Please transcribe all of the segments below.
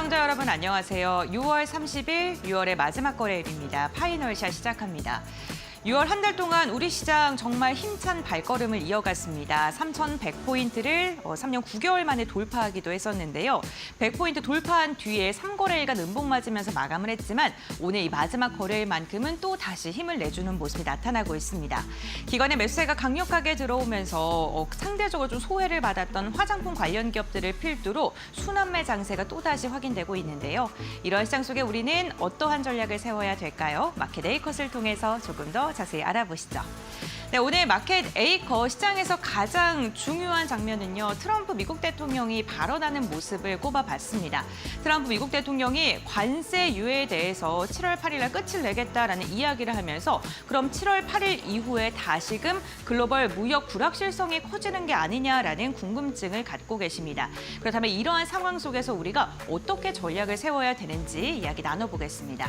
시청자 여러분 안녕하세요. 6월 30일 6월의 마지막 거래일입니다. 파이널샷 시작합니다. 6월 한 달 동안 우리 시장 정말 힘찬 발걸음을 이어갔습니다. 3,100포인트를 3년 9개월 만에 돌파하기도 했었는데요. 100포인트 돌파한 뒤에 3거래일간 음봉 맞으면서 마감을 했지만 오늘 이 마지막 거래일만큼은 또 다시 힘을 내주는 모습이 나타나고 있습니다. 기관의 매수세가 강력하게 들어오면서 상대적으로 좀 소외를 받았던 화장품 관련 기업들을 필두로 순환매 장세가 또다시 확인되고 있는데요. 이런 시장 속에 우리는 어떠한 전략을 세워야 될까요? 마켓 A컷을 통해서 조금 더 자세히 알아보시죠. 네, 오늘 마켓 A컷 시장에서 가장 중요한 장면은요. 트럼프 미국 대통령이 발언하는 모습을 꼽아봤습니다. 트럼프 미국 대통령이 관세 유예에 대해서 7월 8일 날 끝을 내겠다라는 이야기를 하면서 그럼 7월 8일 이후에 다시금 글로벌 무역 불확실성이 커지는 게 아니냐라는 궁금증을 갖고 계십니다. 그렇다면 이러한 상황 속에서 우리가 어떻게 전략을 세워야 되는지 이야기 나눠보겠습니다.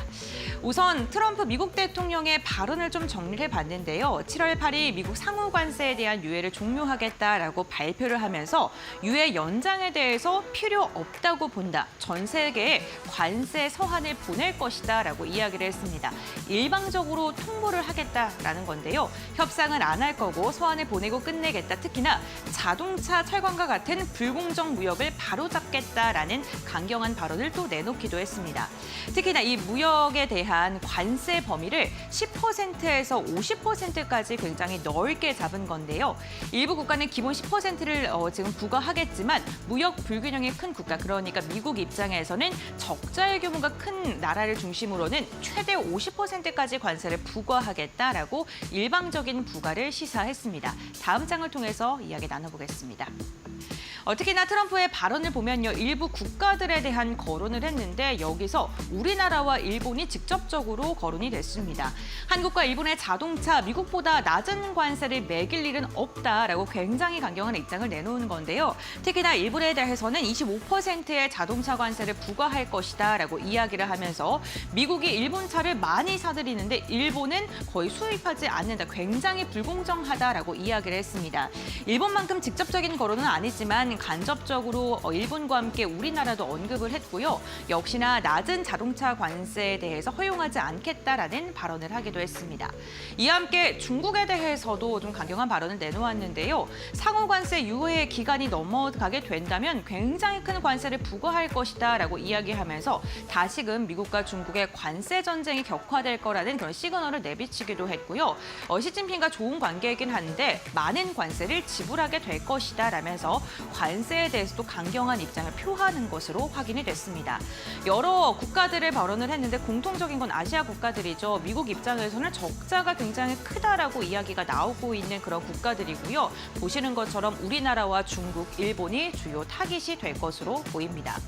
우선 트럼프 미국 대통령의 발언을 좀 정리를 해봤는데요. 7월 8일 미국 상호 관세에 대한 유예를 종료하겠다라고 발표를 하면서 유예 연장에 대해서 필요 없다고 본다. 전 세계에 관세 서한을 보낼 것이다라고 이야기를 했습니다. 일방적으로 통보를 하겠다라는 건데요. 협상은 안 할 거고 서한을 보내고 끝내겠다. 특히나 자동차, 철강과 같은 불공정 무역을 바로잡겠다라는 강경한 발언을 또 내놓기도 했습니다. 특히나 이 무역에 대한 관세 범위를 10%에서 50%까지 굉장히 넓게 잡은 건데요. 일부 국가는 기본 10%를 지금 부과하겠지만 무역 불균형이 큰 국가, 그러니까 미국 입장에서는 적자의 규모가 큰 나라를 중심으로는 최대 50%까지 관세를 부과하겠다라고 일방적인 부과를 시사했습니다. 다음 장을 통해서 이야기 나눠보겠습니다. 특히나 트럼프의 발언을 보면요. 일부 국가들에 대한 거론을 했는데 여기서 우리나라와 일본이 직접적으로 거론이 됐습니다. 한국과 일본의 자동차 미국보다 낮은 관세를 매길 일은 없다라고 굉장히 강경한 입장을 내놓은 건데요. 특히나 일본에 대해서는 25%의 자동차 관세를 부과할 것이다라고 이야기를 하면서 미국이 일본 차를 많이 사들이는데 일본은 거의 수입하지 않는다. 굉장히 불공정하다라고 이야기를 했습니다. 일본만큼 직접적인 거론은 아니지만 간접적으로 일본과 함께 우리나라도 언급을 했고요. 역시나 낮은 자동차 관세에 대해서 허용하지 않겠다라는 발언을 하기도 했습니다. 이와 함께 중국에 대해서도 좀 강경한 발언을 내놓았는데요. 상호 관세 유예 기간이 넘어가게 된다면 굉장히 큰 관세를 부과할 것이다라고 이야기하면서 다시금 미국과 중국의 관세 전쟁이 격화될 거라는 그런 시그널을 내비치기도 했고요. 시진핑과 좋은 관계이긴 한데 많은 관세를 지불하게 될 것이다라면서 관세에 대해서도 강경한 입장을 표하는 것으로 확인이 됐습니다. 여러 국가들을 발언을 했는데 공통적인 건 아시아 국가들이죠. 미국 입장에서는 적자가 굉장히 크다라고 이야기가 나오고 있는 그런 국가들이고요. 보시는 것처럼 우리나라와 중국, 일본이 주요 타깃이 될 것으로 보입니다.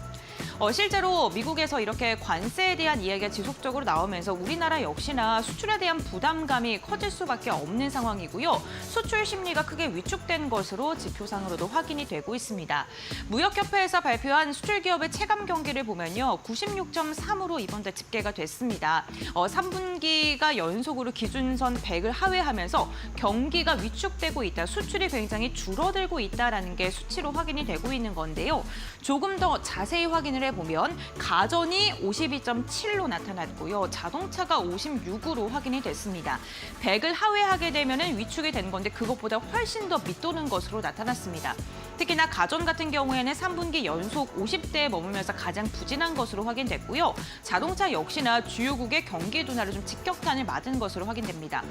실제로 미국에서 이렇게 관세에 대한 이야기가 지속적으로 나오면서 우리나라 역시나 수출에 대한 부담감이 커질 수밖에 없는 상황이고요. 수출 심리가 크게 위축된 것으로 지표상으로도 확인이 되고 있습니다. 무역협회에서 발표한 수출 기업의 체감 경기를 보면요. 96.3으로 이번 달 집계가 됐습니다. 3분기가 연속으로 기준선 100을 하회하면서 경기가 위축되고 있다. 수출이 굉장히 줄어들고 있다는 게 수치로 확인이 되고 있는 건데요. 조금 더 자세히 확인을 해보면 가전이 52.7로 나타났고요. 자동차가 56으로 확인이 됐습니다. 100을 하회하게 되면 위축이 되는 건데 그것보다 훨씬 더 밑도는 것으로 나타났습니다. 특히나 가전 같은 경우에는 3분기 연속 50대에 머물면서 가장 부진한 것으로 확인됐고요. 자동차 역시나 주요국의 경기 둔화를 좀 직격탄을 맞은 것으로 확인됩니다.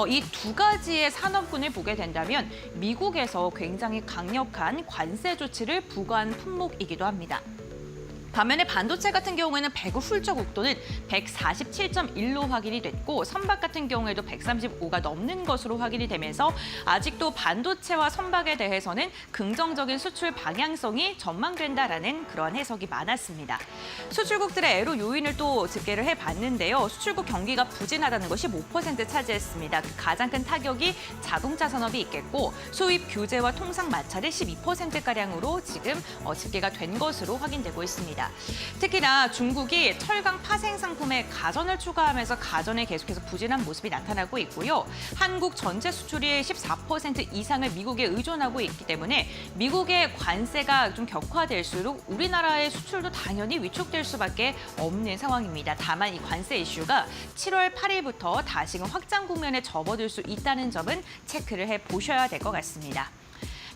이 두 가지의 산업군을 보게 된다면 미국에서 굉장히 강력한 관세 조치를 부과한 품목이기도 합니다. 반면에 반도체 같은 경우에는 100을 훌쩍 웃도는 147.1로 확인이 됐고 선박 같은 경우에도 135가 넘는 것으로 확인이 되면서 아직도 반도체와 선박에 대해서는 긍정적인 수출 방향성이 전망된다라는 그러한 해석이 많았습니다. 수출국들의 애로 요인을 또 집계를 해봤는데요. 수출국 경기가 부진하다는 것이 5% 차지했습니다. 그 가장 큰 타격이 자동차 산업이 있겠고 수입 규제와 통상 마찰이 12%가량으로 지금 집계가 된 것으로 확인되고 있습니다. 있습니다. 특히나 중국이 철강 파생 상품에 가전을 추가하면서 가전에 계속해서 부진한 모습이 나타나고 있고요. 한국 전체 수출이 14% 이상을 미국에 의존하고 있기 때문에 미국의 관세가 좀 격화될수록 우리나라의 수출도 당연히 위축될 수밖에 없는 상황입니다. 다만 이 관세 이슈가 7월 8일부터 다시금 확장 국면에 접어들 수 있다는 점은 체크를 해보셔야 될 것 같습니다.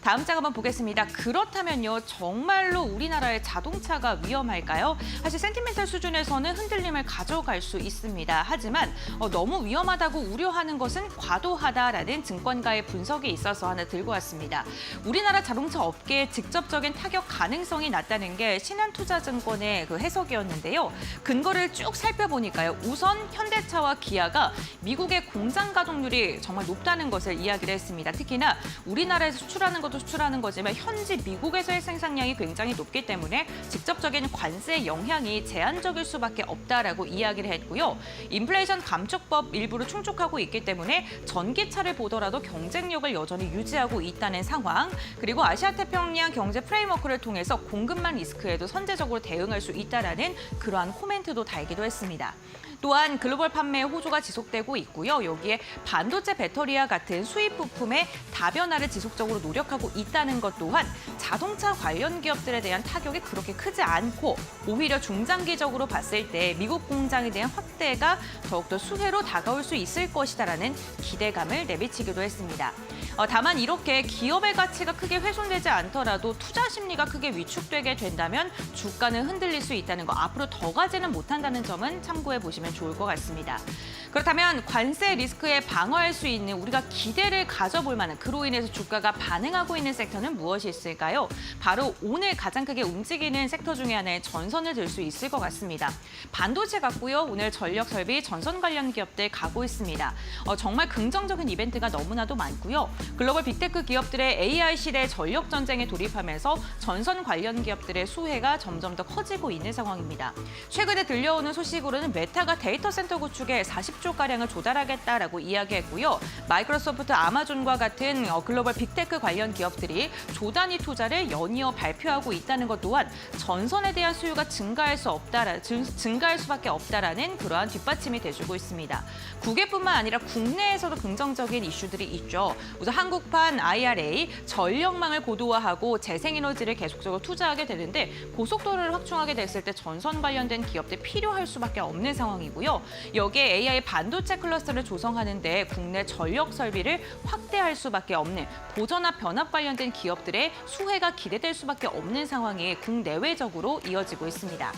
다음 장 한번 보겠습니다. 그렇다면요, 정말로 우리나라의 자동차가 위험할까요? 사실 센티멘탈 수준에서는 흔들림을 가져갈 수 있습니다. 하지만 너무 위험하다고 우려하는 것은 과도하다라는 증권가의 분석이 있어서 하나 들고 왔습니다. 우리나라 자동차 업계에 직접적인 타격 가능성이 낮다는 게 신한투자증권의 그 해석이었는데요. 근거를 쭉 살펴보니까요. 우선 현대차와 기아가 미국의 공장 가동률이 정말 높다는 것을 이야기를 했습니다. 특히나 우리나라에서 수출하는 것도 수출하는 거지만 현지 미국에서의 생산량이 굉장히 높기 때문에 직접적인 관세 영향이 제한적일 수밖에 없다라고 이야기를 했고요. 인플레이션 감축법 일부를 충족하고 있기 때문에 전기차를 보더라도 경쟁력을 여전히 유지하고 있다는 상황, 그리고 아시아태평양 경제 프레임워크를 통해서 공급망 리스크에도 선제적으로 대응할 수 있다라는 그러한 코멘트도 달기도 했습니다. 또한 글로벌 판매 호조가 지속되고 있고요. 여기에 반도체 배터리와 같은 수입 부품의 다변화를 지속적으로 노력하고 있다는 것 또한 자동차 관련 기업들에 대한 타격이 그렇게 크지 않고 오히려 중장기적으로 봤을 때 미국 공장에 대한 확대가 더욱더 수혜로 다가올 수 있을 것이다라는 기대감을 내비치기도 했습니다. 다만 이렇게 기업의 가치가 크게 훼손되지 않더라도 투자 심리가 크게 위축되게 된다면 주가는 흔들릴 수 있다는 거, 앞으로 더 가지는 못한다는 점은 참고해 보시면 좋을 것 같습니다. 그렇다면 관세 리스크에 방어할 수 있는 우리가 기대를 가져볼 만한, 그로 인해서 주가가 반응하고 있는 섹터는 무엇이 있을까요? 바로 오늘 가장 크게 움직이는 섹터 중에 하나의 전선을 들 수 있을 것 같습니다. 반도체 같고요. 오늘 전력 설비, 전선 관련 기업들 가고 있습니다. 정말 긍정적인 이벤트가 너무나도 많고요. 글로벌 빅테크 기업들의 AI 시대 전력 전쟁에 돌입하면서 전선 관련 기업들의 수혜가 점점 더 커지고 있는 상황입니다. 최근에 들려오는 소식으로는 메타가 데이터 센터 구축에 40조가량을 조달하겠다라고 이야기했고요. 마이크로소프트, 아마존과 같은 글로벌 빅테크 관련 기업들이 조단위 투자를 연이어 발표하고 있다는 것 또한 전선에 대한 수요가 증가할 수밖에 없다라는 그러한 뒷받침이 돼주고 있습니다. 국외뿐만 아니라 국내에서도 긍정적인 이슈들이 있죠. 우선 한국판 IRA, 전력망을 고도화하고 재생에너지를 계속적으로 투자하게 되는데 고속도로를 확충하게 됐을 때 전선 관련된 기업들 필요할 수밖에 없는 상황이고요. 여기에 AI 반도체 클러스터를 조성하는 데 국내 전력 설비를 확대할 수밖에 없는 보전압, 변압 관련된 기업들의 수혜가 기대될 수밖에 없는 상황이 국내외적으로 이어지고 있습니다.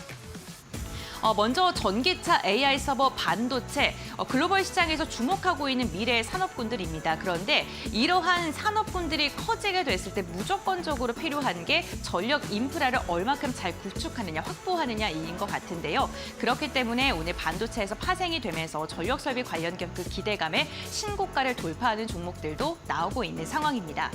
먼저 전기차, AI 서버, 반도체, 글로벌 시장에서 주목하고 있는 미래의 산업군들입니다. 그런데 이러한 산업군들이 커지게 됐을 때 무조건적으로 필요한 게 전력 인프라를 얼마큼 잘 구축하느냐, 확보하느냐인 것 같은데요. 그렇기 때문에 오늘 반도체에서 파생이 되면서 전력 설비 관련 기업 그 기대감에 신고가를 돌파하는 종목들도 나오고 있는 상황입니다.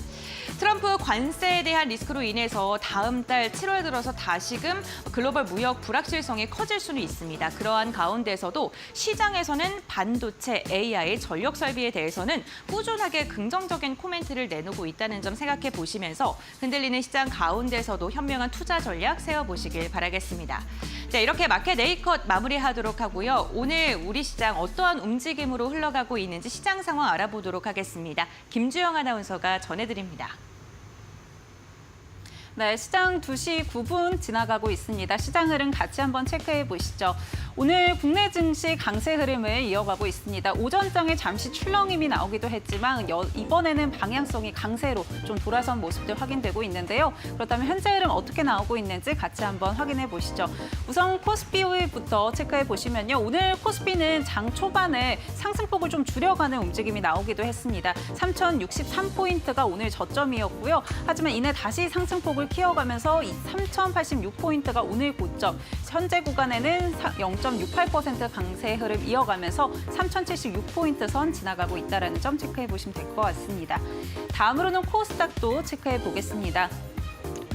트럼프 관세에 대한 리스크로 인해서 다음 달 7월 들어서 다시금 글로벌 무역 불확실성이 커질 수는 있습니다. 그러한 가운데서도 시장에서는 반도체, AI, 전력 설비에 대해서는 꾸준하게 긍정적인 코멘트를 내놓고 있다는 점 생각해 보시면서 흔들리는 시장 가운데서도 현명한 투자 전략 세워보시길 바라겠습니다. 자, 이렇게 마켓 A컷 마무리하도록 하고요. 오늘 우리 시장 어떠한 움직임으로 흘러가고 있는지 시장 상황 알아보도록 하겠습니다. 김주영 아나운서가 전해드립니다. 네, 시장 2시 9분 지나가고 있습니다. 시장 흐름 같이 한번 체크해 보시죠. 오늘 국내 증시 강세 흐름을 이어가고 있습니다. 오전장에 잠시 출렁임이 나오기도 했지만 이번에는 방향성이 강세로 좀 돌아선 모습들 확인되고 있는데요. 그렇다면 현재 흐름 어떻게 나오고 있는지 같이 한번 확인해 보시죠. 우선 코스피부터 체크해 보시면요. 오늘 코스피는 장 초반에 상승폭을 좀 줄여가는 움직임이 나오기도 했습니다. 3,063포인트가 오늘 저점이었고요. 하지만 이내 다시 상승폭을 키워가면서 이 3,086포인트가 오늘 고점, 현재 구간에는 0.68% 강세 흐름 이어가면서 3,076포인트 선 지나가고 있다는 점 체크해 보시면 될 것 같습니다. 다음으로는 코스닥도 체크해 보겠습니다.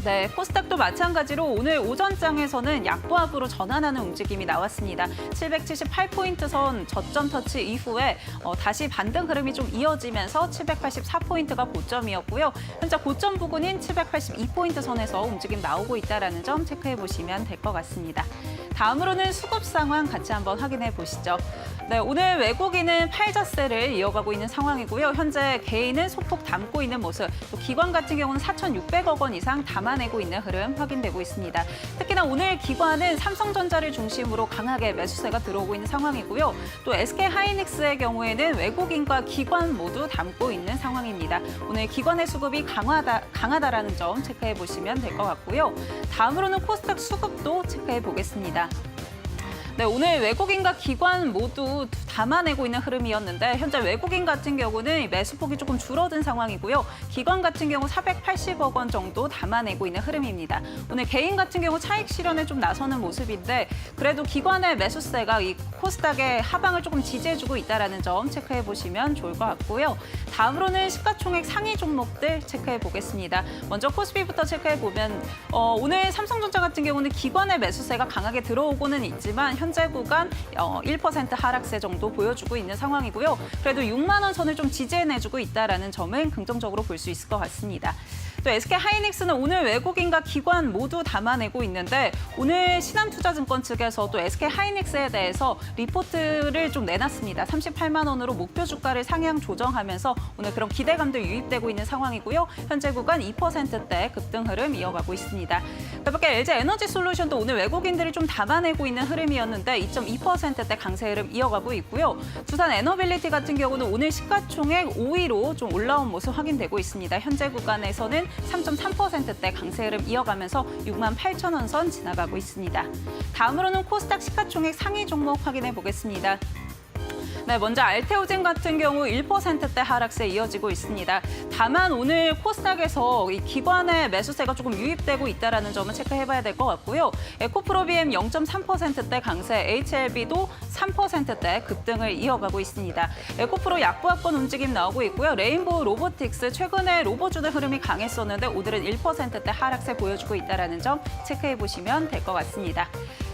네, 코스닥도 마찬가지로 오늘 오전장에서는 약보합으로 전환하는 움직임이 나왔습니다. 778포인트 선 저점 터치 이후에 다시 반등 흐름이 좀 이어지면서 784포인트가 고점이었고요. 현재 고점 부근인 782포인트 선에서 움직임 나오고 있다는 점 체크해 보시면 될 것 같습니다. 다음으로는 수급 상황 같이 한번 확인해 보시죠. 네, 오늘 외국인은 팔자세를 이어가고 있는 상황이고요. 현재 개인은 소폭 담고 있는 모습, 또 기관 같은 경우는 4,600억 원 이상 담아내고 있는 흐름 확인되고 있습니다. 특히나 오늘 기관은 삼성전자를 중심으로 강하게 매수세가 들어오고 있는 상황이고요. 또 SK하이닉스의 경우에는 외국인과 기관 모두 담고 있는 상황입니다. 오늘 기관의 수급이 강하다라는 점 체크해 보시면 될 것 같고요. 다음으로는 코스닥 수급도 체크해 보겠습니다. 네, 오늘 외국인과 기관 모두 담아내고 있는 흐름이었는데 현재 외국인 같은 경우는 매수폭이 조금 줄어든 상황이고요. 기관 같은 경우 480억 원 정도 담아내고 있는 흐름입니다. 오늘 개인 같은 경우 차익 실현에 좀 나서는 모습인데 그래도 기관의 매수세가 이 코스닥의 하방을 조금 지지해주고 있다는 점 체크해 보시면 좋을 것 같고요. 다음으로는 시가총액 상위 종목들 체크해 보겠습니다. 먼저 코스피부터 체크해 보면 오늘 삼성전자 같은 경우는 기관의 매수세가 강하게 들어오고는 있지만 현재 구간 1% 하락세 정도 보여주고 있는 상황이고요. 그래도 6만 원 선을 좀 지지해내주고 있다는 점은 긍정적으로 볼 수 있을 것 같습니다. 또 SK하이닉스는 오늘 외국인과 기관 모두 담아내고 있는데 오늘 신한투자증권 측에서 또 SK하이닉스에 대해서 리포트를 좀 내놨습니다. 38만 원으로 목표 주가를 상향 조정하면서 오늘 그런 기대감도 유입되고 있는 상황이고요. 현재 구간 2%대 급등 흐름 이어가고 있습니다. 그밖에 LG에너지솔루션도 오늘 외국인들이 좀 담아내고 있는 흐름이었는데 2.2%대 강세 흐름 이어가고 있고요. 두산에너빌리티 같은 경우는 오늘 시가총액 5위로 좀 올라온 모습 확인되고 있습니다. 현재 구간에서는 3.3%대 강세 흐름 이어가면서 6만 8천 원 선 지나가고 있습니다. 다음으로는 코스닥 시가총액 상위 종목 확인해 보겠습니다. 네, 먼저 알테오젠 같은 경우 1%대 하락세 이어지고 있습니다. 다만 오늘 코스닥에서 이 기관의 매수세가 조금 유입되고 있다는 점은 체크해봐야 될 것 같고요. 에코프로비엠 0.3%대 강세, HLB도 3%대 급등을 이어가고 있습니다. 에코프로 약보합권 움직임 나오고 있고요. 레인보우 로보틱스 최근에 로보주들 흐름이 강했었는데 오늘은 1%대 하락세 보여주고 있다는 점 체크해보시면 될 것 같습니다.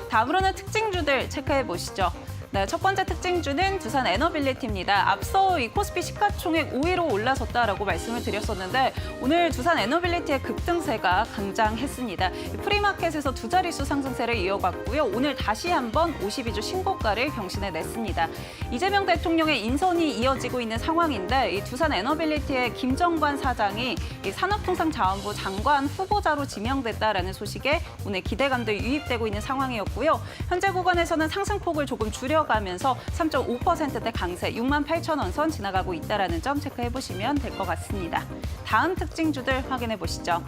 다음으로는 특징주들 체크해보시죠. 네, 첫 번째 특징주는 두산에너빌리티입니다. 앞서 이 코스피 시가총액 5위로 올라섰다라고 말씀을 드렸었는데 오늘 두산에너빌리티의 급등세가 강장했습니다. 프리마켓에서 두 자릿수 상승세를 이어갔고요. 오늘 다시 한번 52주 신고가를 경신해냈습니다. 이재명 대통령의 인선이 이어지고 있는 상황인데 이 두산에너빌리티의 김정관 사장이 이 산업통상자원부 장관 후보자로 지명됐다라는 소식에 오늘 기대감도 유입되고 있는 상황이었고요. 현재 구간에서는 상승폭을 조금 줄여가면서 3.5%대 강세 6만 8천 원 선 지나가고 있다는 점 체크해보시면 될 것 같습니다. 다음 특징주들 확인해 보시죠.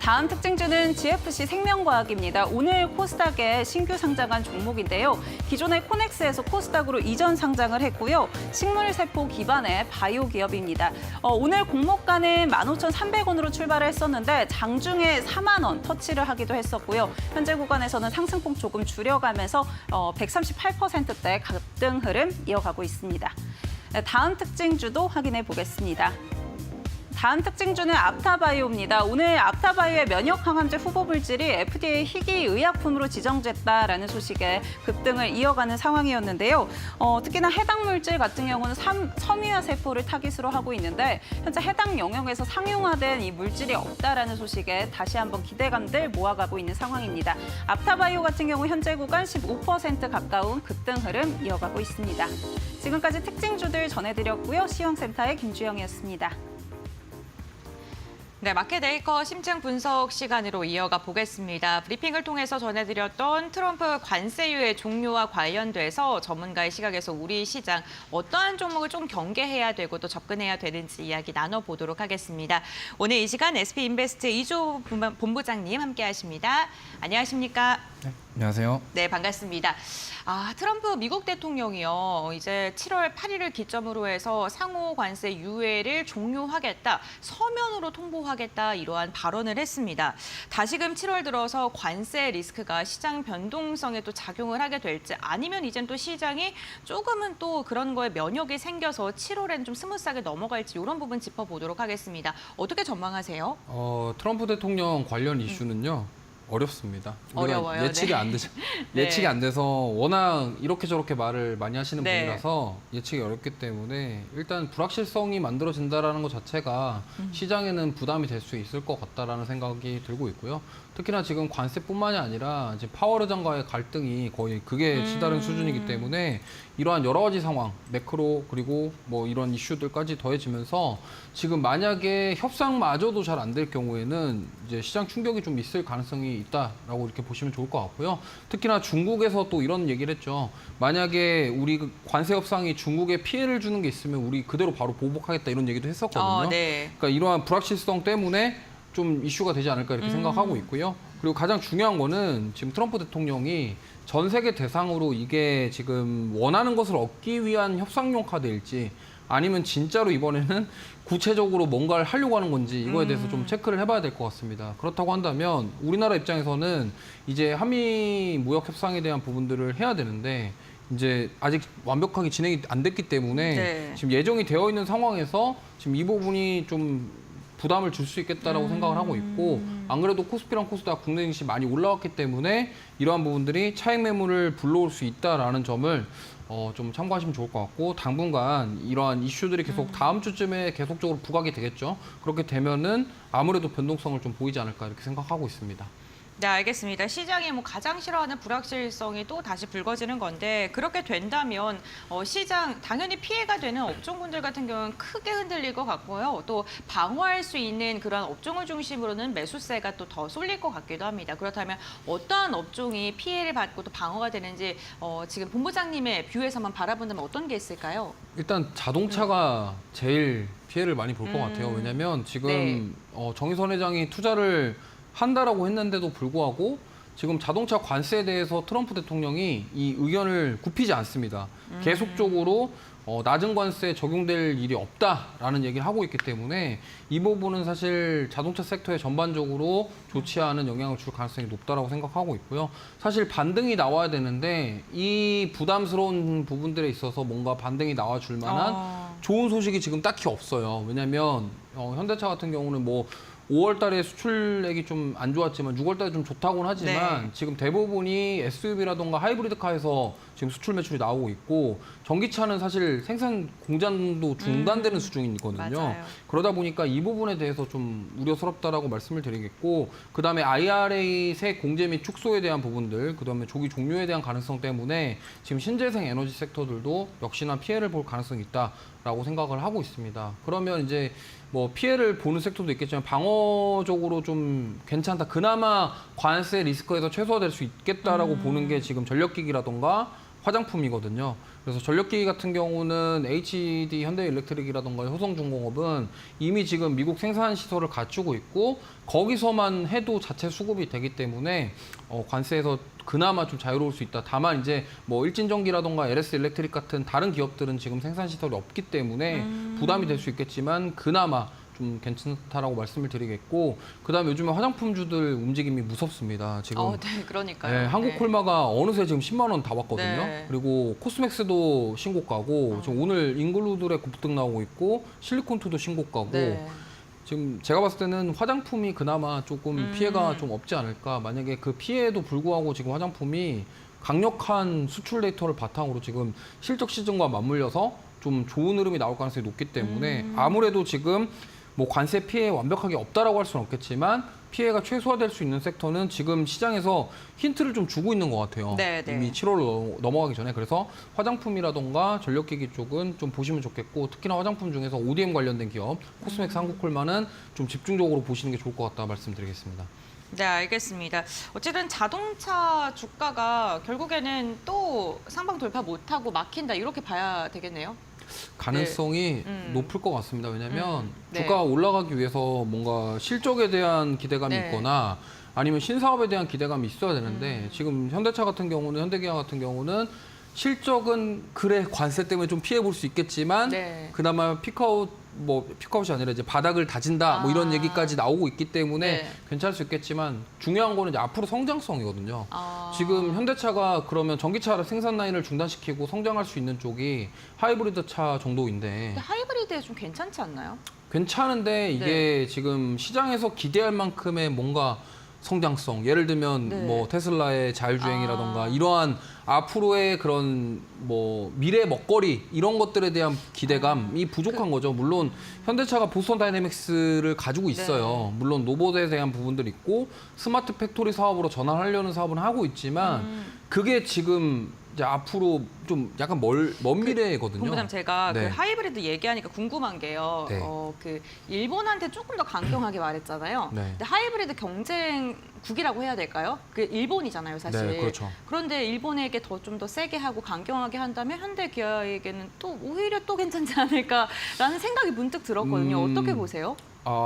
다음 특징주는 GFC 생명과학입니다. 오늘 코스닥에 신규 상장한 종목인데요. 기존의 코넥스에서 코스닥으로 이전 상장을 했고요. 식물세포 기반의 바이오 기업입니다. 오늘 공모가는 15,300원으로 출발을 했었는데 장중에 4만 원 터치를 하기도 했었고요. 현재 구간에서는 상승폭 조금 줄여가면서 138%대 급등 흐름 이어가고 있습니다. 다음 특징주도 확인해 보겠습니다. 다음 특징주는 앞타바이오입니다. 오늘 앞타바이오의 면역항암제 후보 물질이 FDA 희귀 의약품으로 지정됐다라는 소식에 급등을 이어가는 상황이었는데요. 특히나 해당 물질 같은 경우는 섬유화 세포를 타깃으로 하고 있는데 현재 해당 영역에서 상용화된 이 물질이 없다라는 소식에 다시 한번 기대감들 모아가고 있는 상황입니다. 앞타바이오 같은 경우 현재 구간 15% 가까운 급등 흐름 이어가고 있습니다. 지금까지 특징주들 전해드렸고요. 시황센터의 김주영이었습니다. 네, 마켓데이커 심층 분석 시간으로 이어가 보겠습니다. 브리핑을 통해서 전해드렸던 트럼프 관세유의 종료와 관련돼서 전문가의 시각에서 우리 시장 어떠한 종목을 좀 경계해야 되고 또 접근해야 되는지 이야기 나눠보도록 하겠습니다. 오늘 이 시간 SB인베스트 이조 본부장님 함께하십니다. 안녕하십니까? 안녕하세요. 네, 반갑습니다. 트럼프 미국 대통령이요. 이제 7월 8일을 기점으로 해서 상호 관세 유예를 종료하겠다, 서면으로 통보하겠다 이러한 발언을 했습니다. 다시금 7월 들어서 관세 리스크가 시장 변동성에 또 작용을 하게 될지 아니면 이젠 또 시장이 조금은 또 그런 거에 면역이 생겨서 7월엔 좀 스무스하게 넘어갈지 이런 부분 짚어보도록 하겠습니다. 어떻게 전망하세요? 트럼프 대통령 관련 이슈는요. 어렵습니다. 우리가 어려워요. 예측이 네. 안 되죠. 네. 예측이 안 돼서 워낙 이렇게 저렇게 말을 많이 하시는 네. 분이라서 예측이 어렵기 때문에 일단 불확실성이 만들어진다라는 것 자체가 시장에는 부담이 될 수 있을 것 같다라는 생각이 들고 있고요. 특히나 지금 관세뿐만이 아니라 이제 파월 의장과의 갈등이 거의 극에 치달은 수준이기 때문에 이러한 여러 가지 상황, 매크로 그리고 뭐 이런 이슈들까지 더해지면서 지금 만약에 협상마저도 잘 안 될 경우에는 이제 시장 충격이 좀 있을 가능성이 있다라고 이렇게 보시면 좋을 것 같고요. 특히나 중국에서 또 이런 얘기를 했죠. 만약에 우리 관세 협상이 중국에 피해를 주는 게 있으면 우리 그대로 바로 보복하겠다 이런 얘기도 했었거든요. 네. 그러니까 이러한 불확실성 때문에 좀 이슈가 되지 않을까 이렇게 생각하고 있고요. 그리고 가장 중요한 거는 지금 트럼프 대통령이 전 세계 대상으로 이게 지금 원하는 것을 얻기 위한 협상용 카드일지 아니면 진짜로 이번에는 구체적으로 뭔가를 하려고 하는 건지 이거에 대해서 좀 체크를 해봐야 될 것 같습니다. 그렇다고 한다면 우리나라 입장에서는 이제 한미 무역 협상에 대한 부분들을 해야 되는데 이제 아직 완벽하게 진행이 안 됐기 때문에 네. 지금 예정이 되어 있는 상황에서 지금 이 부분이 좀 부담을 줄 수 있겠다라고 생각을 하고 있고 안 그래도 코스피랑 코스닥 국내 증시 많이 올라왔기 때문에 이러한 부분들이 차익 매물을 불러올 수 있다라는 점을 좀 참고하시면 좋을 것 같고 당분간 이러한 이슈들이 계속 다음 주쯤에 계속적으로 부각이 되겠죠. 그렇게 되면은 아무래도 변동성을 좀 보이지 않을까 이렇게 생각하고 있습니다. 네, 알겠습니다. 시장이 뭐 가장 싫어하는 불확실성이 또 다시 불거지는 건데 그렇게 된다면 시장 당연히 피해가 되는 업종군들 같은 경우는 크게 흔들릴 것 같고요. 또 방어할 수 있는 그런 업종을 중심으로는 매수세가 또 더 쏠릴 것 같기도 합니다. 그렇다면 어떠한 업종이 피해를 받고 또 방어가 되는지 지금 본부장님의 뷰에서만 바라본다면 어떤 게 있을까요? 일단 자동차가 제일 피해를 많이 볼 것 같아요. 왜냐하면 지금 네. 정의선 회장이 투자를 한다라고 했는데도 불구하고 지금 자동차 관세에 대해서 트럼프 대통령이 이 의견을 굽히지 않습니다. 계속적으로 낮은 관세 적용될 일이 없다라는 얘기를 하고 있기 때문에 이 부분은 사실 자동차 섹터에 전반적으로 좋지 않은 영향을 줄 가능성이 높다라고 생각하고 있고요. 사실 반등이 나와야 되는데 이 부담스러운 부분들에 있어서 뭔가 반등이 나와줄 만한 좋은 소식이 지금 딱히 없어요. 왜냐하면 현대차 같은 경우는 뭐 5월 달에 수출액이 좀 안 좋았지만 6월 달에 좀 좋다고는 하지만 네. 지금 대부분이 SUV라던가 하이브리드 카에서 지금 수출 매출이 나오고 있고 전기차는 사실 생산 공장도 중단되는 수준이거든요. 맞아요. 그러다 보니까 이 부분에 대해서 좀 우려스럽다라고 말씀을 드리겠고 그다음에 IRA 세 공제 및 축소에 대한 부분들 그다음에 조기 종료에 대한 가능성 때문에 지금 신재생 에너지 섹터들도 역시나 피해를 볼 가능성이 있다라고 생각을 하고 있습니다. 그러면 이제 뭐 피해를 보는 섹터도 있겠지만 방어적으로 좀 괜찮다. 그나마 관세 리스크에서 최소화될 수 있겠다라고 보는 게 지금 전력기기라던가 화장품이거든요. 그래서 전력기기 같은 경우는 HD 현대일렉트릭이라던가 효성중공업은 이미 지금 미국 생산 시설을 갖추고 있고 거기서만 해도 자체 수급이 되기 때문에 관세에서 그나마 좀 자유로울 수 있다. 다만 이제 뭐 일진전기라던가 LS 일렉트릭 같은 다른 기업들은 지금 생산 시설이 없기 때문에 부담이 될 수 있겠지만 그나마 좀 괜찮다라고 말씀을 드리겠고 그다음에 요즘에 화장품주들 움직임이 무섭습니다. 지금 네, 그러니까요. 네, 한국콜마가 어느새 지금 10만 원 다 왔거든요. 네. 그리고 코스맥스도 신고가고 지금 오늘 잉글루드의 급등 나오고 있고 실리콘투도 신고가고 네. 지금 제가 봤을 때는 화장품이 그나마 조금 피해가 좀 없지 않을까. 만약에 그 피해에도 불구하고 지금 화장품이 강력한 수출 데이터를 바탕으로 지금 실적 시즌과 맞물려서 좀 좋은 흐름이 나올 가능성이 높기 때문에 아무래도 지금 뭐 관세 피해 완벽하게 없다라고 할 수는 없겠지만 피해가 최소화될 수 있는 섹터는 지금 시장에서 힌트를 좀 주고 있는 것 같아요. 네, 네. 이미 7월 넘어가기 전에. 그래서 화장품이라던가 전력기기 쪽은 좀 보시면 좋겠고 특히나 화장품 중에서 ODM 관련된 기업 코스맥스 한국콜마는 좀 집중적으로 보시는 게 좋을 것 같다 말씀드리겠습니다. 네, 알겠습니다. 어쨌든 자동차 주가가 결국에는 또 상방 돌파 못하고 막힌다 이렇게 봐야 되겠네요. 가능성이 높을 것 같습니다. 왜냐하면 네. 주가가 올라가기 위해서 뭔가 실적에 대한 기대감이 네. 있거나 아니면 신사업에 대한 기대감이 있어야 되는데 지금 현대차 같은 경우는 현대기아 같은 경우는 실적은 그래 관세 때문에 좀 피해 볼 수 있겠지만 네. 그나마 피크아웃이 아니라 이제 바닥을 다진다 뭐 이런 얘기까지 나오고 있기 때문에 네. 괜찮을 수 있겠지만 중요한 거는 이제 앞으로 성장성이거든요. 아. 지금 현대차가 그러면 전기차 생산 라인을 중단시키고 성장할 수 있는 쪽이 하이브리드 차 정도인데 근데 하이브리드에 좀 괜찮지 않나요? 괜찮은데 이게 지금 시장에서 기대할 만큼의 뭔가 성장성, 예를 들면 네. 뭐 테슬라의 자율주행이라던가 이러한 앞으로의 그런 뭐 미래 먹거리 이런 것들에 대한 기대감이 부족한 거죠. 물론 현대차가 보스턴 다이내믹스를 가지고 있어요. 물론 로봇에 대한 부분들이 있고 스마트 팩토리 사업으로 전환하려는 사업은 하고 있지만 그게 지금 이제 앞으로 좀 약간 먼 미래거든요. 본부장 제가 네. 그 하이브리드 얘기하니까 궁금한 게요. 네. 그 일본한테 조금 더 강경하게 말했잖아요. 네. 근데 하이브리드 경쟁국이라고 해야 될까요? 그 일본이잖아요, 사실. 네, 그렇죠. 그런데 일본에게 좀 더 세게 하고 강경하게 한다면 현대 기아에게는 또 오히려 또 괜찮지 않을까라는 생각이 문득 들었거든요. 어떻게 보세요?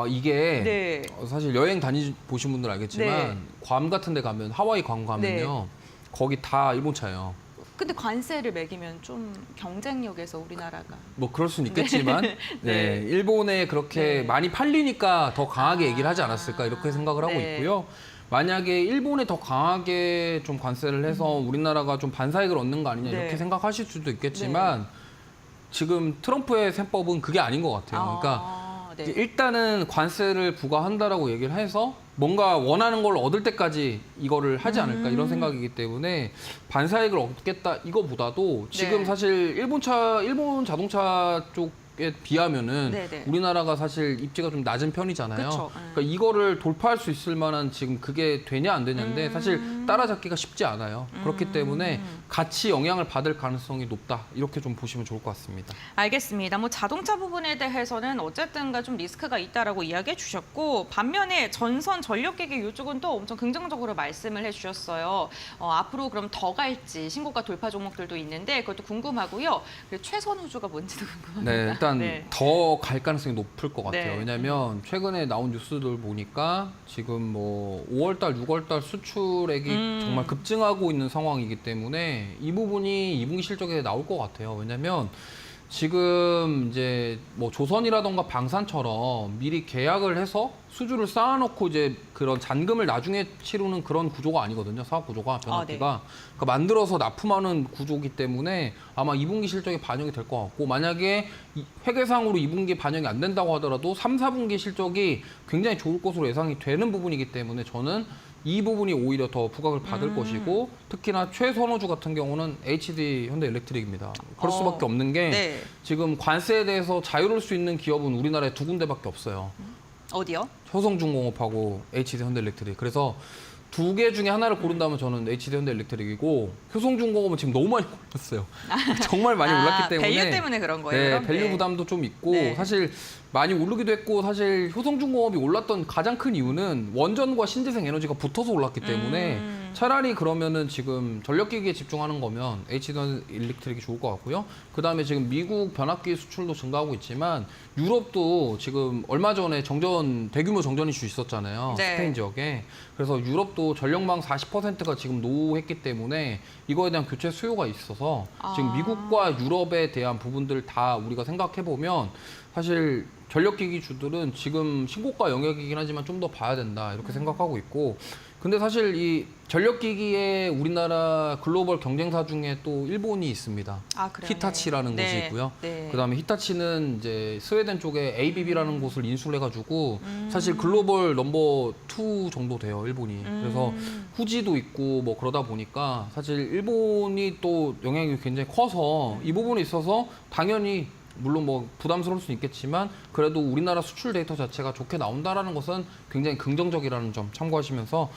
이게 네. 사실 여행 보신 분들 알겠지만 네. 괌 같은 데 가면 하와이 괌 가면요. 거기 다 일본 차예요. 근데 관세를 매기면 좀 경쟁력에서 우리나라가 뭐 그럴 수는 있겠지만 네. 네. 일본에 그렇게 네. 많이 팔리니까 더 강하게 얘기를 하지 않았을까 이렇게 생각을 하고 네. 있고요. 만약에 일본에 더 강하게 좀 관세를 해서 우리나라가 좀 반사이익을 얻는 거 아니냐 네. 이렇게 생각하실 수도 있겠지만 지금 트럼프의 셈법은 그게 아닌 것 같아요. 그러니까 네. 일단은 관세를 부과한다라고 얘기를 해서 뭔가 원하는 걸 얻을 때까지 이거를 하지 않을까 이런 생각이기 때문에 반사이익을 얻겠다 이거보다도 지금 네. 사실 일본 자동차 쪽에 비하면은 네네. 우리나라가 사실 입지가 좀 낮은 편이잖아요. 그쵸. 그러니까 이거를 돌파할 수 있을 만한 지금 그게 되냐 안 되냐인데 사실 따라잡기가 쉽지 않아요. 그렇기 때문에 같이 영향을 받을 가능성이 높다 이렇게 좀 보시면 좋을 것 같습니다. 알겠습니다. 뭐 자동차 부분에 대해서는 어쨌든가 좀 리스크가 있다라고 이야기해 주셨고 반면에 전선 전력기기 이쪽은 또 엄청 긍정적으로 말씀을 해주셨어요. 앞으로 그럼 더 갈지 신고가 돌파 종목들도 있는데 그것도 궁금하고요. 그리고 최선 후주가 뭔지도 궁금합니다. 네, 일단 네. 더 갈 가능성이 높을 것 같아요. 네. 왜냐하면 최근에 나온 뉴스들 보니까 지금 뭐 5월달, 6월달 수출액이 정말 급증하고 있는 상황이기 때문에 이 부분이 2분기 실적에 나올 것 같아요. 왜냐하면 지금 이제 뭐 조선이라던가 방산처럼 미리 계약을 해서 수주를 쌓아놓고 이제 그런 잔금을 나중에 치르는 그런 구조가 아니거든요. 사업 구조가 변압기가. 그러니까 만들어서 납품하는 구조이기 때문에 아마 2분기 실적에 반영이 될 것 같고 만약에 회계상으로 2분기에 반영이 안 된다고 하더라도 3, 4분기 실적이 굉장히 좋을 것으로 예상이 되는 부분이기 때문에 저는 이 부분이 오히려 더 부각을 받을 것이고 특히나 최선호주 같은 경우는 HD 현대일렉트릭입니다. 그럴 수밖에 없는 게 네. 지금 관세에 대해서 자유로울 수 있는 기업은 우리나라에 2군데밖에 없어요. 어디요? 효성중공업하고 HD 현대일렉트릭. 그래서 두 개 중에 하나를 고른다면 저는 HD 현대일렉트릭이고 효성중공업은 지금 너무 많이 올랐어요. 정말 많이 올랐기 때문에 밸류 때문에 그런 거예요. 네, 그럼? 밸류 네. 부담도 좀 있고 네. 사실 많이 오르기도 했고 사실 효성중공업이 올랐던 가장 큰 이유는 원전과 신재생 에너지가 붙어서 올랐기 때문에 차라리 그러면은 지금 전력기기에 집중하는 거면 HD 일렉트릭이 좋을 것 같고요. 그다음에 지금 미국 변압기 수출도 증가하고 있지만 유럽도 지금 얼마 전에 대규모 정전 이슈 있었잖아요. 네. 스페인 지역에. 그래서 유럽도 전력망 40%가 지금 노후했기 때문에 이거에 대한 교체 수요가 있어서 지금 미국과 유럽에 대한 부분들 다 우리가 생각해 보면 사실 전력기기 주들은 지금 신고가 영역이긴 하지만 좀 더 봐야 된다 이렇게 생각하고 있고 근데 사실 이 전력기기에 우리나라 글로벌 경쟁사 중에 또 일본이 있습니다. 그래요? 히타치라는 네. 곳이 있고요. 네. 그다음에 히타치는 이제 스웨덴 쪽에 ABB라는 곳을 인수를 해가지고 사실 글로벌 넘버 2 정도 돼요 일본이. 그래서 후지도 있고 뭐 그러다 보니까 사실 일본이 또 영향이 굉장히 커서 이 부분에 있어서 당연히 물론 뭐 부담스러울 수는 있겠지만 그래도 우리나라 수출 데이터 자체가 좋게 나온다라는 것은 굉장히 긍정적이라는 점 참고하시면서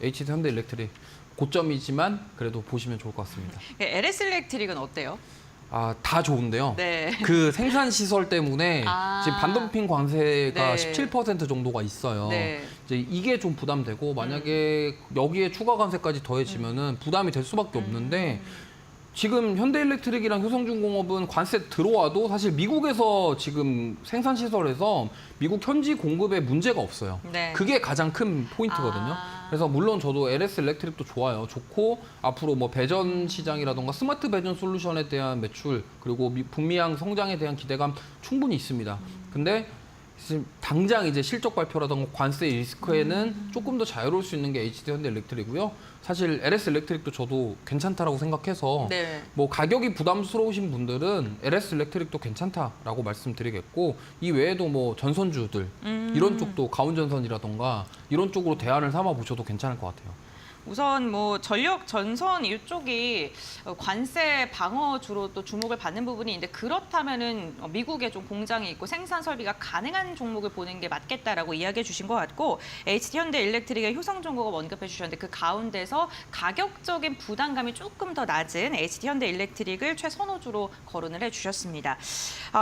HD 현대일렉트릭 고점이지만 그래도 보시면 좋을 것 같습니다. LS 일렉트릭은 어때요? 다 좋은데요. 네. 그 생산 시설 때문에 지금 반도핑 관세가 네. 17% 정도가 있어요. 네. 이제 이게 좀 부담되고 만약에 여기에 추가 관세까지 더해지면은 부담이 될 수밖에 없는데 지금 현대일렉트릭이랑 효성중공업은 관세 들어와도 사실 미국에서 지금 생산 시설에서 미국 현지 공급에 문제가 없어요. 네. 그게 가장 큰 포인트거든요. 아. 그래서 물론 저도 LS 일렉트릭도 좋아요. 좋고 앞으로 뭐 배전 시장이라던가 스마트 배전 솔루션에 대한 매출 그리고 북미향 성장에 대한 기대감 충분히 있습니다. 근데 지금 당장 이제 실적 발표라던가 관세 리스크에는 조금 더 자유로울 수 있는 게 HD 현대일렉트릭이고요. 사실 LS 일렉트릭도 저도 괜찮다라고 생각해서 네. 뭐 가격이 부담스러우신 분들은 LS 일렉트릭도 괜찮다라고 말씀드리겠고 이 외에도 뭐 전선주들 이런 쪽도 가온전선이라던가 이런 쪽으로 대안을 삼아 보셔도 괜찮을 것 같아요. 우선 뭐 전력 전선 이쪽이 관세 방어 주로 또 주목을 받는 부분이 있는데 그렇다면은 미국에 좀 공장이 있고 생산 설비가 가능한 종목을 보는 게 맞겠다라고 이야기해 주신 것 같고 HD 현대일렉트릭의 효성중공업 언급해 주셨는데 그 가운데서 가격적인 부담감이 조금 더 낮은 HD 현대일렉트릭을 최선호주로 거론을 해 주셨습니다.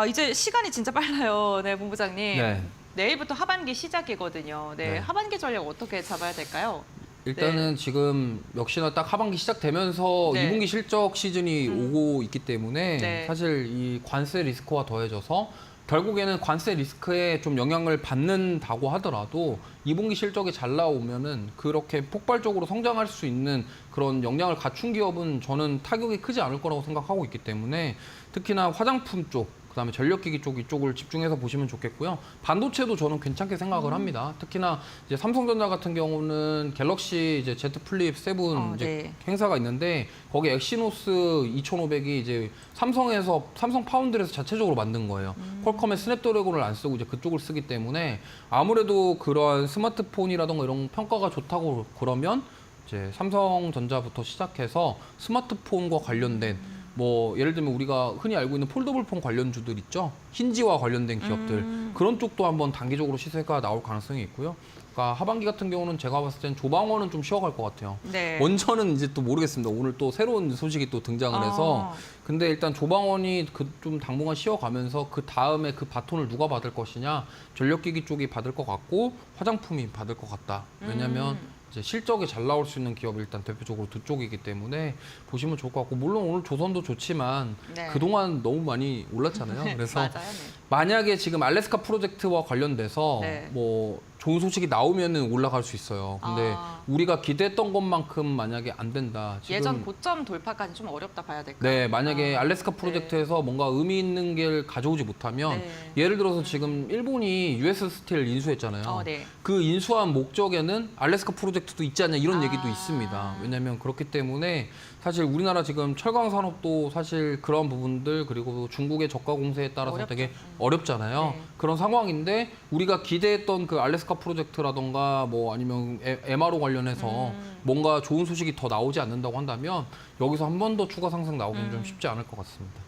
이제 시간이 진짜 빨라요, 네 본부장님. 네. 내일부터 하반기 시작이거든요. 네, 네. 하반기 전략 어떻게 잡아야 될까요? 일단은 지금 역시나 딱 하반기 시작되면서 네. 2분기 실적 시즌이 오고 있기 때문에 네. 사실 이 관세 리스크와 더해져서 결국에는 관세 리스크에 좀 영향을 받는다고 하더라도 2분기 실적이 잘 나오면은 그렇게 폭발적으로 성장할 수 있는 그런 역량을 갖춘 기업은 저는 타격이 크지 않을 거라고 생각하고 있기 때문에 특히나 화장품 쪽 그다음에 전력기기 쪽 이쪽을 집중해서 보시면 좋겠고요. 반도체도 저는 괜찮게 생각을 합니다. 특히나 이제 삼성전자 같은 경우는 갤럭시 이제 Z 플립 7 이제 네. 행사가 있는데 거기 엑시노스 2500이 이제 삼성 파운드에서 자체적으로 만든 거예요. 퀄컴의 스냅드래곤을 안 쓰고 이제 그쪽을 쓰기 때문에 아무래도 그러한 스마트폰이라던가 이런 평가가 좋다고 그러면 이제 삼성전자부터 시작해서 스마트폰과 관련된 뭐 예를 들면 우리가 흔히 알고 있는 폴더블 폰 관련주들 있죠. 힌지와 관련된 기업들 그런 쪽도 한번 단기적으로 시세가 나올 가능성이 있고요. 그러니까 하반기 같은 경우는 제가 봤을 땐 조방원은 좀 쉬어갈 것 같아요. 네. 원전은 이제 또 모르겠습니다. 오늘 또 새로운 소식이 또 등장을 해서 근데 일단 조방원이 좀 당분간 쉬어가면서 그 다음에 그 바톤을 누가 받을 것이냐 전력기기 쪽이 받을 것 같고 화장품이 받을 것 같다. 왜냐하면 이제 실적이 잘 나올 수 있는 기업이 일단 대표적으로 두 쪽이기 때문에 보시면 좋을 것 같고 물론 오늘 조선도 좋지만 네. 그동안 너무 많이 올랐잖아요. 그래서 맞아요. 네. 만약에 지금 알래스카 프로젝트와 관련돼서 네. 뭐 좋은 소식이 나오면은 올라갈 수 있어요. 근데 우리가 기대했던 것만큼 만약에 안 된다. 지금 예전 고점 돌파까지 좀 어렵다 봐야 될까요? 네, 만약에 알래스카 프로젝트에서 뭔가 의미 있는 게 가져오지 못하면 네. 예를 들어서 지금 일본이 US 스틸 인수했잖아요. 네. 그 인수한 목적에는 알래스카 프로젝트도 있지 않냐 이런 아. 얘기도 있습니다. 왜냐하면 그렇기 때문에 사실 우리나라 지금 철강 산업도 사실 그런 부분들 그리고 중국의 저가 공세에 따라서 어렵죠. 되게 어렵잖아요. 네. 그런 상황인데 우리가 기대했던 그 알래스카 프로젝트라던가 뭐 아니면 MRO 관련해서 뭔가 좋은 소식이 더 나오지 않는다고 한다면 여기서 한 번 더 추가 상승 나오기는 좀 쉽지 않을 것 같습니다.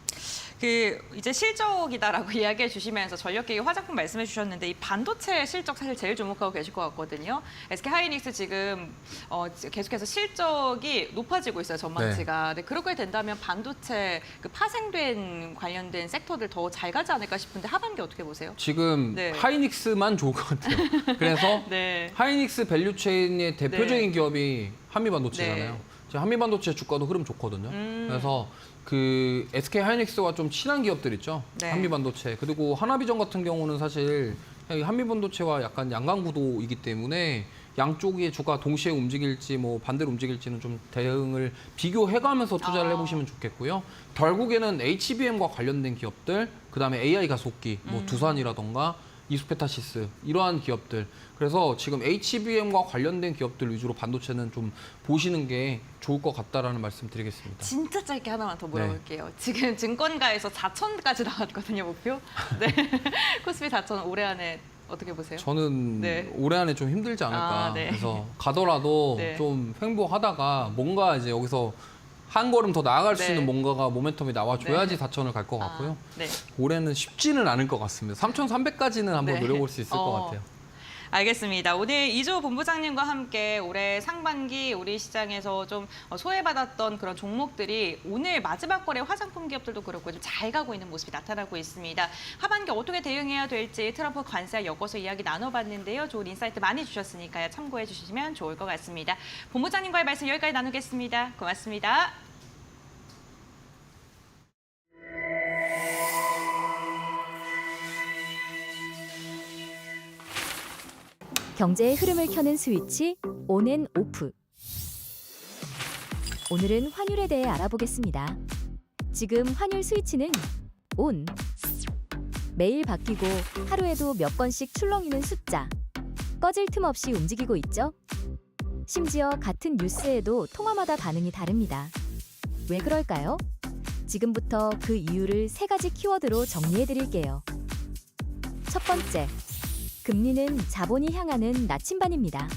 이제 실적이다라고 이야기해 주시면서 전력기기 화장품 말씀해 주셨는데 이 반도체 실적 사실 제일 주목하고 계실 것 같거든요. SK 하이닉스 지금 계속해서 실적이 높아지고 있어요, 전망치가. 네. 그렇게 된다면 반도체 그 파생된 관련된 섹터들 더 잘 가지 않을까 싶은데 하반기 어떻게 보세요? 지금 네. 하이닉스만 좋을 것 같아요. 그래서 네. 하이닉스 밸류체인의 대표적인 네. 기업이 한미반도체잖아요. 네. 지금 한미반도체 주가도 흐름 좋거든요. 그래서 그 SK 하이닉스와 좀 친한 기업들 있죠. 네. 한미반도체. 그리고 하나비전 같은 경우는 사실 한미반도체와 약간 양강구도이기 때문에 양쪽의 주가 동시에 움직일지 뭐 반대로 움직일지는 좀 대응을 비교해가면서 투자를 해보시면 좋겠고요. 결국에는 HBM과 관련된 기업들, 그다음에 AI 가속기, 뭐 두산이라던가 이수페타시스 이러한 기업들. 그래서 지금 HBM과 관련된 기업들 위주로 반도체는 좀 보시는 게 좋을 것 같다라는 말씀 드리겠습니다. 진짜 짧게 하나만 더 물어볼게요. 지금 증권가에서 4천까지 나왔거든요, 목표. 네. 코스피 4천 올해 안에 어떻게 보세요? 저는 네. 올해 안에 좀 힘들지 않을까. 네. 그래서 가더라도 네. 좀 횡보하다가 뭔가 이제 여기서 한 걸음 더 나아갈 수 네. 있는 뭔가가 모멘텀이 나와줘야지 4천을 갈 것 같고요. 네. 올해는 쉽지는 않을 것 같습니다. 3,300까지는 한번 네. 노려볼 수 있을 것 같아요. 알겠습니다. 오늘 이조 본부장님과 함께 올해 상반기 우리 시장에서 좀 소외받았던 그런 종목들이 오늘 마지막 거래 화장품 기업들도 그렇고 좀 잘 가고 있는 모습이 나타나고 있습니다. 하반기 어떻게 대응해야 될지 트럼프 관세와 엮어서 이야기 나눠봤는데요. 좋은 인사이트 많이 주셨으니까요. 참고해 주시면 좋을 것 같습니다. 본부장님과의 말씀 여기까지 나누겠습니다. 고맙습니다. 경제의 흐름을 켜는 스위치 온 앤 오프. 오늘은 환율에 대해 알아보겠습니다. 지금 환율 스위치는 온. 매일 바뀌고 하루에도 몇 건씩 출렁이는 숫자. 꺼질 틈 없이 움직이고 있죠? 심지어 같은 뉴스에도 통화마다 반응이 다릅니다. 왜 그럴까요? 지금부터 그 이유를 3가지 키워드로 정리해 드릴게요. 첫 번째, 금리는 자본이 향하는 나침반입니다.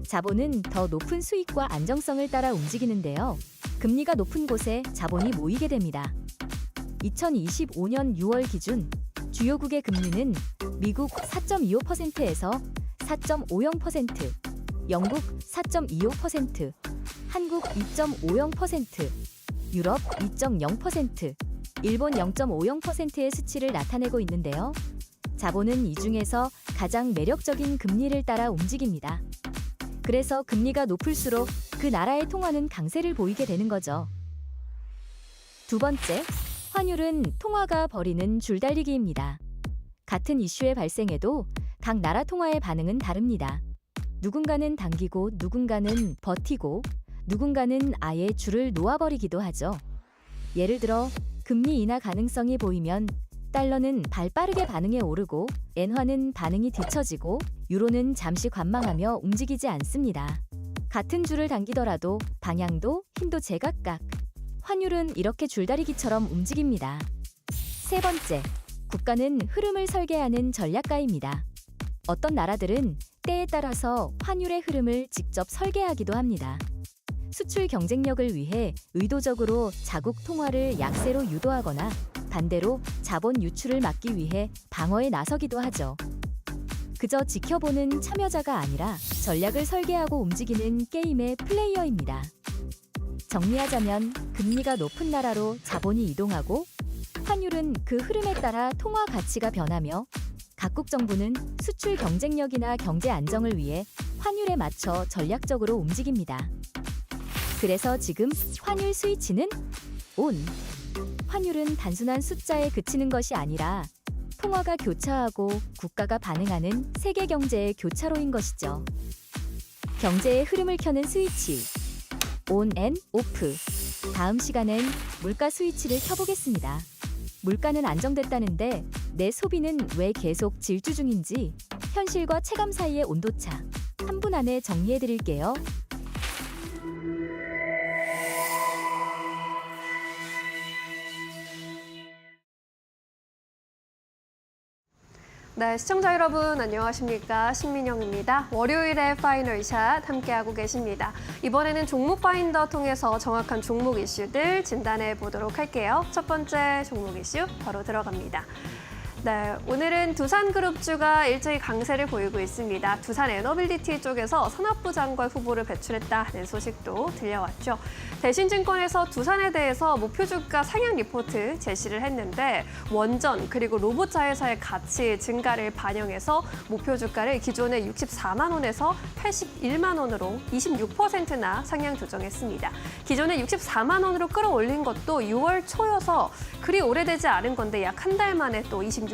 자본은 더 높은 수익과 안정성을 따라 움직이는데요. 금리가 높은 곳에 자본이 모이게 됩니다. 2025년 6월 기준 주요국의 금리는 미국 4.25%에서 4.50%, 영국 4.25%, 한국 2.50%, 유럽 2.0%, 일본 0.50%의 수치를 나타내고 있는데요. 자본은 이 중에서 가장 매력적인 금리를 따라 움직입니다. 그래서 금리가 높을수록 그 나라의 통화는 강세를 보이게 되는 거죠. 두 번째, 환율은 통화가 벌이는 줄달리기입니다. 같은 이슈의 발생에도 각 나라 통화의 반응은 다릅니다. 누군가는 당기고 누군가는 버티고 누군가는 아예 줄을 놓아버리기도 하죠. 예를 들어 금리 인하 가능성이 보이면 달러는 발빠르게 반응에 오르고 엔화는 반응이 뒤처지고 유로는 잠시 관망하며 움직이지 않습니다. 같은 줄을 당기더라도 방향도 힘도 제각각. 환율은 이렇게 줄다리기처럼 움직입니다. 세 번째, 국가는 흐름을 설계하는 전략가입니다. 어떤 나라들은 때에 따라서 환율의 흐름을 직접 설계하기도 합니다. 수출 경쟁력을 위해 의도적으로 자국 통화를 약세로 유도하거나 반대로 자본 유출을 막기 위해 방어에 나서기도 하죠. 그저 지켜보는 참여자가 아니라 전략을 설계하고 움직이는 게임의 플레이어입니다. 정리하자면 금리가 높은 나라로 자본이 이동하고 환율은 그 흐름에 따라 통화 가치가 변하며 각국 정부는 수출 경쟁력이나 경제 안정을 위해 환율에 맞춰 전략적으로 움직입니다. 그래서 지금 환율 스위치는 온. 환율은 단순한 숫자에 그치는 것이 아니라 통화가 교차하고 국가가 반응하는 세계 경제의 교차로인 것이죠. 경제의 흐름을 켜는 스위치 온 앤 오프. 다음 시간엔 물가 스위치를 켜보겠습니다. 물가는 안정됐다는데 내 소비는 왜 계속 질주 중인지 현실과 체감 사이의 온도차 3분 안에 정리해드릴게요. 네, 시청자 여러분 안녕하십니까? 신민영입니다. 월요일에 파이널샷 함께하고 계십니다. 이번에는 종목 파인더 통해서 정확한 종목 이슈들 진단해 보도록 할게요. 첫 번째 종목 이슈 바로 들어갑니다. 네, 오늘은 두산그룹주가 일제히 강세를 보이고 있습니다. 두산에너빌리티 쪽에서 산업부 장관 후보를 배출했다는 소식도 들려왔죠. 대신증권에서 두산에 대해서 목표 주가 상향 리포트 제시를 했는데 원전 그리고 로봇 자회사의 가치 증가를 반영해서 목표 주가를 기존의 64만 원에서 81만 원으로 26%나 상향 조정했습니다. 기존의 64만 원으로 끌어올린 것도 6월 초여서 그리 오래되지 않은 건데 약 한 달 만에 또 26%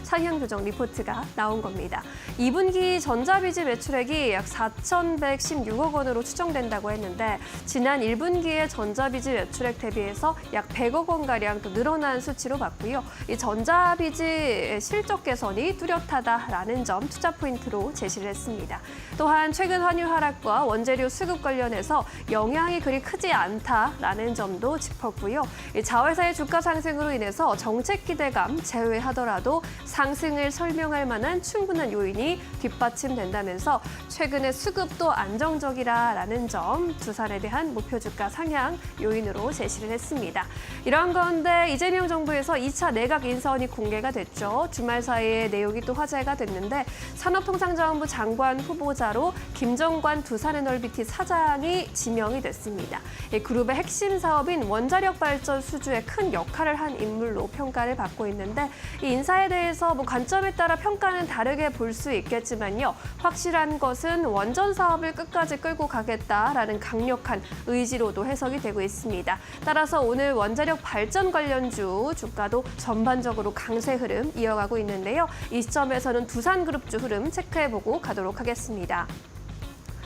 상향 조정 리포트가 나온 겁니다. 2분기 전자비즈 매출액이 약 4,116억 원으로 추정된다고 했는데 지난 1분기의 전자비즈 매출액 대비해서 약 100억 원가량 또 늘어난 수치로 봤고요. 이 전자비즈의 실적 개선이 뚜렷하다라는 점 투자 포인트로 제시를 했습니다. 또한 최근 환율 하락과 원재료 수급 관련해서 영향이 그리 크지 않다라는 점도 짚었고요. 이 자회사의 주가 상승으로 인해서 정책 기대감 제외하더라도 상승을 설명할 만한 충분한 요인이 뒷받침된다면서 최근의 수급도 안정적이라는 점 두산에 대한 목표 주가 상향 요인으로 제시를 했습니다. 이런 가운데 이재명 정부에서 2차 내각 인사원이 공개가 됐죠. 주말 사이에 내용이 또 화제가 됐는데 산업통상자원부 장관 후보자로 김정관 두산에너빌리티 사장이 지명이 됐습니다. 이 그룹의 핵심 사업인 원자력 발전 수주에 큰 역할을 한 인물로 평가를 받고 있는데 이 인사에 대해서 관점에 따라 평가는 다르게 볼 수 있겠지만요. 확실한 것은 원전 사업을 끝까지 끌고 가겠다라는 강력한 의지로도 해석이 되고 있습니다. 따라서 오늘 원자력 발전 관련주 주가도 전반적으로 강세 흐름 이어가고 있는데요. 이 시점에서는 두산그룹주 흐름 체크해보고 가도록 하겠습니다.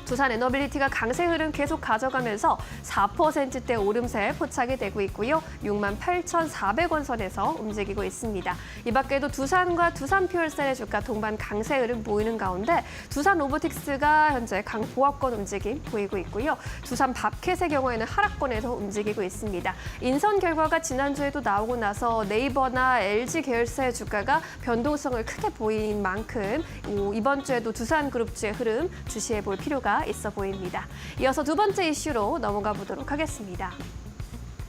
두산 에너빌리티가 강세 흐름 계속 가져가면서 4%대 오름세 포착이 되고 있고요. 68,400원 선에서 움직이고 있습니다. 이 밖에도 두산과 두산퓨얼셀의 주가 동반 강세 흐름 보이는 가운데 두산 로보틱스가 현재 강보합권 움직임 보이고 있고요. 두산 밥캣의 경우에는 하락권에서 움직이고 있습니다. 인선 결과가 지난주에도 나오고 나서 네이버나 LG 계열사의 주가가 변동성을 크게 보인 만큼 이번 주에도 두산그룹주의 흐름 주시해 볼 필요가 있어 보입니다. 이어서 두 번째 이슈로 넘어가 보도록 하겠습니다.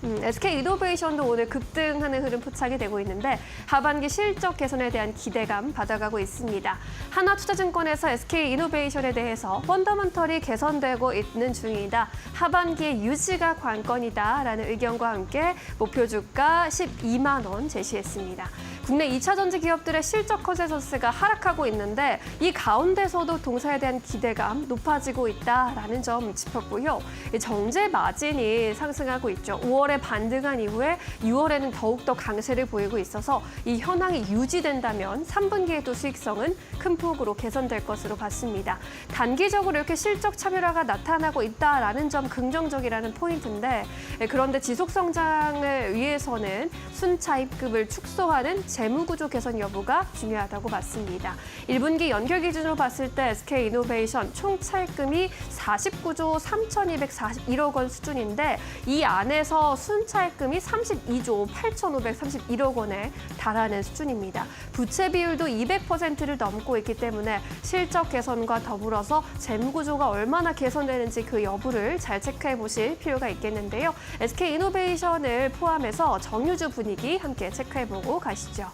SK이노베이션도 오늘 급등하는 흐름 포착이 되고 있는데 하반기 실적 개선에 대한 기대감 받아가고 있습니다. 하나투자증권에서 SK이노베이션에 대해서 펀더먼털이 개선되고 있는 중이다. 하반기에 유지가 관건이다라는 의견과 함께 목표 주가 12만 원 제시했습니다. 국내 2차 전지 기업들의 실적 컨센서스가 하락하고 있는데 이 가운데서도 동사에 대한 기대감 높아지고 있다라는 점 짚었고요. 정제 마진이 상승하고 있죠. 5월에 반등한 이후에 6월에는 더욱더 강세를 보이고 있어서 이 현황이 유지된다면 3분기에도 수익성은 큰 폭으로 개선될 것으로 봤습니다. 단기적으로 이렇게 실적 차별화가 나타나고 있다라는 점 긍정적이라는 포인트인데 그런데 지속 성장을 위해서는 순차입급을 축소하는 재무구조 개선 여부가 중요하다고 봤습니다. 1분기 연결 기준으로 봤을 때 SK이노베이션 총 차입금이 49조 3,241억 원 수준인데 이 안에서 순차입금이 32조 8,531억 원에 달하는 수준입니다. 부채 비율도 200%를 넘고 있기 때문에 실적 개선과 더불어서 재무구조가 얼마나 개선되는지 그 여부를 잘 체크해 보실 필요가 있겠는데요. SK이노베이션을 포함해서 정유주 분위기 함께 체크해보고 가시죠.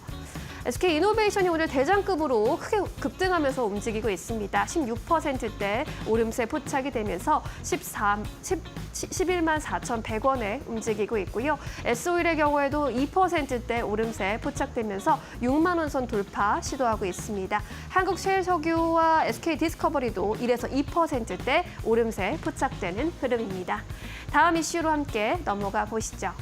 SK이노베이션이 오늘 대장급으로 크게 급등하면서 움직이고 있습니다. 16%대 오름세 포착이 되면서 11만 4,100원에 움직이고 있고요. S-오일의 경우에도 2%대 오름세 포착되면서 6만 원 선 돌파 시도하고 있습니다. 한국셰일석유와 SK디스커버리도 1에서 2%대 오름세 포착되는 흐름입니다. 다음 이슈로 함께 넘어가 보시죠.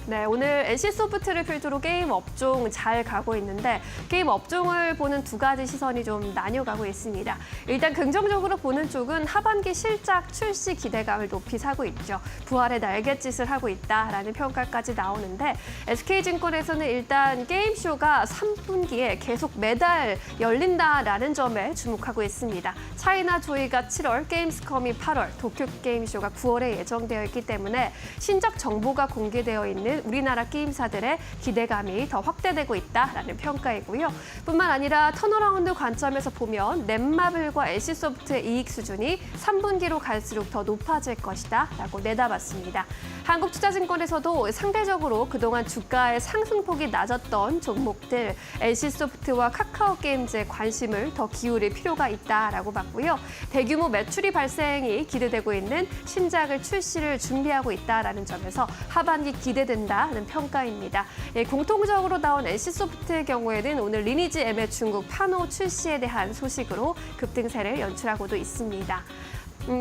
네, 오늘 NC소프트를 필두로 게임 업종 잘 가고 있는데 게임 업종을 보는 두 가지 시선이 좀 나뉘어가고 있습니다. 일단 긍정적으로 보는 쪽은 하반기 실적 출시 기대감을 높이 사고 있죠. 부활의 날갯짓을 하고 있다라는 평가까지 나오는데 SK증권에서는 일단 게임쇼가 3분기에 계속 매달 열린다라는 점에 주목하고 있습니다. 차이나 조이가 7월, 게임스컴이 8월, 도쿄게임쇼가 9월에 예정되어 있기 때문에 신작 정보가 공개되어 있는 우리나라 게임사들의 기대감이 더 확대되고 있다라는 평가이고요. 뿐만 아니라 턴어라운드 관점에서 보면 넷마블과 NC소프트의 이익 수준이 3분기로 갈수록 더 높아질 것이다라고 내다봤습니다. 한국투자증권에서도 상대적으로 그동안 주가의 상승폭이 낮았던 종목들 NC소프트와 카카오게임즈에 관심을 더 기울일 필요가 있다라고 봤고요. 대규모 매출이 발생이 기대되고 있는 신작을 출시를 준비하고 있다라는 점에서 하반기 기대된다는 평가입니다. 공통적으로 나온 NC소프트의 경우에는 오늘 리니지 M의 중국 파노 출시에 대한 소식으로 급등세를 연출하고도 있습니다.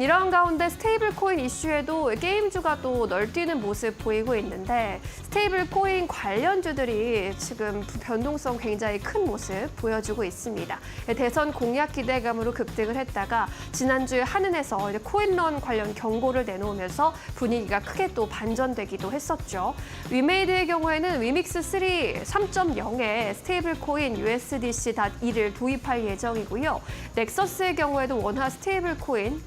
이런 가운데 스테이블 코인 이슈에도 게임주가 또 널뛰는 모습 보이고 있는데 스테이블 코인 관련주들이 지금 변동성 굉장히 큰 모습 보여주고 있습니다. 대선 공약 기대감으로 급등을 했다가 지난주에 한은에서 코인런 관련 경고를 내놓으면서 분위기가 크게 또 반전되기도 했었죠. 위메이드의 경우에는 위믹스3 3.0에 스테이블 코인 USDC.2를 도입할 예정이고요. 넥서스의 경우에도 원화 스테이블 코인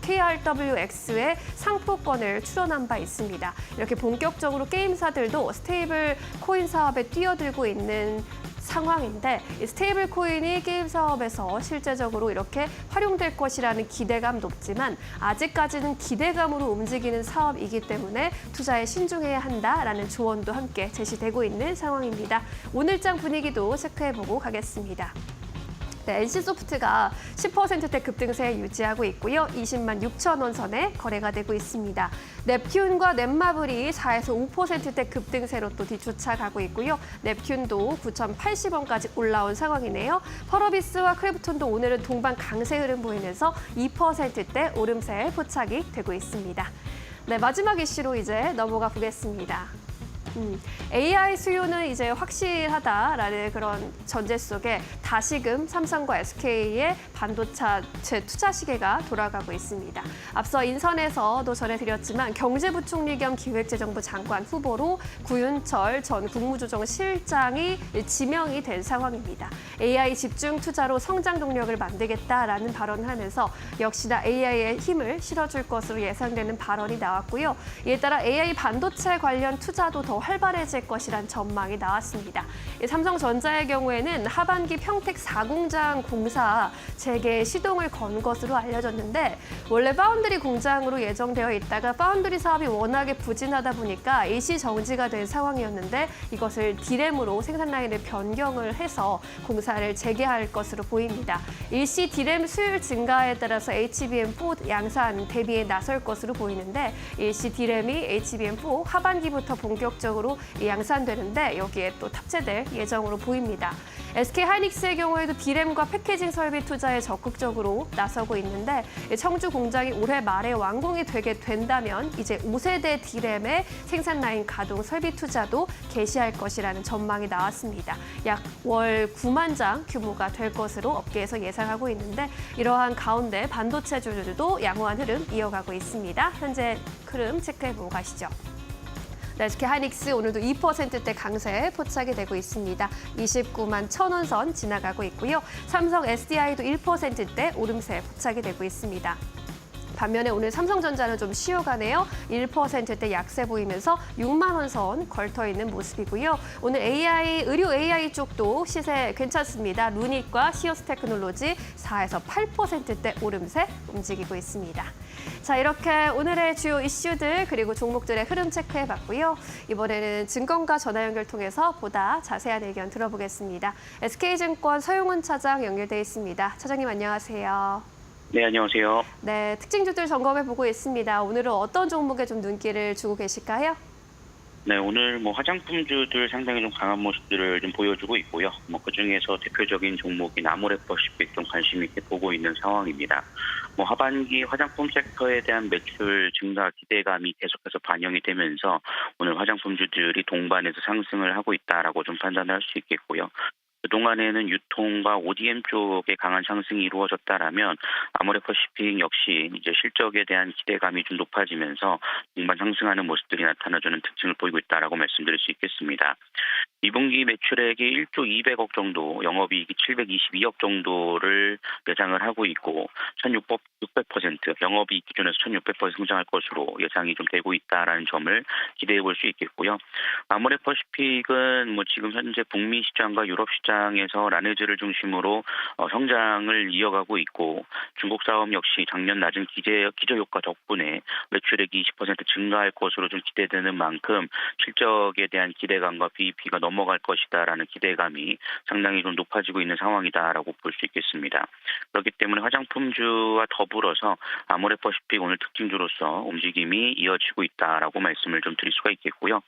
KRWX의 상표권을 출원한 바 있습니다. 이렇게 본격적으로 게임사들도 스테이블 코인 사업에 뛰어들고 있는 상황인데 이 스테이블 코인이 게임 사업에서 실제적으로 이렇게 활용될 것이라는 기대감 높지만 아직까지는 기대감으로 움직이는 사업이기 때문에 투자에 신중해야 한다라는 조언도 함께 제시되고 있는 상황입니다. 오늘장 분위기도 체크해보고 가겠습니다. 네, NC소프트가 10%대 급등세 유지하고 있고요. 20만 6천 원 선에 거래가 되고 있습니다. 넵튠과 넷마블이 4에서 5%대 급등세로 또 뒤쫓아가고 있고요. 넵튠도 9,080원까지 올라온 상황이네요. 펄어비스와 크래프톤도 오늘은 동반 강세 흐름 보이면서 2%대 오름세 포착이 되고 있습니다. 네, 마지막 이슈로 이제 넘어가 보겠습니다. AI 수요는 이제 확실하다라는 그런 전제 속에 다시금 삼성과 SK의 반도체 투자 시계가 돌아가고 있습니다. 앞서 인선에서도 전해드렸지만 경제부총리 겸 기획재정부 장관 후보로 구윤철 전 국무조정실장이 지명이 된 상황입니다. AI 집중 투자로 성장 동력을 만들겠다라는 발언을 하면서 역시나 AI에 힘을 실어줄 것으로 예상되는 발언이 나왔고요. 이에 따라 AI 반도체 관련 투자도 더 활발해질 것이란 전망이 나왔습니다. 삼성전자의 경우에는 하반기 평택 4공장 공사 재개 시동을 건 것으로 알려졌는데 원래 파운드리 공장으로 예정되어 있다가 파운드리 사업이 워낙에 부진하다 보니까 일시 정지가 된 상황이었는데 이것을 디램으로 생산 라인을 변경을 해서 공사를 재개할 것으로 보입니다. 일시 디램 수율 증가에 따라서 HBM4 양산 대비에 나설 것으로 보이는데 일시 디램이 HBM4 하반기부터 본격적으로 양산되는데 여기에 또 탑재될 예정으로 보입니다. SK하이닉스의 경우에도 디램과 패키징 설비 투자에 적극적으로 나서고 있는데 청주 공장이 올해 말에 완공이 되게 된다면 이제 5세대 디램의 생산 라인 가동 설비 투자도 개시할 것이라는 전망이 나왔습니다. 약 월 9만 장 규모가 될 것으로 업계에서 예상하고 있는데 이러한 가운데 반도체 주주들도 양호한 흐름 이어가고 있습니다. 현재 흐름 체크해보고 가시죠. 네, SK하이닉스 오늘도 2%대 강세 포착이 되고 있습니다. 29만 1,000원 선 지나가고 있고요. 삼성 SDI도 1%대 오름세 포착이 되고 있습니다. 반면에 오늘 삼성전자는 좀 쉬어가네요. 1%대 약세 보이면서 6만 원 선 걸터 있는 모습이고요. 오늘 의료 AI 쪽도 시세 괜찮습니다. 루닉과 시오스 테크놀로지 4에서 8%대 오름세 움직이고 있습니다. 자, 이렇게 오늘의 주요 이슈들 그리고 종목들의 흐름 체크해봤고요. 이번에는 증권가 전화 연결 통해서 보다 자세한 의견 들어보겠습니다. SK증권 서용훈 차장 연결돼 있습니다. 차장님 안녕하세요. 네, 안녕하세요. 네, 특징주들 점검해보고 있습니다. 오늘은 어떤 종목에 좀 눈길을 주고 계실까요? 네, 오늘 화장품주들 상당히 좀 강한 모습들을 좀 보여주고 있고요. 그중에서 대표적인 종목인 아모레퍼시픽 좀 관심 있게 보고 있는 상황입니다. 하반기 화장품 섹터에 대한 매출 증가 기대감이 계속해서 반영이 되면서 오늘 화장품주들이 동반해서 상승을 하고 있다라고 좀 판단할 수 있겠고요. 그동안에는 유통과 ODM 쪽에 강한 상승이 이루어졌다라면 아모레퍼시픽 역시 이제 실적에 대한 기대감이 좀 높아지면서 동반 상승하는 모습들이 나타나주는 특징을 보이고 있다라고 말씀드릴 수 있겠습니다. 2분기 매출액이 1조 200억 정도, 영업이익이 722억 정도를 예상을 하고 있고 1,600%, 영업이익 기준에서 1,600% 성장할 것으로 예상이 좀 되고 있다라는 점을 기대해 볼 수 있겠고요. 아모레퍼시픽은 지금 현재 북미 시장과 유럽 시장에서 라네즈를 중심으로 성장을 이어가고 있고 중국 사업 역시 작년 낮은 기저 효과 덕분에 매출액이 20% 증가할 것으로 좀 기대되는 만큼 실적에 대한 기대감과 BEP가 넘어갈 것이다라는 기대감이 상당히 좀 높아지고 있는 상황이다라고 볼 수 있겠습니다. 그렇기 때문에 화장품주와 더불어서 아모레퍼시픽 오늘 특징주로서 움직임이 이어지고 있다라고 말씀을 좀 드릴 수가 있겠고요.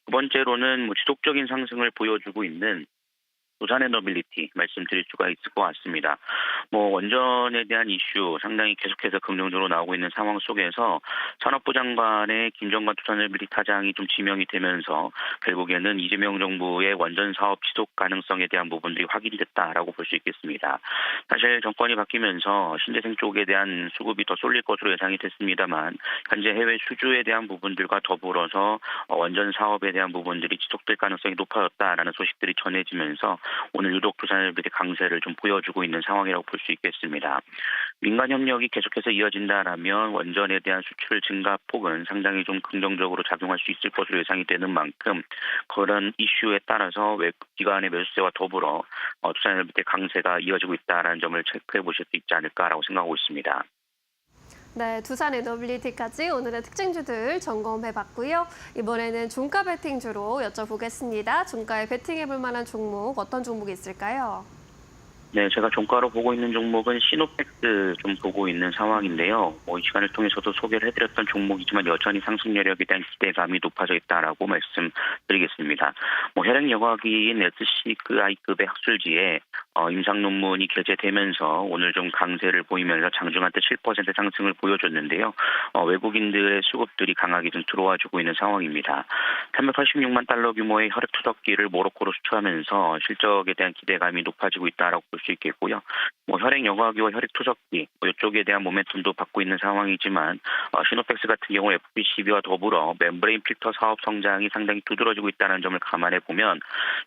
두 번째로는 지속적인 상승을 보여주고 있는 두산에너빌리티 말씀드릴 수가 있을 것 같습니다. 원전에 대한 이슈 상당히 계속해서 긍정적으로 나오고 있는 상황 속에서 산업부 장관의 김정관 두산에너빌리티 차장이 좀 지명이 되면서 결국에는 이재명 정부의 원전 사업 지속 가능성에 대한 부분들이 확인됐다라고 볼 수 있겠습니다. 사실 정권이 바뀌면서 신재생 쪽에 대한 수급이 더 쏠릴 것으로 예상이 됐습니다만 현재 해외 수주에 대한 부분들과 더불어서 원전 사업에 대한 부분들이 지속될 가능성이 높아졌다라는 소식들이 전해지면서 오늘 유독 두산에너빌리티 강세를 좀 보여주고 있는 상황이라고 볼 수 있겠습니다. 민간 협력이 계속해서 이어진다라면 원전에 대한 수출 증가 폭은 상당히 좀 긍정적으로 작용할 수 있을 것으로 예상이 되는 만큼 그런 이슈에 따라서 외국 기관의 매수세와 더불어 두산에너빌리티 강세가 이어지고 있다는 점을 체크해 보실 수 있지 않을까라고 생각하고 있습니다. 네, 두산에너빌리티까지 오늘의 특징주들 점검해봤고요. 이번에는 종가 베팅주로 여쭤보겠습니다. 종가에 베팅해볼 만한 종목 어떤 종목이 있을까요? 네, 제가 종가로 보고 있는 종목은 시노팩스 좀 보고 있는 상황인데요. 이 시간을 통해서도 소개를 해드렸던 종목이지만 여전히 상승 여력에 대한 기대감이 높아져 있다라고 말씀드리겠습니다. 혈액여과기인 SCI급의 학술지에 임상 논문이 게재되면서 오늘 좀 강세를 보이면서 장중한테 7% 상승을 보여줬는데요. 외국인들의 수급들이 강하게 좀 들어와주고 있는 상황입니다. 386만 달러 규모의 혈액 투석기를 모로코로 수출하면서 실적에 대한 기대감이 높아지고 있다라고 볼 수 있겠고요. 혈액여과기와 혈액투석기 이쪽에 대한 모멘텀도 받고 있는 상황이지만 시노팩스 같은 경우 FPCB와 더불어 멤브레인 필터 사업 성장이 상당히 두드러지고 있다는 점을 감안해 보면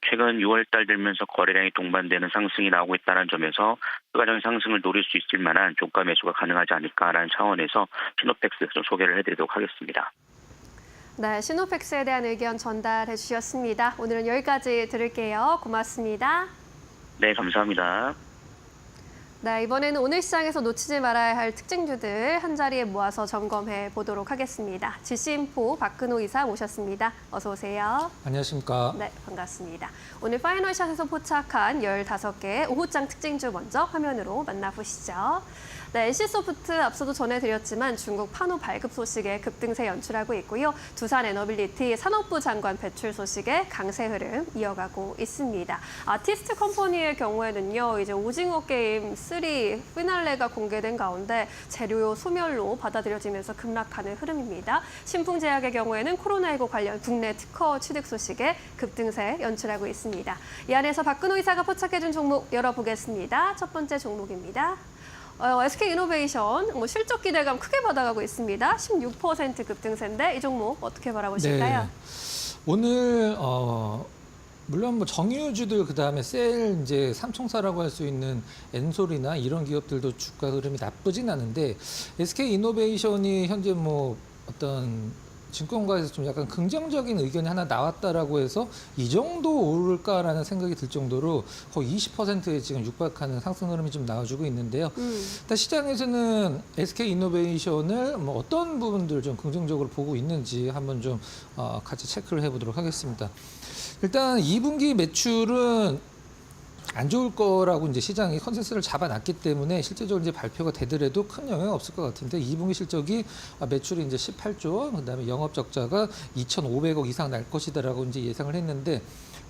최근 6월달 들면서 거래량이 동반되는 상승이 나오고 있다는 점에서 추가적인 상승을 노릴 수 있을 만한 종가 매수가 가능하지 않을까라는 차원에서 시노팩스 좀 소개를 해드리도록 하겠습니다. 네, 시노팩스에 대한 의견 전달해 주셨습니다. 오늘은 여기까지 들을게요. 고맙습니다. 네, 감사합니다. 네, 이번에는 오늘 시장에서 놓치지 말아야 할 특징주들 한자리에 모아서 점검해 보도록 하겠습니다. GC인포 박근호 이사 모셨습니다. 어서 오세요. 안녕하십니까. 네, 반갑습니다. 오늘 파이널샷에서 포착한 15개의 오후장 특징주 먼저 화면으로 만나보시죠. 네, NC소프트 앞서도 전해드렸지만 중국 판호 발급 소식에 급등세 연출하고 있고요. 두산 에너빌리티 산업부 장관 배출 소식에 강세 흐름 이어가고 있습니다. 아티스트 컴퍼니의 경우에는요, 이제 오징어 게임 3 피날레가 공개된 가운데 재료 소멸로 받아들여지면서 급락하는 흐름입니다. 신풍제약의 경우에는 코로나19 관련 국내 특허 취득 소식에 급등세 연출하고 있습니다. 이 안에서 박근호 이사가 포착해준 종목 열어보겠습니다. 첫 번째 종목입니다. SK이노베이션 실적 기대감 크게 받아가고 있습니다. 16% 급등세인데 이 종목 어떻게 바라보실까요? 네. 오늘 물론 뭐 정유주들 그다음에 셀 이제 삼총사라고 할 수 있는 엔솔이나 이런 기업들도 주가 흐름이 나쁘진 않은데 SK이노베이션이 현재 뭐 어떤 증권가에서 좀 약간 긍정적인 의견이 하나 나왔다라고 해서 이 정도 오를까라는 생각이 들 정도로 거의 20%에 지금 육박하는 상승 흐름이 좀 나와주고 있는데요. 일단 시장에서는 SK이노베이션을 뭐 어떤 부분들 좀 긍정적으로 보고 있는지 한번 좀 같이 체크를 해보도록 하겠습니다. 일단 2분기 매출은 안 좋을 거라고 이제 시장이 컨센서스를 잡아놨기 때문에 실제적으로 이제 발표가 되더라도 큰 영향이 없을 것 같은데 2분기 실적이 매출이 이제 18조, 그다음에 영업 적자가 2,500억 이상 날 것이다라고 이제 예상을 했는데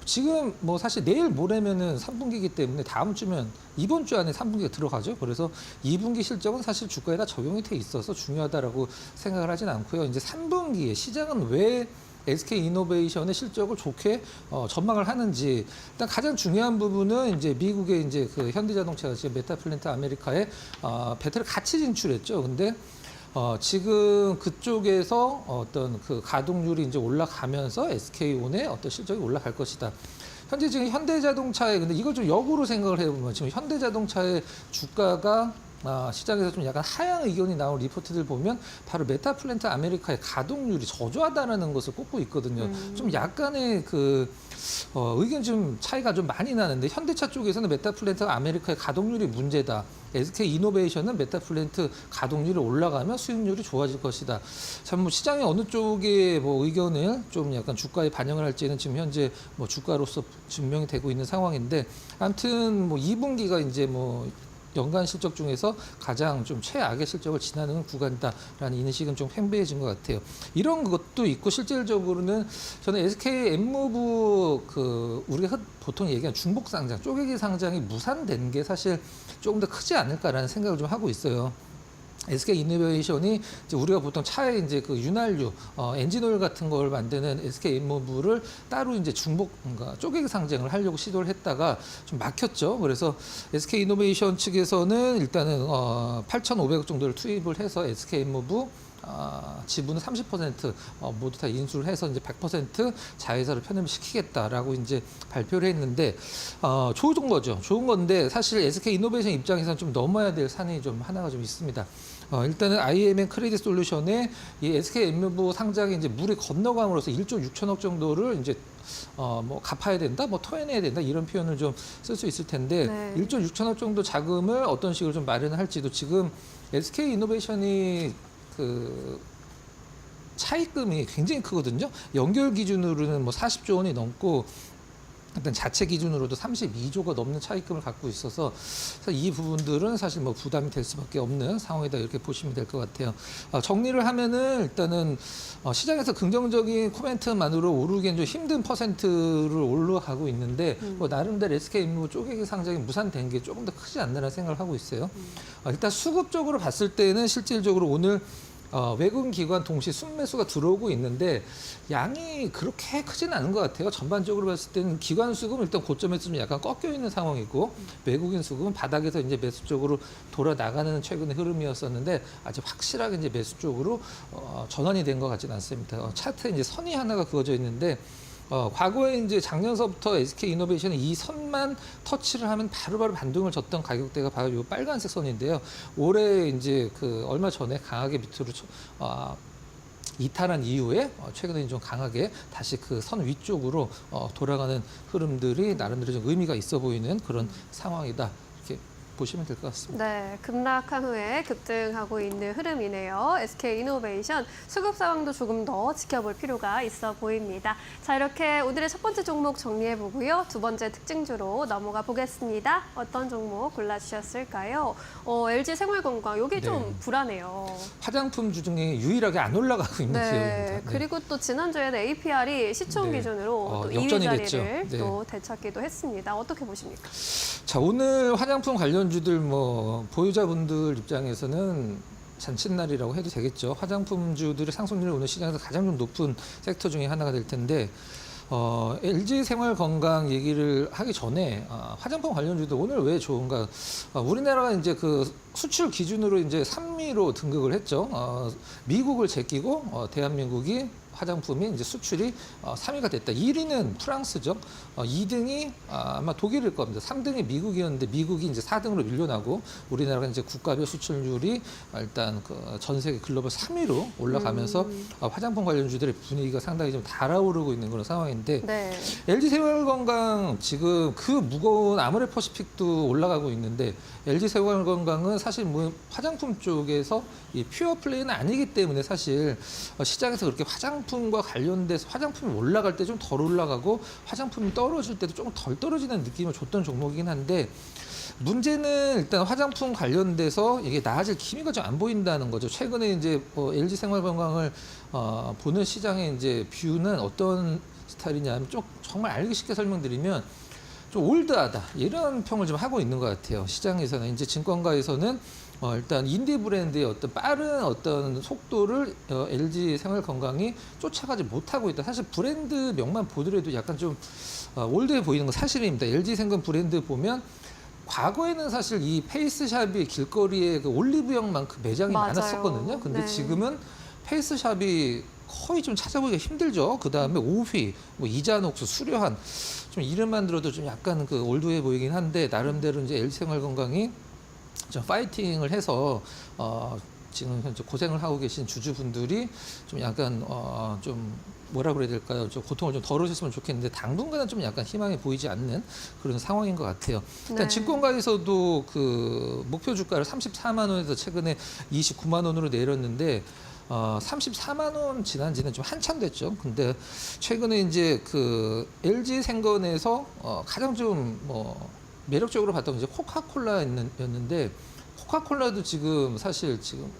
지금 뭐 사실 내일 모레면은 3분기이기 때문에 다음 주면 이번 주 안에 3분기가 들어가죠. 그래서 2분기 실적은 사실 주가에 다 적용이 돼 있어서 중요하다라고 생각을 하진 않고요. 이제 3분기에 시장은 왜 SK이노베이션의 실적을 좋게 전망을 하는지 일단 가장 중요한 부분은 이제 미국의 이제 그 현대자동차가 지금 메타플랜트 아메리카에 배터리 같이 진출했죠. 근데 지금 그쪽에서 어떤 그 가동률이 이제 올라가면서 SK온의 어떤 실적이 올라갈 것이다. 현재 지금 현대자동차의 근데 이걸 좀 역으로 생각을 해보면 지금 현대자동차의 주가가 시장에서 좀 약간 하향 의견이 나온 리포트들 보면 바로 메타플랜트 아메리카의 가동률이 저조하다는 것을 꼽고 있거든요. 좀 약간의 그 의견 좀 차이가 좀 많이 나는데 현대차 쪽에서는 메타플랜트 아메리카의 가동률이 문제다. SK이노베이션은 메타플랜트 가동률이 올라가면 수익률이 좋아질 것이다. 참 뭐 시장이 어느 쪽에 뭐 의견을 좀 약간 주가에 반영을 할지는 지금 현재 뭐 주가로서 증명이 되고 있는 상황인데 아무튼 뭐 2분기가 이제 뭐 연간 실적 중에서 가장 좀 최악의 실적을 지나는 구간이다라는 인식은 좀 팽배해진 것 같아요. 이런 것도 있고 실질적으로는 저는 SK 엠무브 그 우리가 보통 얘기하는 중복 상장, 쪼개기 상장이 무산된 게 사실 조금 더 크지 않을까라는 생각을 좀 하고 있어요. SK이노베이션이 이제 우리가 보통 차에 이제 그 윤활유, 엔진오일 같은 걸 만드는 SK엠무브를 따로 이제 중복, 뭔가 쪼개기 상장을 하려고 시도를 했다가 좀 막혔죠. 그래서 SK이노베이션 측에서는 일단은 8,500억 정도를 투입을 해서 SK엠무브 지분은 30% 모두 다 인수를 해서 이제 100% 자회사를 편입을 시키겠다라고 이제 발표를 했는데 좋은 거죠. 좋은 건데 사실 SK이노베이션 입장에서는 좀 넘어야 될 산이 좀 하나가 좀 있습니다. 일단은 IMM 크레딧 솔루션의 이 SK엠무브 상장이 이제 물에 건너감으로써 1조 6천억 정도를 이제 뭐 갚아야 된다, 뭐 토해내야 된다 이런 표현을 좀 쓸 수 있을 텐데 네. 1조 6천억 정도 자금을 어떤 식으로 좀 마련할지도 지금 SK이노베이션이 그 차입금이 굉장히 크거든요. 연결 기준으로는 뭐 40조 원이 넘고 일단 자체 기준으로도 32조가 넘는 차입금을 갖고 있어서 이 부분들은 사실 뭐 부담이 될 수밖에 없는 상황이다 이렇게 보시면 될 것 같아요. 정리를 하면은 일단은 시장에서 긍정적인 코멘트만으로 오르기엔 좀 힘든 퍼센트를 올라가고 있는데 뭐 나름대로 SK인무 쪼개기 상장이 무산된 게 조금 더 크지 않나라는 생각을 하고 있어요. 일단 수급적으로 봤을 때는 실질적으로 오늘 외국인 기관 동시 순매수가 들어오고 있는데 양이 그렇게 크지는 않은 것 같아요. 전반적으로 봤을 때는 기관 수급은 일단 고점에서 좀 약간 꺾여 있는 상황이고 외국인 수급은 바닥에서 이제 매수 쪽으로 돌아 나가는 최근의 흐름이었었는데 아직 확실하게 이제 매수 쪽으로 전환이 된 것 같지는 않습니다. 차트에 이제 선이 하나가 그어져 있는데 과거에 이제 작년서부터 SK이노베이션이 이 선만 터치를 하면 바로바로 반등을 줬던 가격대가 바로 이 빨간색 선인데요. 올해 이제 그 얼마 전에 강하게 밑으로 이탈한 이후에 최근에 좀 강하게 다시 그 선 위쪽으로 돌아가는 흐름들이 나름대로 좀 의미가 있어 보이는 그런 상황이다. 이렇게 보시면 될 것 같습니다. 네, 급락한 후에 급등하고 있는 흐름이네요. SK이노베이션 수급 상황도 조금 더 지켜볼 필요가 있어 보입니다. 자, 이렇게 오늘의 첫 번째 종목 정리해보고요. 두 번째 특징주로 넘어가 보겠습니다. 어떤 종목 골라주셨을까요? LG생활건강, 이게 좀 네. 불안해요. 화장품주 중에 유일하게 안 올라가고 있는 네, 기업입니다. 네. 그리고 또 지난주에는 APR이 시총 네. 기준으로 또 2위 역전이 자리를 됐죠. 네. 또 되찾기도 했습니다. 어떻게 보십니까? 자, 오늘 화장품 관련주들 뭐 보유자분들 입장에서는 잔칫날이라고 해도 되겠죠. 화장품주들의 상승률이 오늘 시장에서 가장 좀 높은 섹터 중에 하나가 될 텐데 LG생활건강 얘기를 하기 전에 화장품 관련주도 오늘 왜 좋은가? 우리나라가 이제 그 수출 기준으로 이제 3위로 등극을 했죠. 미국을 제끼고 대한민국이 화장품이 이제 수출이 3위가 됐다. 1위는 프랑스죠. 2등이 아마 독일일 겁니다. 3등이 미국이었는데 미국이 이제 4등으로 밀려나고 우리나라가 이제 국가별 수출률이 일단 그 전 세계 글로벌 3위로 올라가면서 화장품 관련주들의 분위기가 상당히 좀 달아오르고 있는 그런 상황인데 네. LG생활건강 지금 그 무거운 아모레퍼시픽도 올라가고 있는데 LG생활건강은 사실 뭐 화장품 쪽에서 이 퓨어 플레이는 아니기 때문에 사실 시장에서 그렇게 화장품과 관련돼서 화장품이 올라갈 때 좀 덜 올라가고 화장품이 떨어질 때도 조금 덜 떨어지는 느낌을 줬던 종목이긴 한데 문제는 일단 화장품 관련돼서 이게 나아질 기미가 좀 안 보인다는 거죠. 최근에 이제 LG생활건강을 보는 시장의 이제 뷰는 어떤 스타일이냐면 좀 정말 알기 쉽게 설명드리면 좀 올드하다 이런 평을 좀 하고 있는 것 같아요. 시장에서는 이제 증권가에서는 일단 인디 브랜드의 어떤 빠른 어떤 속도를 LG생활건강이 쫓아가지 못하고 있다. 사실 브랜드 명만 보더라도 약간 좀 올드해 보이는 건 사실입니다. LG생활 브랜드 보면 과거에는 사실 이 페이스샵이 길거리에 그 올리브영만큼 매장이 맞아요. 많았었거든요. 근데 네. 지금은 페이스샵이 거의 좀 찾아보기가 힘들죠. 그 다음에 오휘, 뭐 이자녹스, 수려한 좀 이름만 들어도 좀 약간 그 올드해 보이긴 한데 나름대로 이제 LG생활건강이 좀 파이팅을 해서 지금 현재 고생을 하고 계신 주주분들이 좀 약간 좀 뭐라 그래야 될까요? 좀 고통을 좀 덜으셨으면 좋겠는데 당분간은 좀 약간 희망이 보이지 않는 그런 상황인 것 같아요. 일단 네. 증권가에서도 그 목표 주가를 34만 원에서 최근에 29만 원으로 내렸는데 34만 원 지난 지는 좀 한참 됐죠. 근데 최근에 이제 그 LG생건에서 가장 좀 매력적으로 봤던 게 이제 코카콜라였는데 코카콜라도 지금 사실 지금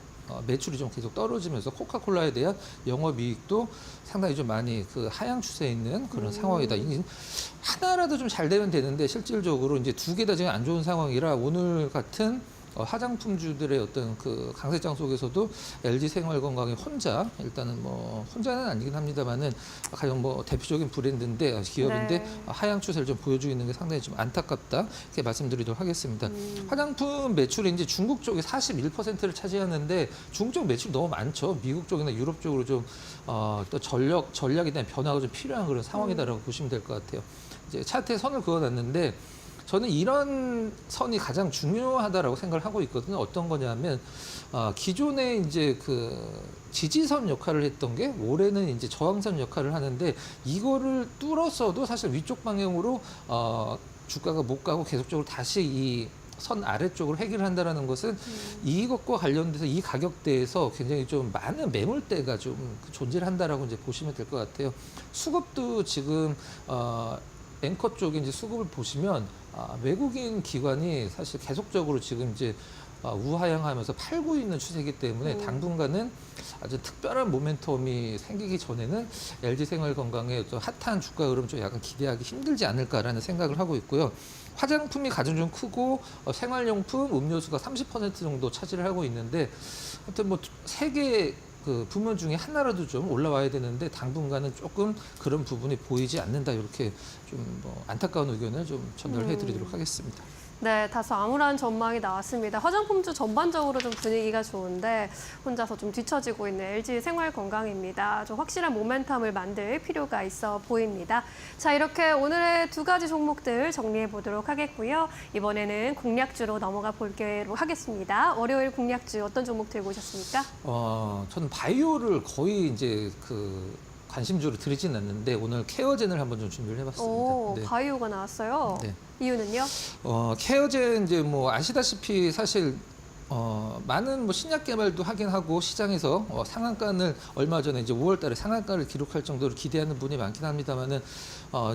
매출이 좀 계속 떨어지면서 코카콜라에 대한 영업이익도 상당히 좀 많이 그 하향 추세에 있는 그런 상황이다. 이게 하나라도 좀 잘 되면 되는데 실질적으로 이제 두 개 다 지금 안 좋은 상황이라 오늘 같은 화장품주들의 어떤 그 강세장 속에서도 LG생활건강이 혼자 일단은 뭐 혼자는 아니긴 합니다만은 가장 뭐 대표적인 브랜드인데 기업인데 네. 하향 추세를 좀 보여주고 있는 게 상당히 좀 안타깝다 이렇게 말씀드리도록 하겠습니다. 화장품 매출이 이제 중국 쪽이 41%를 차지하는데 중국 쪽 매출 너무 많죠. 미국 쪽이나 유럽 쪽으로 좀 또 전략에 대한 변화가 좀 필요한 그런 상황이다라고 보시면 될 것 같아요. 이제 차트에 선을 그어놨는데. 저는 이런 선이 가장 중요하다라고 생각을 하고 있거든요. 어떤 거냐면 기존에 이제 그 지지선 역할을 했던 게 올해는 이제 저항선 역할을 하는데 이거를 뚫었어도 사실 위쪽 방향으로 주가가 못 가고 계속적으로 다시 이 선 아래쪽으로 해결한다라는 것은 이것과 관련돼서 이 가격대에서 굉장히 좀 많은 매물대가 좀 존재를 한다라고 이제 보시면 될 것 같아요. 수급도 지금 앵커 쪽에 이제 수급을 보시면 외국인 기관이 사실 계속적으로 지금 이제 우하향하면서 팔고 있는 추세이기 때문에 당분간은 아주 특별한 모멘텀이 생기기 전에는 LG생활건강의 어떤 핫한 주가 흐름 좀 약간 기대하기 힘들지 않을까라는 생각을 하고 있고요. 화장품이 가장 좀 크고 생활용품, 음료수가 30% 정도 차지를 하고 있는데 하여튼 뭐 세 개 그 부문 중에 하나라도 좀 올라와야 되는데 당분간은 조금 그런 부분이 보이지 않는다 이렇게 좀 뭐 안타까운 의견을 좀 전달해 드리도록 하겠습니다. 네, 다소 암울한 전망이 나왔습니다. 화장품주 전반적으로 좀 분위기가 좋은데 혼자서 좀 뒤처지고 있는 LG 생활건강입니다. 좀 확실한 모멘텀을 만들 필요가 있어 보입니다. 자, 이렇게 오늘의 두 가지 종목들 정리해 보도록 하겠고요. 이번에는 공략주로 넘어가 볼게로 하겠습니다. 월요일 공략주 어떤 종목 들고 오셨습니까? 저는 바이오를 거의 이제 관심주로 드리진 않는데 오늘 케어젠을 한번 좀 준비를 해봤습니다. 오, 네. 바이오가 나왔어요. 네. 이유는요? 케어젠 이제 뭐 아시다시피 사실 많은 뭐 신약 개발도 하긴 하고 시장에서 상한가를 얼마 전에 이제 5월달에 상한가를 기록할 정도로 기대하는 분이 많긴 합니다만은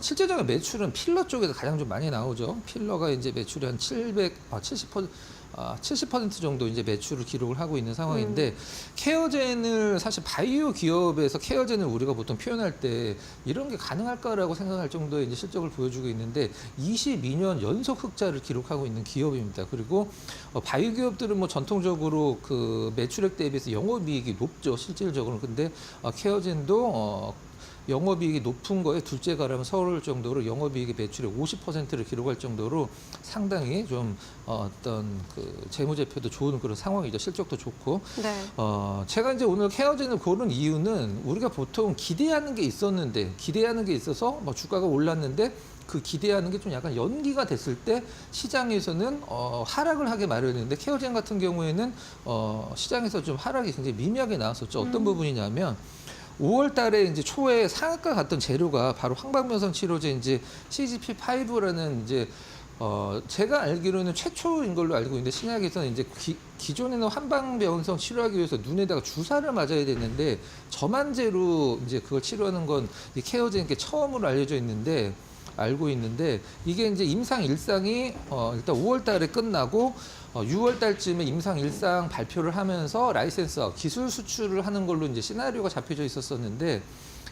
실제적인 매출은 필러 쪽에서 가장 좀 많이 나오죠. 필러가 이제 매출이 한 70% 정도 이제 매출을 기록을 하고 있는 상황인데 케어젠을 사실 바이오 기업에서 케어젠을 우리가 보통 표현할 때 이런 게 가능할까라고 생각할 정도의 이제 실적을 보여주고 있는데 22년 연속 흑자를 기록하고 있는 기업입니다. 그리고 바이오 기업들은 뭐 전통적으로 그 매출액 대비해서 영업이익이 높죠, 실질적으로. 근데 케어젠도 영업이익이 높은 거에 둘째 가라면 서울 정도로 영업이익의 매출의 50%를 기록할 정도로 상당히 좀 어떤 그 재무제표도 좋은 그런 상황이죠. 실적도 좋고. 네. 제가 이제 오늘 케어젠을 고른 이유는 우리가 보통 기대하는 게 있었는데 기대하는 게 있어서 뭐 주가가 올랐는데 그 기대하는 게 좀 약간 연기가 됐을 때 시장에서는 하락을 하게 마련했는데 케어젠 같은 경우에는 시장에서 좀 하락이 굉장히 미미하게 나왔었죠. 어떤 부분이냐면 5월 달에 이제 초에 상한가 갔던 재료가 바로 항방변성 치료제 이제 CGP5라는 이제 제가 알기로는 최초인 걸로 알고 있는데 신약에서는 이제 기존에는 한방변성 치료하기 위해서 눈에다가 주사를 맞아야 되는데 저만제로 이제 그걸 치료하는 건 이 케어젠께 처음으로 알고 있는데 이게 이제 임상 일상이 일단 5월 달에 끝나고 6월 달쯤에 임상 일상 발표를 하면서 라이센스 기술 수출을 하는 걸로 이제 시나리오가 잡혀져 있었었는데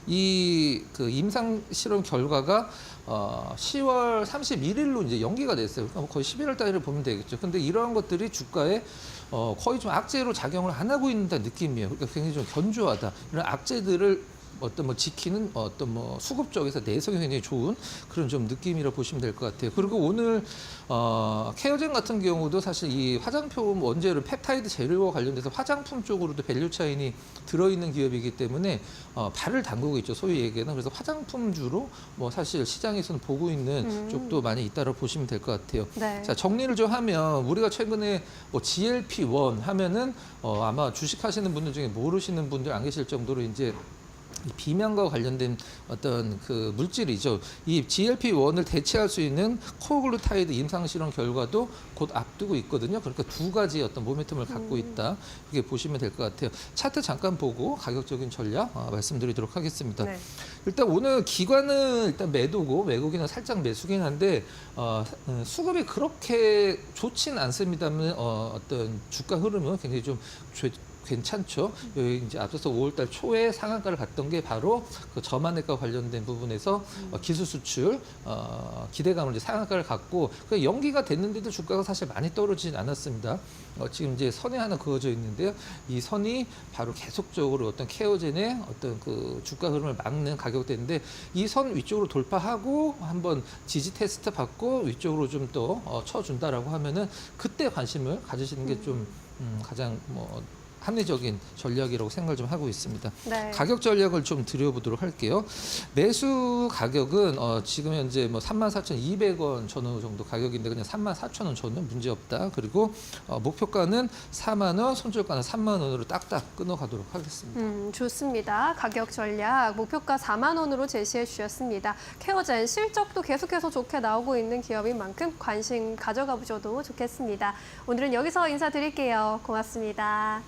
이 그 임상 실험 결과가 10월 31일로 이제 연기가 됐어요. 그러니까 거의 11월 달을 보면 되겠죠. 근데 이러한 것들이 주가에 거의 좀 악재로 작용을 안 하고 있는 느낌이에요. 그러니까 굉장히 좀 견조하다. 이런 악재들을 어떤 뭐 지키는 어떤 뭐 수급 쪽에서 내성이 굉장히 좋은 그런 좀 느낌이라 보시면 될 것 같아요. 그리고 오늘 케어젠 같은 경우도 사실 이 화장품 원재료 펩타이드 재료와 관련돼서 화장품 쪽으로도 밸류 차인이 들어있는 기업이기 때문에 발을 담그고 있죠. 소위 얘기하는. 그래서 화장품주로 뭐 사실 시장에서는 보고 있는 쪽도 많이 있다고 보시면 될 것 같아요. 네. 자, 정리를 좀 하면 우리가 최근에 뭐 GLP-1 하면은 아마 주식하시는 분들 중에 모르시는 분들 안 계실 정도로 이제 이 비만과 관련된 어떤 그 물질이죠. 이 GLP-1을 대체할 수 있는 코글루타이드 임상 실험 결과도 곧 앞두고 있거든요. 그러니까 두 가지 어떤 모멘텀을 갖고 있다. 이렇게 보시면 될 것 같아요. 차트 잠깐 보고 가격적인 전략 말씀드리도록 하겠습니다. 네. 일단 오늘 기관은 일단 매도고 외국인은 살짝 매수긴 한데 수급이 그렇게 좋진 않습니다만 어떤 주가 흐름은 굉장히 좀 괜찮죠. 여기 이제 앞서서 5월달 초에 상한가를 갔던 게 바로 그 저만액과 관련된 부분에서 기술 수출 기대감을 이제 상한가를 갔고 그 연기가 됐는데도 주가가 사실 많이 떨어지진 않았습니다. 지금 이제 선이 하나 그어져 있는데요. 이 선이 바로 계속적으로 어떤 케어젠의 어떤 그 주가 흐름을 막는 가격대인데 이 선 위쪽으로 돌파하고 한번 지지 테스트 받고 위쪽으로 좀 더 쳐준다라고 하면은 그때 관심을 가지시는 게 좀 가장 뭐 합리적인 전략이라고 생각을 좀 하고 있습니다. 네. 가격 전략을 좀 드려보도록 할게요. 매수 가격은 지금 현재 뭐 34,200원 전후 정도 가격인데 그냥 34,000원 전후 문제 없다. 그리고 목표가는 4만 원, 손절가는 3만 원으로 딱딱 끊어가도록 하겠습니다. 좋습니다. 가격 전략 목표가 4만 원으로 제시해 주셨습니다. 케어젠 실적도 계속해서 좋게 나오고 있는 기업인 만큼 관심 가져가 보셔도 좋겠습니다. 오늘은 여기서 인사드릴게요. 고맙습니다.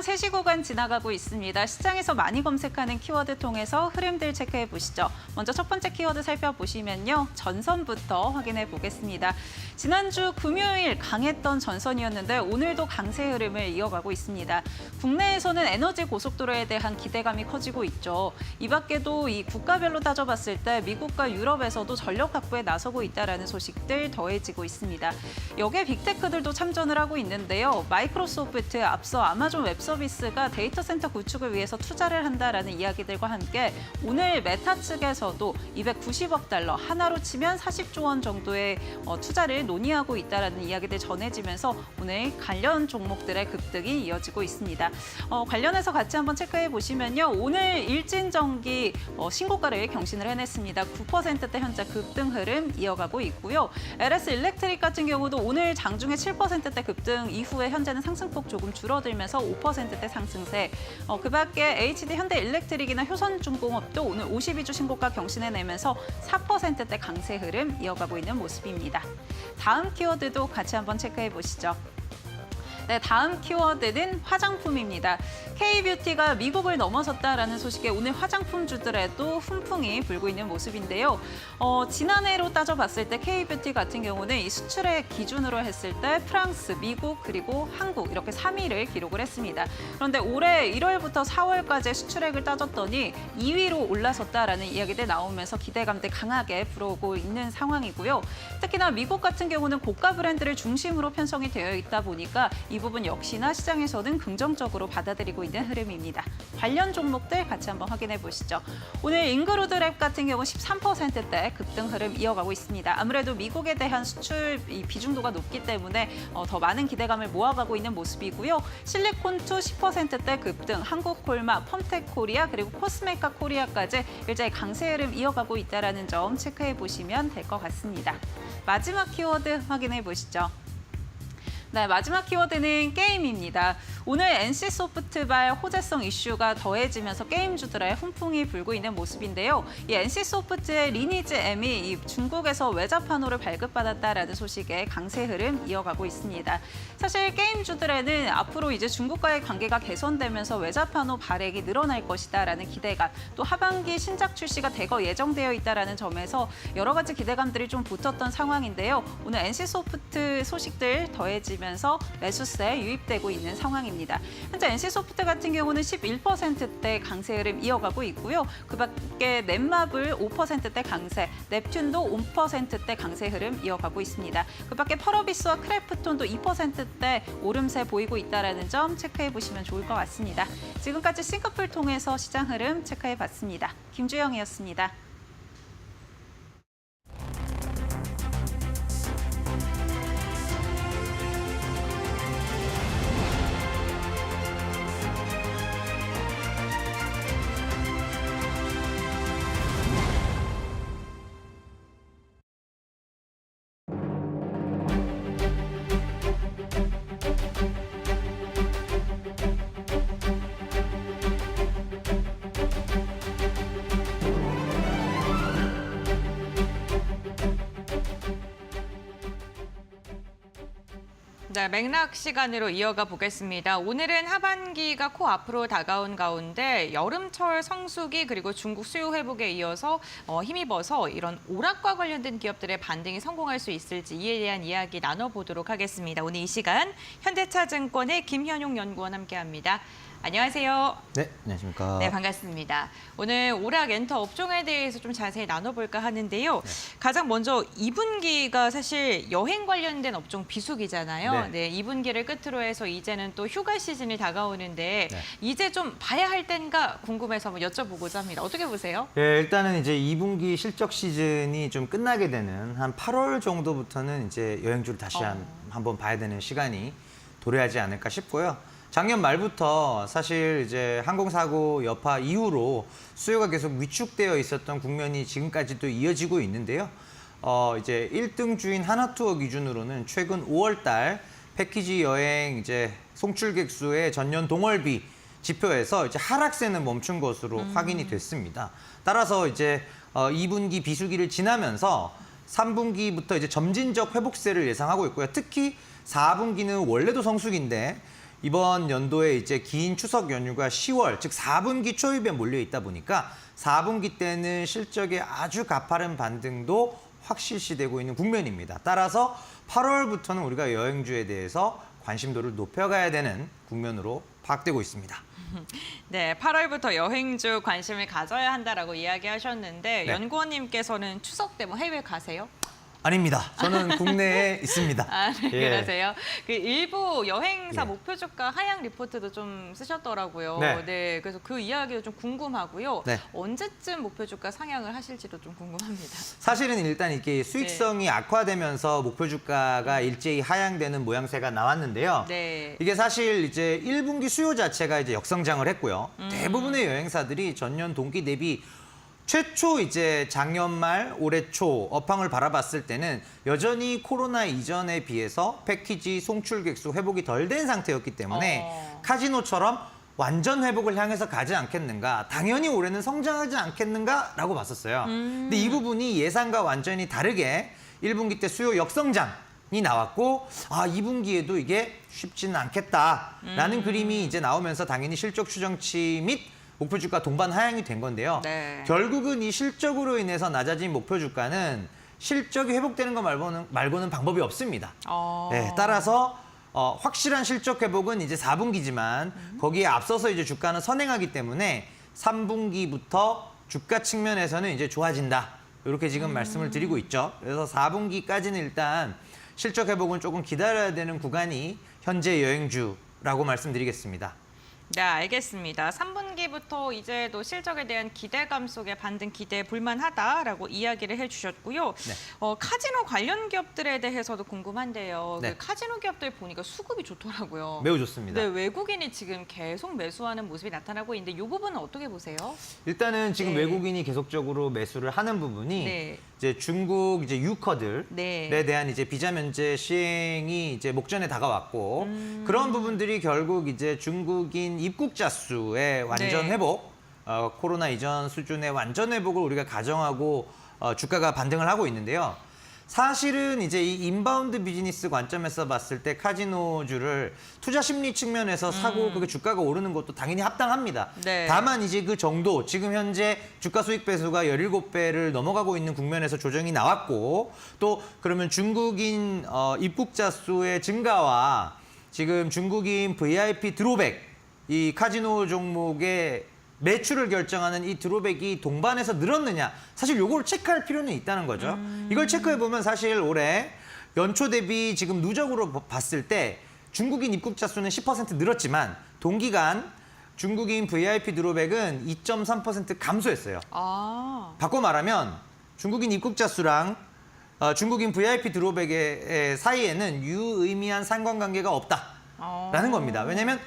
시장 3시 구간 지나가고 있습니다. 시장에서 많이 검색하는 키워드 통해서 흐름들 체크해 보시죠. 먼저 첫 번째 키워드 살펴보시면요. 전선부터 확인해 보겠습니다. 지난주 금요일 강했던 전선이었는데 오늘도 강세 흐름을 이어가고 있습니다. 국내에서는 에너지 고속도로에 대한 기대감이 커지고 있죠. 이 밖에도 이 국가별로 따져봤을 때 미국과 유럽에서도 전력 확보에 나서고 있다는 소식들 더해지고 있습니다. 여기에 빅테크들도 참전을 하고 있는데요. 마이크로소프트, 앞서 아마존 웹서비스가 데이터 센터 구축을 위해서 투자를 한다라는 이야기들과 함께 오늘 메타 측에서도 290억 달러, 하나로 치면 40조 원 정도의 투자를 논의하고 있다는 이야기들 전해지면서 오늘 관련 종목들의 급등이 이어지고 있습니다. 관련해서 같이 한번 체크해 보시면요. 오늘 일진전기 신고가를 경신을 해냈습니다. 9%대 현재 급등 흐름 이어가고 있고요. LS 일렉트릭 같은 경우도 오늘 장중에 7%대 급등 이후에 현재는 상승폭 조금 줄어들면서 5%대 상승세. 그 밖에 HD 현대 일렉트릭이나 효선중공업도 오늘 52주 신고가 경신해내면서 4%대 강세 흐름 이어가고 있는 모습입니다. 다음 키워드도 같이 한번 체크해 보시죠. 네, 다음 키워드는 화장품입니다. K뷰티가 미국을 넘어섰다라는 소식에 오늘 화장품주들에도 훈풍이 불고 있는 모습인데요. 지난해로 따져봤을 때 K뷰티 같은 경우는 이 수출의 기준으로 했을 때 프랑스, 미국, 그리고 한국 이렇게 3위를 기록을 했습니다. 그런데 올해 1월부터 4월까지 수출액을 따졌더니 2위로 올라섰다라는 이야기들 나오면서 기대감들 강하게 불어오고 있는 상황이고요. 특히나 미국 같은 경우는 고가 브랜드를 중심으로 편성이 되어 있다 보니까 이 부분 역시나 시장에서는 긍정적으로 받아들이고 있는 흐름입니다. 관련 종목들 같이 한번 확인해 보시죠. 오늘 잉그루드랩 같은 경우 13%대 급등 흐름 이어가고 있습니다. 아무래도 미국에 대한 수출 비중도가 높기 때문에 더 많은 기대감을 모아가고 있는 모습이고요. 실리콘2 10%대 급등, 한국콜마, 펌텍코리아 그리고 코스메카 코리아까지 일자리 강세 흐름 이어가고 있다는 점 체크해 보시면 될 것 같습니다. 마지막 키워드 확인해 보시죠. 네, 마지막 키워드는 게임입니다. 오늘 NC소프트발 호재성 이슈가 더해지면서 게임주들의 훈풍이 불고 있는 모습인데요. 이 NC소프트의 리니지 M이 중국에서 외자판호를 발급받았다라는 소식에 강세 흐름 이어가고 있습니다. 사실 게임주들에는 앞으로 이제 중국과의 관계가 개선되면서 외자판호 발행이 늘어날 것이다라는 기대감, 또 하반기 신작 출시가 대거 예정되어 있다라는 점에서 여러 가지 기대감들이 좀 붙었던 상황인데요. 오늘 NC소프트 소식들 더해지면서 매수세 유입되고 있는 상황입니다. 현재 NC소프트 같은 경우는 11%대 강세 흐름 이어가고 있고요. 그 밖에 넷마블 5%대 강세, 넵튠도 5%대 강세 흐름 이어가고 있습니다. 그 밖에 펄어비스와 크래프톤도 2%대 오름세 보이고 있다는 점 체크해 보시면 좋을 것 같습니다. 지금까지 싱크풀 통해서 시장 흐름 체크해 봤습니다. 김주영이었습니다. 네, 맥락 시간으로 이어가 보겠습니다. 오늘은 하반기가 코앞으로 다가온 가운데 여름철 성수기 그리고 중국 수요 회복에 이어서 힘입어서 이런 오락과 관련된 기업들의 반등이 성공할 수 있을지 이에 대한 이야기 나눠보도록 하겠습니다. 오늘 이 시간 현대차증권의 김현용 연구원 함께합니다. 안녕하세요. 네, 안녕하십니까. 네, 반갑습니다. 오늘 오락 엔터 업종에 대해서 좀 자세히 나눠볼까 하는데요. 가장 먼저 2분기가 사실 여행 관련된 업종 비수기잖아요. 네, 2분기를 끝으로 해서 이제는 또 휴가 시즌이 다가오는데 이제 좀 봐야 할 때인가 궁금해서 한번 여쭤보고자 합니다. 어떻게 보세요? 예, 일단은 이제 2분기 실적 시즌이 좀 끝나게 되는 한 8월 정도부터는 이제 여행주를 다시 한번 봐야 되는 시간이 도래하지 않을까 싶고요. 작년 말부터 사실 이제 항공사고 여파 이후로 수요가 계속 위축되어 있었던 국면이 지금까지도 이어지고 있는데요. 이제 1등 주인 하나투어 기준으로는 최근 5월 달 패키지 여행 이제 송출객 수의 전년 동월비 지표에서 이제 하락세는 멈춘 것으로 확인이 됐습니다. 따라서 이제 2분기 비수기를 지나면서 3분기부터 이제 점진적 회복세를 예상하고 있고요. 특히 4분기는 원래도 성수기인데 이번 연도에 이제 긴 추석 연휴가 10월, 즉 4분기 초입에 몰려 있다 보니까 4분기 때는 실적의 아주 가파른 반등도 확실시되고 있는 국면입니다. 따라서 8월부터는 우리가 여행주에 대해서 관심도를 높여가야 되는 국면으로 파악되고 있습니다. 네, 8월부터 여행주 관심을 가져야 한다라고 이야기하셨는데 네. 연구원님께서는 추석 때 뭐 해외 가세요? 아닙니다. 저는 국내에 있습니다. 아, 네, 예. 그러세요. 그 일부 여행사 예. 목표 주가 하향 리포트도 좀 쓰셨더라고요. 네. 그래서 그 이야기도 좀 궁금하고요. 네. 언제쯤 목표 주가 상향을 하실지도 좀 궁금합니다. 사실은 일단 이게 수익성이 악화되면서 목표 주가가 일제히 하향되는 모양새가 나왔는데요. 네. 이게 사실 이제 1분기 수요 자체가 이제 역성장을 했고요. 대부분의 여행사들이 전년 동기 대비 최초 이제 작년 말 올해 초 업황을 바라봤을 때는 여전히 코로나 이전에 비해서 패키지 송출객 수 회복이 덜 된 상태였기 때문에 카지노처럼 완전 회복을 향해서 가지 않겠는가, 당연히 올해는 성장하지 않겠는가라고 봤었어요. 근데 이 부분이 예상과 완전히 다르게 1분기 때 수요 역성장이 나왔고 2분기에도 이게 쉽지는 않겠다라는 그림이 이제 나오면서 당연히 실적 추정치 및 목표 주가 동반 하향이 된 건데요. 네. 결국은 이 실적으로 인해서 낮아진 목표 주가는 실적이 회복되는 것 말고는 방법이 없습니다. 네, 따라서 확실한 실적 회복은 이제 4분기지만 거기에 앞서서 이제 주가는 선행하기 때문에 3분기부터 주가 측면에서는 이제 좋아진다. 이렇게 지금 말씀을 드리고 있죠. 그래서 4분기까지는 일단 실적 회복은 조금 기다려야 되는 구간이 현재 여행주라고 말씀드리겠습니다. 네, 알겠습니다. 3분기부터 이제 또 실적에 대한 기대감 속에 반등 기대해 볼만하다라고 이야기를 해주셨고요. 네. 카지노 관련 기업들에 대해서도 궁금한데요. 네. 그 카지노 기업들 보니까 수급이 좋더라고요. 매우 좋습니다. 네, 외국인이 지금 계속 매수하는 모습이 나타나고 있는데 이 부분은 어떻게 보세요? 일단은 지금 네. 외국인이 계속적으로 매수를 하는 부분이 네. 이제 중국 이제 유커들에 네. 대한 이제 비자 면제 시행이 이제 목전에 다가왔고 그런 부분들이 결국 이제 중국인 입국자 수의 완전 네. 회복, 코로나 이전 수준의 완전 회복을 우리가 가정하고 주가가 반등을 하고 있는데요. 사실은 이제 이 인바운드 비즈니스 관점에서 봤을 때 카지노주를 투자 심리 측면에서 사고 그게 주가가 오르는 것도 당연히 합당합니다. 네. 다만 이제 그 정도, 지금 현재 주가 수익 배수가 17배를 넘어가고 있는 국면에서 조정이 나왔고 또 그러면 중국인 입국자 수의 증가와 지금 중국인 VIP 드로백, 이 카지노 종목의 매출을 결정하는 이 드로백이 동반해서 늘었느냐, 사실 요걸 체크할 필요는 있다는 거죠. 이걸 체크해보면 사실 올해 연초 대비 지금 누적으로 봤을 때 중국인 입국자 수는 10% 늘었지만 동기간 중국인 VIP 드로백은 2.3% 감소했어요. 바꿔 말하면 중국인 입국자 수랑 중국인 VIP 드로백의 사이에는 유의미한 상관관계가 없다라는 겁니다. 왜냐하면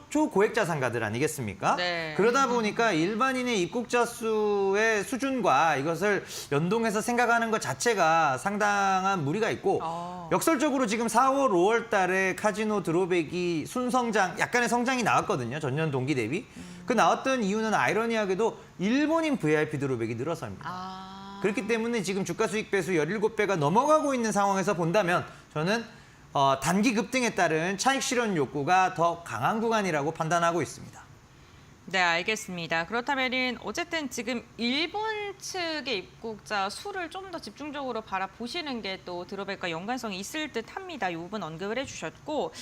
초고액 자산가들 아니겠습니까? 네. 그러다 보니까 일반인의 입국자 수의 수준과 이것을 연동해서 생각하는 것 자체가 상당한 무리가 있고 역설적으로 지금 4월, 5월 달에 카지노 드로백이 순성장, 약간의 성장이 나왔거든요. 전년 동기 대비. 그 나왔던 이유는 아이러니하게도 일본인 VIP 드로백이 늘어서입니다. 그렇기 때문에 지금 주가 수익 배수 17배가 넘어가고 있는 상황에서 본다면 저는 단기 급등에 따른 차익 실현 욕구가 더 강한 구간이라고 판단하고 있습니다. 네, 알겠습니다. 그렇다면 어쨌든 지금 일본 측의 입국자 수를 좀 더 집중적으로 바라보시는 게 또 드로백과 연관성이 있을 듯합니다. 이 부분 언급을 해주셨고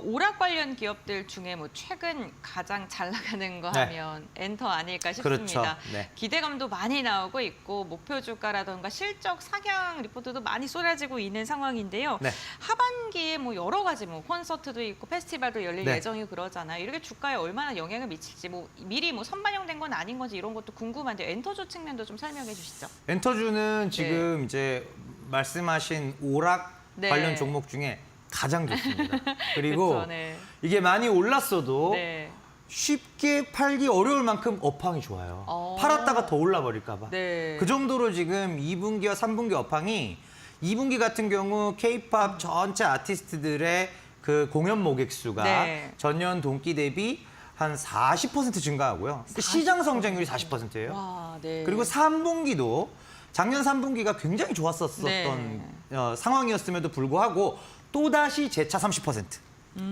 오락 관련 기업들 중에 뭐 최근 가장 잘 나가는 거 하면 엔터 아닐까 싶습니다. 그렇죠. 네. 기대감도 많이 나오고 있고 목표 주가라던가 실적 상향 리포트도 많이 쏟아지고 있는 상황인데요. 네. 하반기에 뭐 여러 가지 뭐 콘서트도 있고 페스티벌도 열릴 네. 예정이 그러잖아요. 이렇게 주가에 얼마나 영향을 미칠지 뭐 미리 뭐 선반영된 건 아닌 건지 이런 것도 궁금한데 엔터주 측면도 좀 설명해 주시죠. 엔터주는 지금 이제 말씀하신 오락 네. 관련 종목 중에 가장 좋습니다. 그리고 그쵸, 네. 이게 많이 올랐어도 네. 쉽게 팔기 어려울 만큼 업황이 좋아요. 팔았다가 더 올라버릴까 봐. 네. 그 정도로 지금 2분기와 3분기 업황이 2분기 같은 경우 K-팝 전체 아티스트들의 그 공연 모객 수가 네. 전년 동기 대비 한 40% 증가하고요. 시장 성장률이 40%예요. 와, 네. 그리고 3분기도 작년 3분기가 굉장히 좋았었던 네. 상황이었음에도 불구하고 또다시 재차 30%.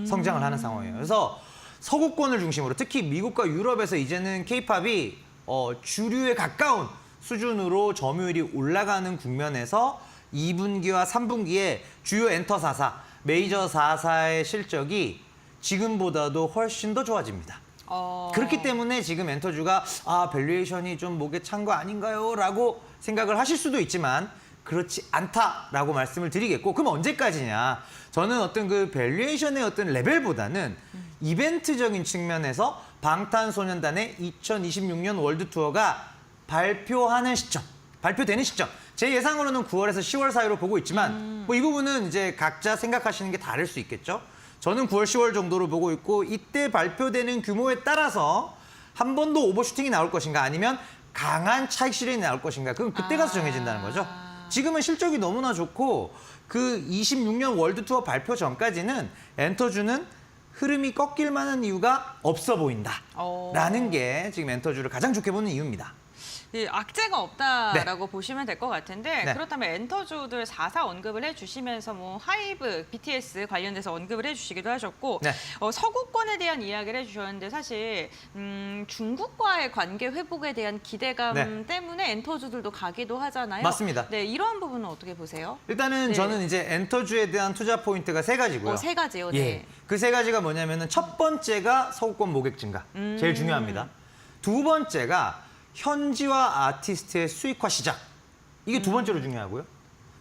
성장을 하는 상황이에요. 그래서 서구권을 중심으로 특히 미국과 유럽에서 이제는 K-팝이 주류에 가까운 수준으로 점유율이 올라가는 국면에서 2분기와 3분기에 주요 엔터 4사, 메이저 4사의 실적이 지금보다도 훨씬 더 좋아집니다. 그렇기 때문에 지금 엔터주가 밸류에이션이 좀 목에 찬 거 아닌가요? 라고 생각을 하실 수도 있지만 그렇지 않다라고 말씀을 드리겠고, 그럼 언제까지냐? 저는 어떤 그 밸류에이션의 어떤 레벨보다는 이벤트적인 측면에서 방탄소년단의 2026년 월드 투어가 발표되는 시점. 제 예상으로는 9월에서 10월 사이로 보고 있지만 뭐 이 부분은 이제 각자 생각하시는 게 다를 수 있겠죠. 저는 9월, 10월 정도로 보고 있고, 이때 발표되는 규모에 따라서 한 번 더 오버슈팅이 나올 것인가 아니면 강한 차익 실현이 나올 것인가, 그건 그때 가서 정해진다는 거죠. 지금은 실적이 너무나 좋고 그 26년 월드 투어 발표 전까지는 엔터주는 흐름이 꺾일 만한 이유가 없어 보인다라는 게 지금 엔터주를 가장 좋게 보는 이유입니다. 악재가 없다라고 보시면 될 것 같은데, 네. 그렇다면 엔터주들 4사 언급을 해주시면서 뭐 하이브, BTS 관련돼서 언급을 해주시기도 하셨고, 네. 서구권에 대한 이야기를 해주셨는데 사실 중국과의 관계 회복에 대한 기대감 네. 때문에 엔터주들도 가기도 하잖아요. 맞습니다. 네, 이러한 부분은 어떻게 보세요? 일단은 네. 저는 이제 엔터주에 대한 투자 포인트가 3가지고요. 3가지요. 네. 예. 그 3가지가 뭐냐면은 첫 번째가 서구권 모객 증가. 제일 중요합니다. 두 번째가 현지화 아티스트의 수익화 시작. 이게 두 번째로 중요하고요.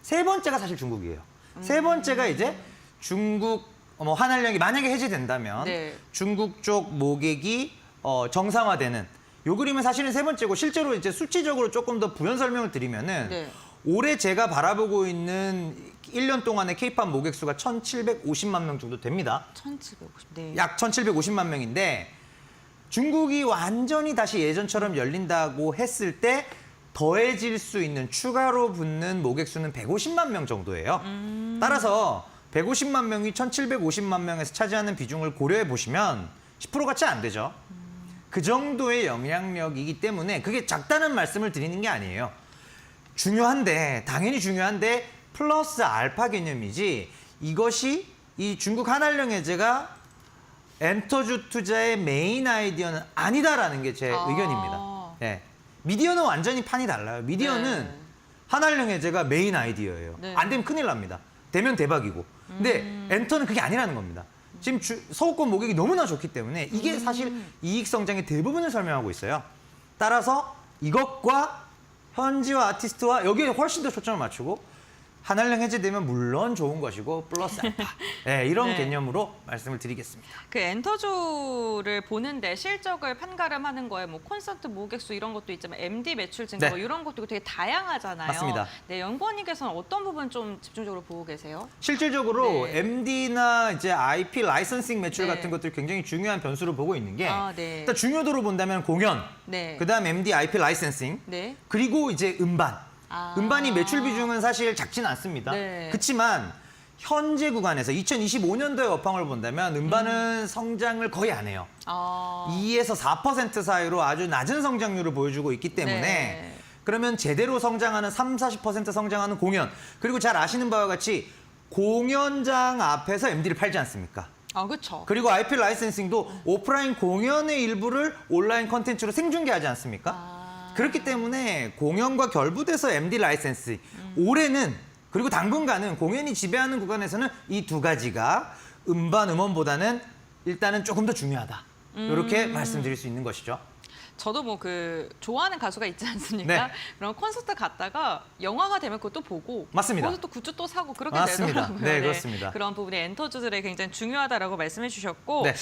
세 번째가 사실 중국이에요. 세 번째가 이제 중국 한알령이 만약에 해제된다면 네. 중국 쪽 모객이 정상화되는 요 그림은 사실은 세 번째고, 실제로 이제 수치적으로 조금 더 부연 설명을 드리면은 네. 올해 제가 바라보고 있는 1년 동안의 K-팝 모객 수가 1,750만 명 정도 됩니다. 1750. 네. 약 1,750만 명인데 중국이 완전히 다시 예전처럼 열린다고 했을 때 더해질 수 있는 추가로 붙는 모객 수는 150만 명 정도예요. 따라서 150만 명이 1,750만 명에서 차지하는 비중을 고려해 보시면 10%가 채 안 되죠. 그 정도의 영향력이기 때문에 그게 작다는 말씀을 드리는 게 아니에요. 당연히 중요한데 플러스 알파 개념이지, 이것이 이 중국 한알령 해제가 엔터주 투자의 메인 아이디어는 아니다라는 게 제 의견입니다. 네. 미디어는 완전히 판이 달라요. 미디어는 네. 한알령 해제가 메인 아이디어예요. 네. 안 되면 큰일 납니다. 되면 대박이고. 근데 엔터는 그게 아니라는 겁니다. 지금 서구권 모객이 너무나 좋기 때문에 이게 사실 이익 성장의 대부분을 설명하고 있어요. 따라서 이것과 현지화 아티스트와 여기에 훨씬 더 초점을 맞추고, 한알령 해제되면 물론 좋은 것이고 플러스 알파. 네, 이런 네. 개념으로 말씀을 드리겠습니다. 그 엔터주를 보는데 실적을 판가름하는 거에 뭐 콘서트 모객수 이런 것도 있지만 MD 매출 증가 네. 뭐 이런 것도 되게 다양하잖아요. 맞습니다. 네, 연구원님께서는 어떤 부분 좀 집중적으로 보고 계세요? 실질적으로 네. MD나 이제 IP 라이선싱 매출 네. 같은 것들 굉장히 중요한 변수로 보고 있는 게, 네. 일단 중요도로 본다면 공연, 네. 그다음 MD, IP 라이선싱, 네. 그리고 이제 음반. 음반이 매출 비중은 사실 작지는 않습니다. 네. 그렇지만 현재 구간에서 2025년도의 업황을 본다면 음반은 성장을 거의 안 해요. 2에서 4% 사이로 아주 낮은 성장률을 보여주고 있기 때문에 네. 그러면 제대로 성장하는 40% 성장하는 공연, 그리고 잘 아시는 바와 같이 공연장 앞에서 MD를 팔지 않습니까? 그렇죠. 그리고 IP 라이센싱도 오프라인 공연의 일부를 온라인 콘텐츠로 생중계하지 않습니까? 그렇기 때문에 공연과 결부돼서 MD 라이센스, 올해는 그리고 당분간은 공연이 지배하는 구간에서는 이 두 가지가 음반, 음원보다는 일단은 조금 더 중요하다. 이렇게 말씀드릴 수 있는 것이죠. 저도 뭐 그 좋아하는 가수가 있지 않습니까? 네. 그럼 콘서트 갔다가 영화가 되면 그것도 보고 맞습니다. 거기서 또 굿즈 또 사고 그렇게 맞습니다. 되더라고요. 네, 그렇습니다. 그런 부분이 엔터주들에 굉장히 중요하다라고 말씀해 주셨고, 네.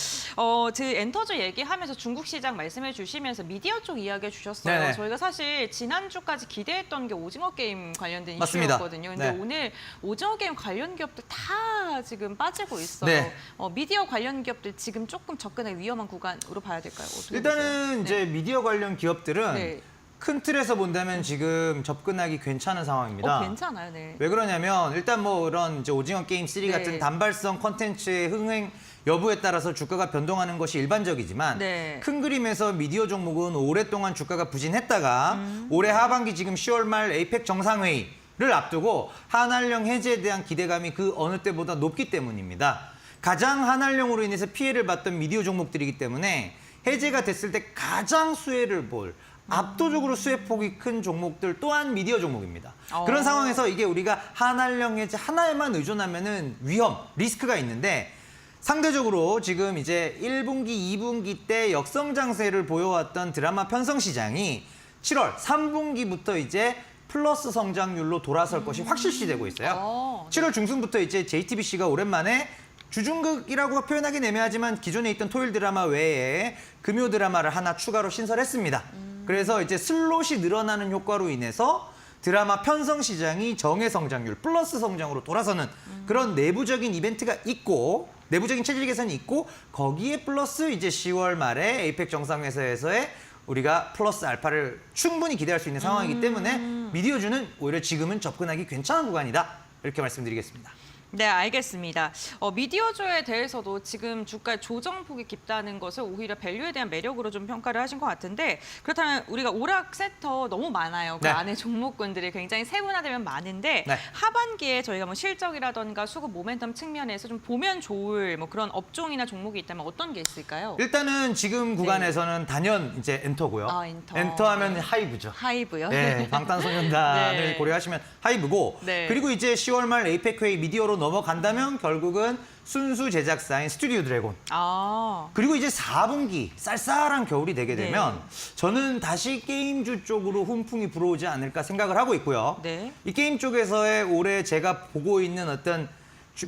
그 엔터주 얘기하면서 중국 시장 말씀해 주시면서 미디어 쪽 이야기해 주셨어요. 네네. 저희가 사실 지난주까지 기대했던 게 오징어 게임 관련된 맞습니다. 이슈였거든요. 근데 네. 오늘 오징어 게임 관련 기업들 다 지금 빠지고 있어요. 네. 미디어 관련 기업들 지금 조금 접근의 위험한 구간으로 봐야 될까요? 어떻게 일단은 보세요? 이제 미디어 관련 기업들은 네. 큰 틀에서 본다면 지금 접근하기 괜찮은 상황입니다. 괜찮아요. 네. 왜 그러냐면 일단 뭐 이런 이제 오징어 게임 3 네. 같은 단발성 콘텐츠의 흥행 여부에 따라서 주가가 변동하는 것이 일반적이지만, 네. 큰 그림에서 미디어 종목은 오랫동안 주가가 부진했다가 올해 하반기 지금 10월 말 에이펙 정상회의를 앞두고 한알령 해제에 대한 기대감이 그 어느 때보다 높기 때문입니다. 가장 한알령으로 인해서 피해를 봤던 미디어 종목들이기 때문에 해제가 됐을 때 가장 수혜를 볼 압도적으로 수혜폭이 큰 종목들 또한 미디어 종목입니다. 그런 상황에서 이게 우리가 한알령 해제 하나에만 의존하면은 위험, 리스크가 있는데 상대적으로 지금 이제 1분기, 2분기 때 역성장세를 보여왔던 드라마 편성 시장이 7월 3분기부터 이제 플러스 성장률로 돌아설 것이 확실시되고 있어요. 7월 중순부터 이제 JTBC가 오랜만에 주중극이라고 표현하긴 애매하지만 기존에 있던 토요일 드라마 외에 금요 드라마를 하나 추가로 신설했습니다. 그래서 이제 슬롯이 늘어나는 효과로 인해서 드라마 편성 시장이 정의 성장률, 플러스 성장으로 돌아서는 그런 내부적인 이벤트가 있고 내부적인 체질 개선이 있고 거기에 플러스 이제 10월 말에 에이펙 정상회의에서의 우리가 플러스 알파를 충분히 기대할 수 있는 상황이기 때문에 미디어주는 오히려 지금은 접근하기 괜찮은 구간이다. 이렇게 말씀드리겠습니다. 네, 알겠습니다. 미디어주에 대해서도 지금 주가 조정폭이 깊다는 것을 오히려 밸류에 대한 매력으로 좀 평가를 하신 것 같은데 그렇다면 우리가 오락 섹터 너무 많아요. 그 네. 안에 종목군들이 굉장히 세분화되면 많은데 네. 하반기에 저희가 뭐 실적이라던가 수급 모멘텀 측면에서 좀 보면 좋을 뭐 그런 업종이나 종목이 있다면 어떤 게 있을까요? 일단은 지금 구간에서는 단연 이제 엔터고요. 아, 엔터. 엔터하면 하이브죠. 하이브요? 네, 방탄소년단을 네. 고려하시면 하이브고 네. 그리고 이제 10월 말 에이펙 회의 미디어로 넘어간다면 결국은 순수 제작사인 스튜디오 드래곤 아, 그리고 이제 4분기 쌀쌀한 겨울이 되게 되면 네. 저는 다시 게임주 쪽으로 훈풍이 불어오지 않을까 생각을 하고 있고요. 네. 이 게임 쪽에서의 올해 제가 보고 있는 어떤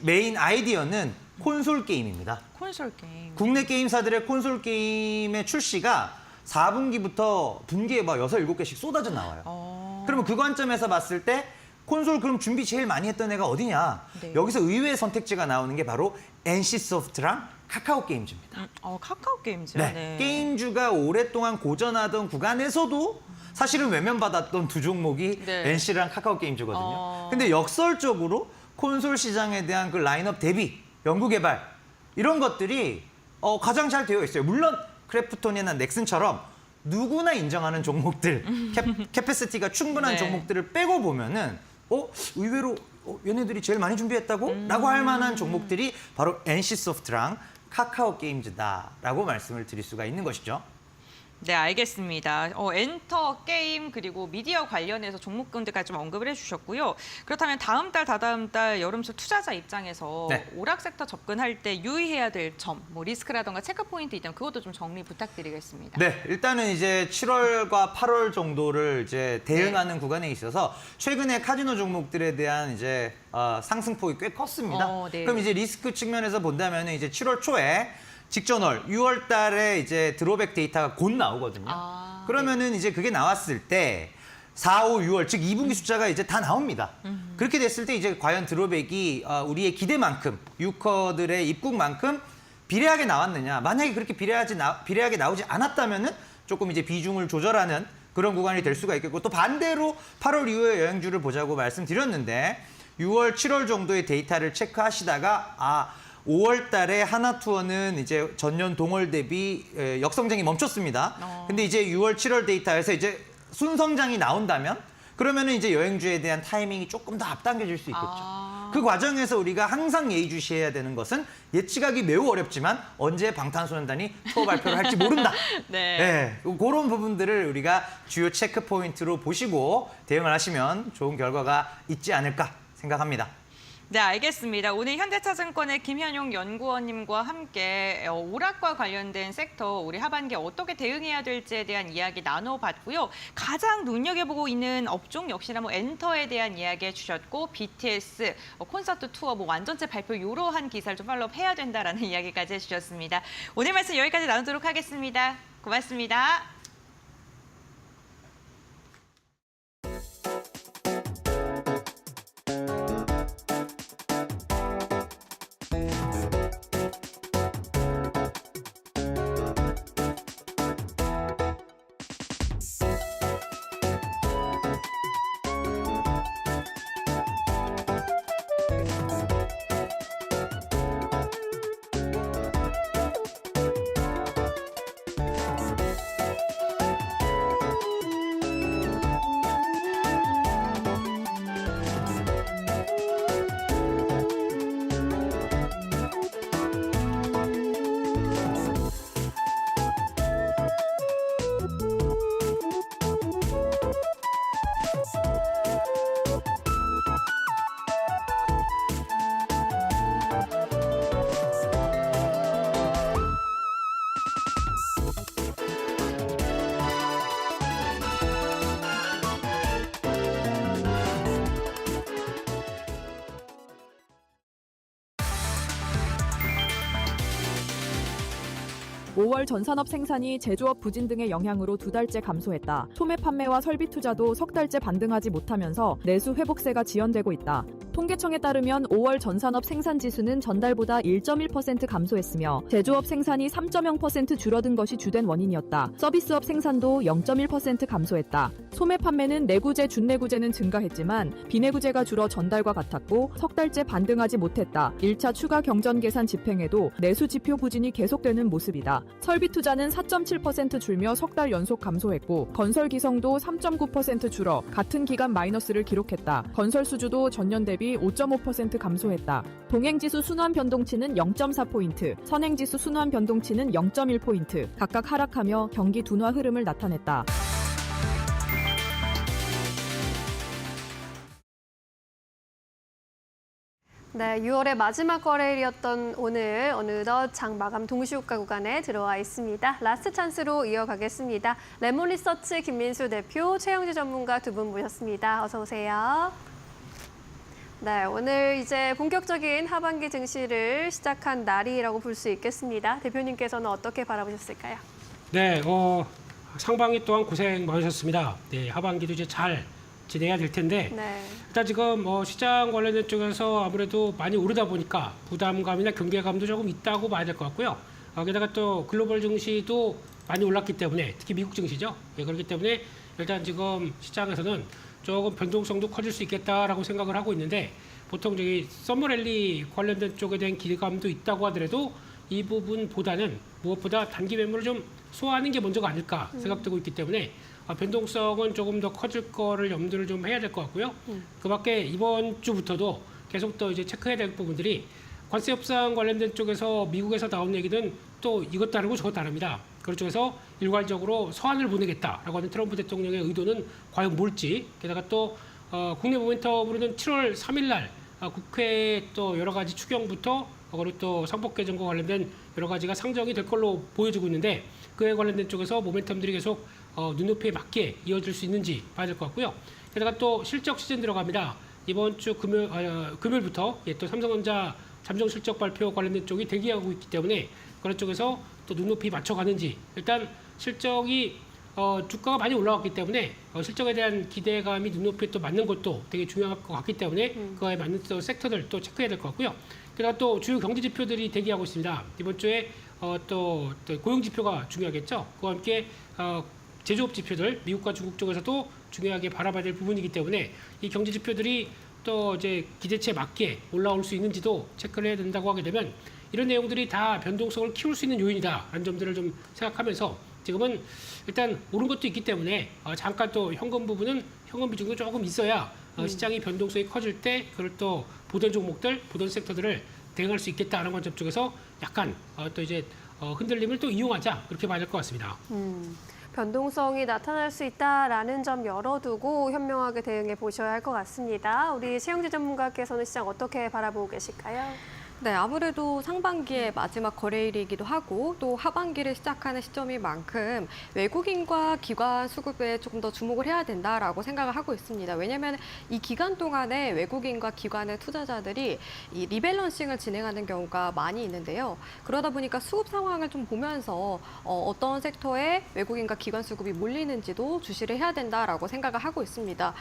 메인 아이디어는 콘솔 게임입니다. 콘솔 게임. 국내 게임사들의 콘솔 게임의 출시가 4분기부터 분기에 막 6, 7개씩 쏟아져 나와요. 그러면 그 관점에서 봤을 때 콘솔 그럼 준비 제일 많이 했던 애가 어디냐? 네. 여기서 의외의 선택지가 나오는 게 바로 NC소프트랑 카카오 게임즈입니다. 카카오 게임즈. 네. 게임주가 오랫동안 고전하던 구간에서도 사실은 외면받았던 두 종목이 네. NC랑 카카오 게임즈거든요. 근데 역설적으로 콘솔 시장에 대한 그 라인업 대비, 연구 개발 이런 것들이 가장 잘 되어 있어요. 물론 크래프톤이나 넥슨처럼 누구나 인정하는 종목들, 캐패시티가 충분한 네. 종목들을 빼고 보면은 의외로 얘네들이 제일 많이 준비했다고? 라고 할 만한 종목들이 바로 NC소프트랑 카카오 게임즈다라고 말씀을 드릴 수가 있는 것이죠. 네, 알겠습니다. 엔터, 게임, 그리고 미디어 관련해서 종목군들까지 좀 언급을 해주셨고요. 그렇다면 다음 달, 다다음 달 여름철 투자자 입장에서 네. 오락 섹터 접근할 때 유의해야 될 점, 뭐 리스크라던가 체크 포인트 있다면 그것도 좀 정리 부탁드리겠습니다. 네, 일단은 이제 7월과 8월 정도를 이제 대응하는 구간에 있어서 최근에 카지노 종목들에 대한 이제 상승폭이 꽤 컸습니다. 네. 그럼 이제 리스크 측면에서 본다면 이제 7월 초에 직전월 6월 달에 이제 드로백 데이터가 곧 나오거든요. 그러면은 이제 그게 나왔을 때 4, 5, 6월 즉 2분기 숫자가 이제 다 나옵니다. 그렇게 됐을 때 이제 과연 드로백이 우리의 기대만큼 유커들의 입국만큼 비례하게 나왔느냐. 만약에 그렇게 비례하게 나오지 않았다면은 조금 이제 비중을 조절하는 그런 구간이 될 수가 있겠고 또 반대로 8월 이후의 여행주를 보자고 말씀드렸는데 6월, 7월 정도의 데이터를 체크하시다가 5월 달에 하나투어는 이제 전년 동월 대비 역성장이 멈췄습니다. 근데 이제 6월, 7월 데이터에서 이제 순성장이 나온다면 그러면은 이제 여행주에 대한 타이밍이 조금 더 앞당겨질 수 있겠죠. 그 과정에서 우리가 항상 예의주시해야 되는 것은 예측하기 매우 어렵지만 언제 방탄소년단이 투어 발표를 할지 모른다. 네. 그런 부분들을 우리가 주요 체크 포인트로 보시고 대응을 하시면 좋은 결과가 있지 않을까 생각합니다. 네, 알겠습니다. 오늘 현대차증권의 김현용 연구원님과 함께 오락과 관련된 섹터 우리 하반기에 어떻게 대응해야 될지에 대한 이야기 나눠봤고요. 가장 눈여겨보고 있는 업종 역시나 뭐 엔터에 대한 이야기 해주셨고 BTS, 콘서트 투어, 뭐 완전체 발표 이러한 기사를 좀 팔로우 해야 된다라는 이야기까지 해주셨습니다. 오늘 말씀 여기까지 나누도록 하겠습니다. 고맙습니다. 5월 전산업 생산이 제조업 부진 등의 영향으로 2달째 감소했다. 소매 판매와 설비 투자도 석 달째 반등하지 못하면서 내수 회복세가 지연되고 있다. 통계청에 따르면 5월 전산업 생산 지수는 전달보다 1.1% 감소했으며 제조업 생산이 3.0% 줄어든 것이 주된 원인이었다. 서비스업 생산도 0.1% 감소했다. 소매 판매는 내구재, 준내구재는 증가했지만 비내구재가 줄어 전달과 같았고 석 달째 반등하지 못했다. 1차 추가 경전 계산 집행에도 내수 지표 부진이 계속되는 모습이다. 설비 투자는 4.7% 줄며 석 달 연속 감소했고 건설 기성도 3.9% 줄어 같은 기간 마이너스를 기록했다. 건설 수주도 전년 대비 5.5% 감소했다. 동행지수 순환 변동치는 0.4포인트, 선행지수 순환 변동치는 0.1포인트 각각 하락하며 경기 둔화 흐름을 나타냈다. 네, 6월의 마지막 거래일이었던 오늘 어느덧 장 마감 동시효과 구간에 들어와 있습니다. 라스트 찬스로 이어가겠습니다. 레몬리서치 김민수 대표, 최영지 전문가 두 분 모셨습니다. 어서 오세요. 네, 오늘 이제 본격적인 하반기 증시를 시작한 날이라고 볼 수 있겠습니다. 대표님께서는 어떻게 바라보셨을까요? 네, 상반기 동안 고생 많으셨습니다. 네, 하반기도 이제 잘 진행해야 될 텐데 네. 일단 지금 시장 관련된 쪽에서 아무래도 많이 오르다 보니까 부담감이나 경계감도 조금 있다고 봐야 될 것 같고요. 게다가 또 글로벌 증시도 많이 올랐기 때문에 특히 미국 증시죠. 예, 그렇기 때문에 일단 지금 시장에서는 조금 변동성도 커질 수 있겠다라고 생각을 하고 있는데 보통 저기 썸머랠리 관련된 쪽에 대한 기대감도 있다고 하더라도 이 부분보다는 무엇보다 단기 매물을 좀 소화하는 게 먼저가 아닐까 생각되고 있기 때문에 변동성은 조금 더 커질 거를 염두를 좀 해야 될 것 같고요. 그 밖에 이번 주부터도 계속 또 이제 체크해야 될 부분들이 관세 협상 관련된 쪽에서 미국에서 나온 얘기는 또 이것 다르고 저것 다릅니다. 그런 쪽에서 일괄적으로 서한을 보내겠다라고 하는 트럼프 대통령의 의도는 과연 뭘지, 게다가 또 국내 모멘텀으로는 7월 3일 날 국회 또 여러 가지 추경부터 그리고 또 상법 개정과 관련된 여러 가지가 상정이 될 걸로 보여지고 있는데 그에 관련된 쪽에서 모멘텀들이 계속 눈높이에 맞게 이어질 수 있는지 봐야 될 것 같고요. 게다가 또 실적 시즌 들어갑니다. 이번 주 금요일부터 또 삼성전자 잠정 실적 발표 관련된 쪽이 대기하고 있기 때문에 그런 쪽에서 또 눈높이 맞춰가는지 일단 실적이 주가가 많이 올라왔기 때문에 실적에 대한 기대감이 눈높이에 또 맞는 것도 되게 중요할 것 같기 때문에 그거에 맞는 또 섹터들 또 체크해야 될 것 같고요. 게다가 또 주요 경제 지표들이 대기하고 있습니다. 이번 주에 또 고용 지표가 중요하겠죠. 그와 함께 제조업 지표들 미국과 중국 쪽에서도 중요하게 바라봐야 될 부분이기 때문에 이 경제 지표들이 또 이제 기대치에 맞게 올라올 수 있는지도 체크를 해야 된다고 하게 되면 이런 내용들이 다 변동성을 키울 수 있는 요인이다라는 점들을 좀 생각하면서 지금은 일단 오른 것도 있기 때문에 잠깐 또 현금 부분은 현금 비중도 조금 있어야 시장이 변동성이 커질 때 그걸 또 보던 종목들, 보던 섹터들을 대응할 수 있겠다는 관점 쪽에서 약간 또 이제 흔들림을 또 이용하자 그렇게 봐야 될 것 같습니다. 변동성이 나타날 수 있다라는 점 열어두고 현명하게 대응해 보셔야 할 것 같습니다. 우리 최영지 전문가께서는 시장 어떻게 바라보고 계실까요? 네, 아무래도 상반기의 마지막 거래일이기도 하고 또 하반기를 시작하는 시점인 만큼 외국인과 기관 수급에 조금 더 주목을 해야 된다라고 생각을 하고 있습니다. 왜냐하면 이 기간 동안에 외국인과 기관의 투자자들이 이 리밸런싱을 진행하는 경우가 많이 있는데요. 그러다 보니까 수급 상황을 좀 보면서 어떤 섹터에 외국인과 기관 수급이 몰리는지도 주시를 해야 된다라고 생각을 하고 있습니다.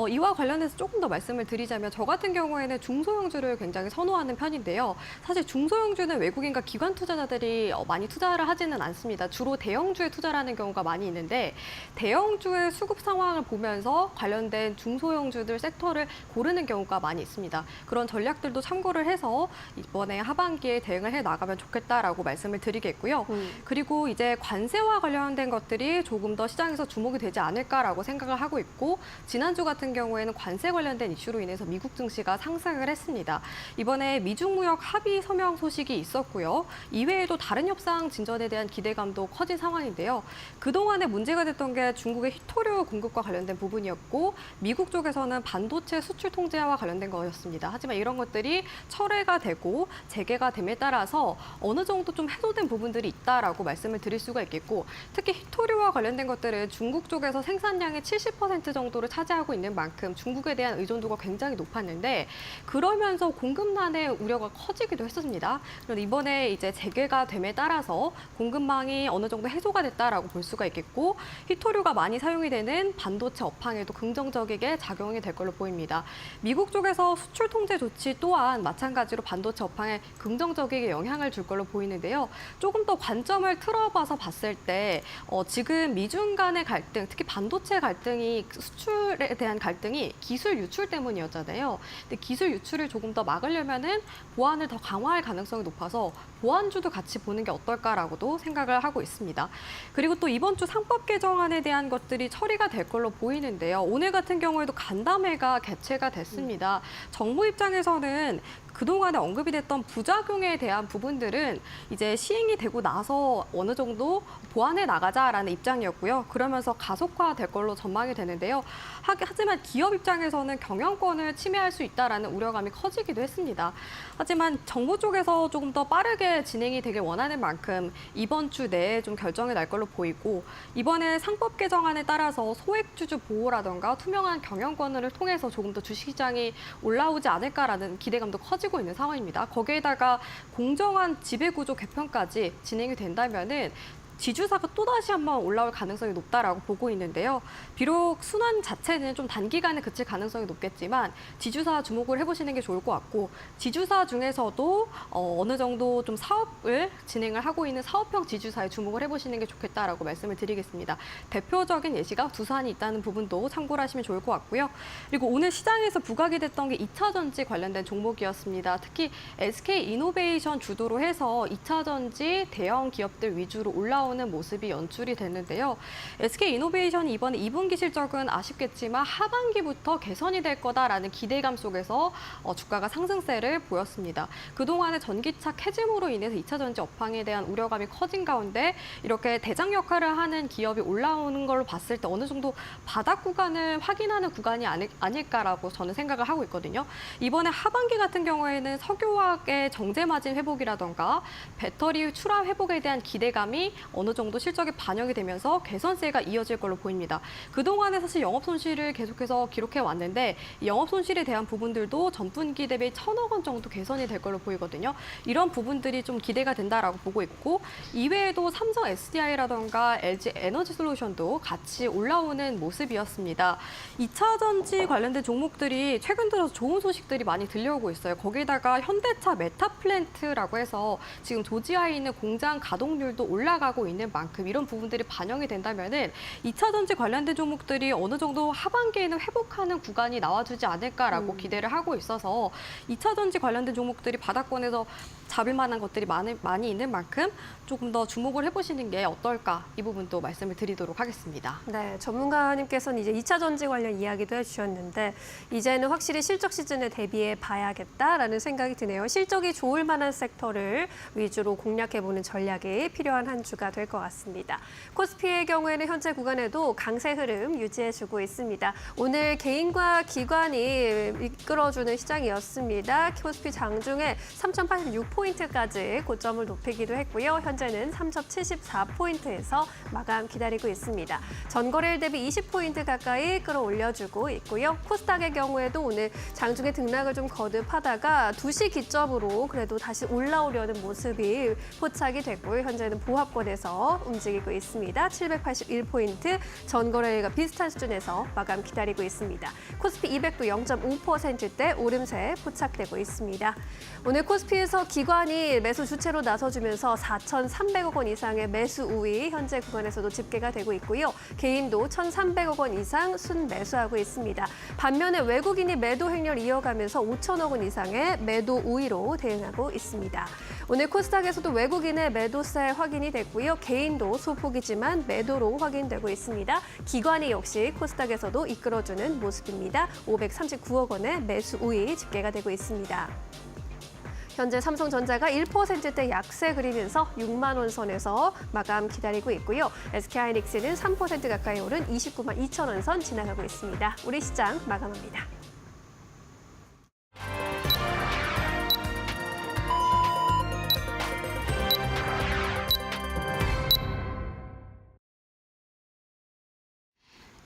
이와 관련해서 조금 더 말씀을 드리자면 저 같은 경우에는 중소형주를 굉장히 선호하는 편인데요. 사실 중소형주는 외국인과 기관 투자자들이 많이 투자를 하지는 않습니다. 주로 대형주에 투자를 하는 경우가 많이 있는데 대형주의 수급 상황을 보면서 관련된 중소형주들 섹터를 고르는 경우가 많이 있습니다. 그런 전략들도 참고를 해서 이번에 하반기에 대응을 해 나가면 좋겠다라고 말씀을 드리겠고요. 그리고 이제 관세와 관련된 것들이 조금 더 시장에서 주목이 되지 않을까라고 생각을 하고 있고 지난주 같은 경우에는 관세 관련된 이슈로 인해서 미국 증시가 상승을 했습니다. 이번에 미중 무역 합의 서명 소식이 있었고요. 이외에도 다른 협상 진전에 대한 기대감도 커진 상황인데요. 그동안에 문제가 됐던 게 중국의 히토류 공급과 관련된 부분이었고 미국 쪽에서는 반도체 수출 통제와 관련된 거였습니다. 하지만 이런 것들이 철회가 되고 재개가 됨에 따라서 어느 정도 좀 해소된 부분들이 있다라고 말씀을 드릴 수가 있겠고 특히 히토류와 관련된 것들은 중국 쪽에서 생산량의 70% 정도를 차지하고 있는 만큼 중국에 대한 의존도가 굉장히 높았는데 그러면서 공급난의 우려가 커지기도 했었습니다. 그런데 이번에 이제 재개가 됨에 따라서 공급망이 어느 정도 해소가 됐다라고 볼 수가 있겠고 희토류가 많이 사용이 되는 반도체 업황에도 긍정적이게 작용이 될 걸로 보입니다. 미국 쪽에서 수출 통제 조치 또한 마찬가지로 반도체 업황에 긍정적이게 영향을 줄 걸로 보이는데요. 조금 더 관점을 틀어봐서 봤을 때 지금 미중 간의 갈등, 특히 반도체 갈등이 수출에 대한 갈등이 기술 유출 때문이었잖아요. 근데 기술 유출을 조금 더 막으려면은 보안을 더 강화할 가능성이 높아서 보안주도 같이 보는 게 어떨까라고도 생각을 하고 있습니다. 그리고 또 이번 주 상법 개정안에 대한 것들이 처리가 될 걸로 보이는데요. 오늘 같은 경우에도 간담회가 개최가 됐습니다. 정부 입장에서는 그동안에 언급이 됐던 부작용에 대한 부분들은 이제 시행이 되고 나서 어느 정도 보완해 나가자라는 입장이었고요. 그러면서 가속화될 걸로 전망이 되는데요. 하지만 기업 입장에서는 경영권을 침해할 수 있다라는 우려감이 커지기도 했습니다. 하지만 정부 쪽에서 조금 더 빠르게 진행이 되길 원하는 만큼 이번 주 내에 좀 결정이 날 걸로 보이고 이번에 상법 개정안에 따라서 소액주주 보호라던가 투명한 경영권을 통해서 조금 더 주식시장이 올라오지 않을까라는 기대감도 커지고 있는 상황입니다. 거기에다가 공정한 지배구조 개편까지 진행이 된다면은 지주사가 또다시 한번 올라올 가능성이 높다라고 보고 있는데요. 비록 순환 자체는 좀 단기간에 그칠 가능성이 높겠지만 지주사 주목을 해보시는 게 좋을 것 같고 지주사 중에서도 어느 정도 좀 사업을 진행을 하고 있는 사업형 지주사에 주목을 해보시는 게 좋겠다라고 말씀을 드리겠습니다. 대표적인 예시가 두산이 있다는 부분도 참고를 하시면 좋을 것 같고요. 그리고 오늘 시장에서 부각이 됐던 게 2차 전지 관련된 종목이었습니다. 특히 SK 이노베이션 주도로 해서 2차 전지 대형 기업들 위주로 올라오는 모습이 연출이 됐는데요. SK 이노베이션이 이번에 2분기 실적은 아쉽겠지만 하반기부터 개선이 될 거다라는 기대감 속에서 주가가 상승세를 보였습니다. 그동안의 전기차 캐즘으로 인해서 2차 전지 업황에 대한 우려감이 커진 가운데 이렇게 대장 역할을 하는 기업이 올라오는 걸로 봤을 때 어느 정도 바닥 구간을 확인하는 구간이 아닐까라고 저는 생각을 하고 있거든요. 이번에 하반기 같은 경우에는 석유화학의 정제 마진 회복이라던가 배터리 출하 회복에 대한 기대감이 어느 정도 실적에 반영이 되면서 개선세가 이어질 걸로 보입니다. 그동안에 사실 영업 손실을 계속해서 기록해 왔는데 영업 손실에 대한 부분들도 전분기 대비 1,000억 원 정도 개선이 될 걸로 보이거든요. 이런 부분들이 좀 기대가 된다라고 보고 있고 이외에도 삼성 SDI라던가 LG 에너지 솔루션도 같이 올라오는 모습이었습니다. 2차 전지 관련된 종목들이 최근 들어서 좋은 소식들이 많이 들려오고 있어요. 거기다가 현대차 메타플랜트라고 해서 지금 조지아에 있는 공장 가동률도 올라가고 있는 만큼 이런 부분들이 반영이 된다면은 2차 전지 관련된 종목들이 어느 정도 하반기에는 회복하는 구간이 나와주지 않을까라고 기대를 하고 있어서 2차 전지 관련된 종목들이 바닥권에서 잡을 만한 것들이 많이 있는 만큼 조금 더 주목을 해보시는 게 어떨까 이 부분도 말씀을 드리도록 하겠습니다. 네, 전문가님께서는 이제 2차 전지 관련 이야기도 해주셨는데 이제는 확실히 실적 시즌에 대비해 봐야겠다라는 생각이 드네요. 실적이 좋을 만한 섹터를 위주로 공략해보는 전략이 필요한 한 주가 될 것 같습니다. 코스피의 경우에는 현재 구간에도 강세 흐름 유지해주고 있습니다. 오늘 개인과 기관이 이끌어주는 시장이었습니다. 코스피 장중에 3,086포인트까지 고점을 높이기도 했고요. 현재는 3,074포인트에서 마감 기다리고 있습니다. 전거래일 대비 20포인트 가까이 끌어올려주고 있고요. 코스닥의 경우에도 오늘 장중에 등락을 좀 거듭하다가 2시 기점으로 그래도 다시 올라오려는 모습이 포착이 됐고요. 현재는 보합권에서 움직이고 있습니다. 781포인트, 전거래일과 비슷한 수준에서 마감 기다리고 있습니다. 코스피 200도 0.5%대 오름세 포착되고 있습니다. 오늘 코스피에서 기관이 매수 주체로 나서주면서 4,300억 원 이상의 매수 우위 현재 구간에서도 집계가 되고 있고요. 개인도 1,300억 원 이상 순매수하고 있습니다. 반면에 외국인이 매도 행렬 이어가면서 5천억 원 이상의 매도 우위로 대응하고 있습니다. 오늘 코스닥에서도 외국인의 매도세 확인이 됐고요. 개인도 소폭이지만 매도로 확인되고 있습니다. 기관이 역시 코스닥에서도 이끌어주는 모습입니다. 539억 원의 매수 우위 집계가 되고 있습니다. 현재 삼성전자가 1%대 약세 그리면서 6만 원 선에서 마감 기다리고 있고요. SK하이닉스는 3% 가까이 오른 29만 2천 원 선 지나가고 있습니다. 우리 시장 마감합니다.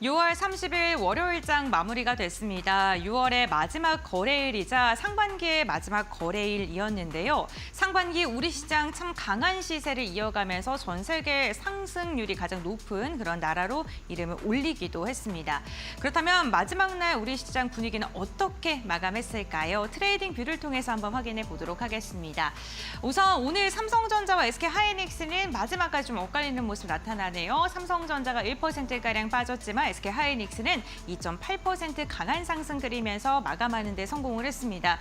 6월 30일 월요일장 마무리가 됐습니다. 6월의 마지막 거래일이자 상반기의 마지막 거래일이었는데요. 상반기 우리 시장 참 강한 시세를 이어가면서 전 세계 상승률이 가장 높은 그런 나라로 이름을 올리기도 했습니다. 그렇다면 마지막 날 우리 시장 분위기는 어떻게 마감했을까요? 트레이딩 뷰를 통해서 한번 확인해 보도록 하겠습니다. 우선 오늘 삼성전자와 SK하이닉스는 마지막까지 좀 엇갈리는 모습 나타나네요. 삼성전자가 1%가량 빠졌지만 SK하이닉스는 2.8% 강한 상승 그리면서 마감하는 데 성공을 했습니다.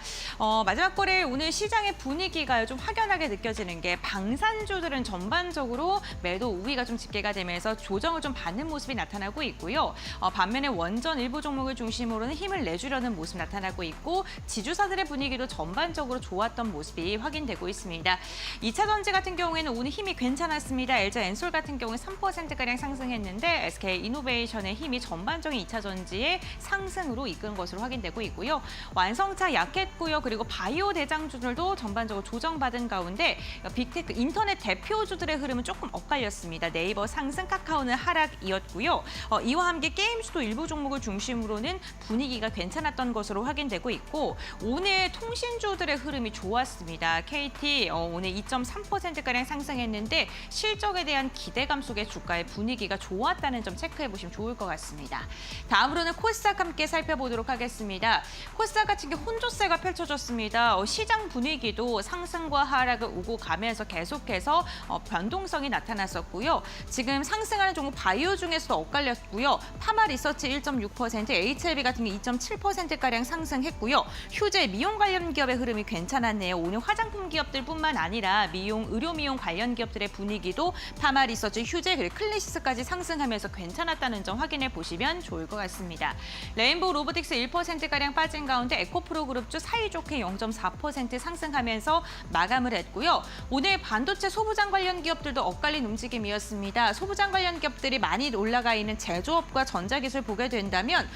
마지막 거래일 오늘 시장의 분위기가 좀 확연하게 느껴지는 게 방산주들은 전반적으로 매도 우위가 좀 집계가 되면서 조정을 좀 받는 모습이 나타나고 있고요. 반면에 원전 일부 종목을 중심으로는 힘을 내주려는 모습 나타나고 있고 지주사들의 분위기도 전반적으로 좋았던 모습이 확인되고 있습니다. 2차 전지 같은 경우에는 오늘 힘이 괜찮았습니다. LG 엔솔 같은 경우는 3%가량 상승했는데 SK이노베이션의 힘이 전반적인 2차 전지의 상승으로 이끈 것으로 확인되고 있고요. 완성차 약했고요. 그리고 바이오 대장주들도 전반적으로 조정받은 가운데 빅테크 인터넷 대표주들의 흐름은 조금 엇갈렸습니다. 네이버 상승, 카카오는 하락이었고요. 이와 함께 게임주도 일부 종목을 중심으로는 분위기가 괜찮았던 것으로 확인되고 있고 오늘 통신주들의 흐름이 좋았습니다. KT 오늘 2.3%가량 상승했는데 실적에 대한 기대감 속에 주가의 분위기가 좋았다는 점 체크해 보시면 좋을 것 같습니다. 다음으로는 코스닥 함께 살펴보도록 하겠습니다. 코스닥 같은 경우 혼조세가 펼쳐졌습니다. 시장 분위기도 상승과 하락을 오고 가면서 계속해서 변동성이 나타났었고요. 지금 상승하는 종목 바이오 중에서도 엇갈렸고요. 파마 리서치 1.6%, HLB 같은 게 2.7%가량 상승했고요. 휴재, 미용 관련 기업의 흐름이 괜찮았네요. 오늘 화장품 기업들뿐만 아니라 미용, 의료 미용 관련 기업들의 분위기도 파마 리서치, 휴재, 그리고 클래시스까지 상승하면서 괜찮았다는 점 확인해 보시면 좋을 것 같습니다. 레인보우 로보틱스 1%가량 빠진 가운데 에코프로 그룹주 사이좋게 0.4% 상승하면서 마감을 했고요. 오늘 반도체 소부장 관련 기업들도 엇갈린 움직임이었습니다. 소부장 관련 기업들이 많이 올라가 있는 제조업과 전자기술 보게 된다면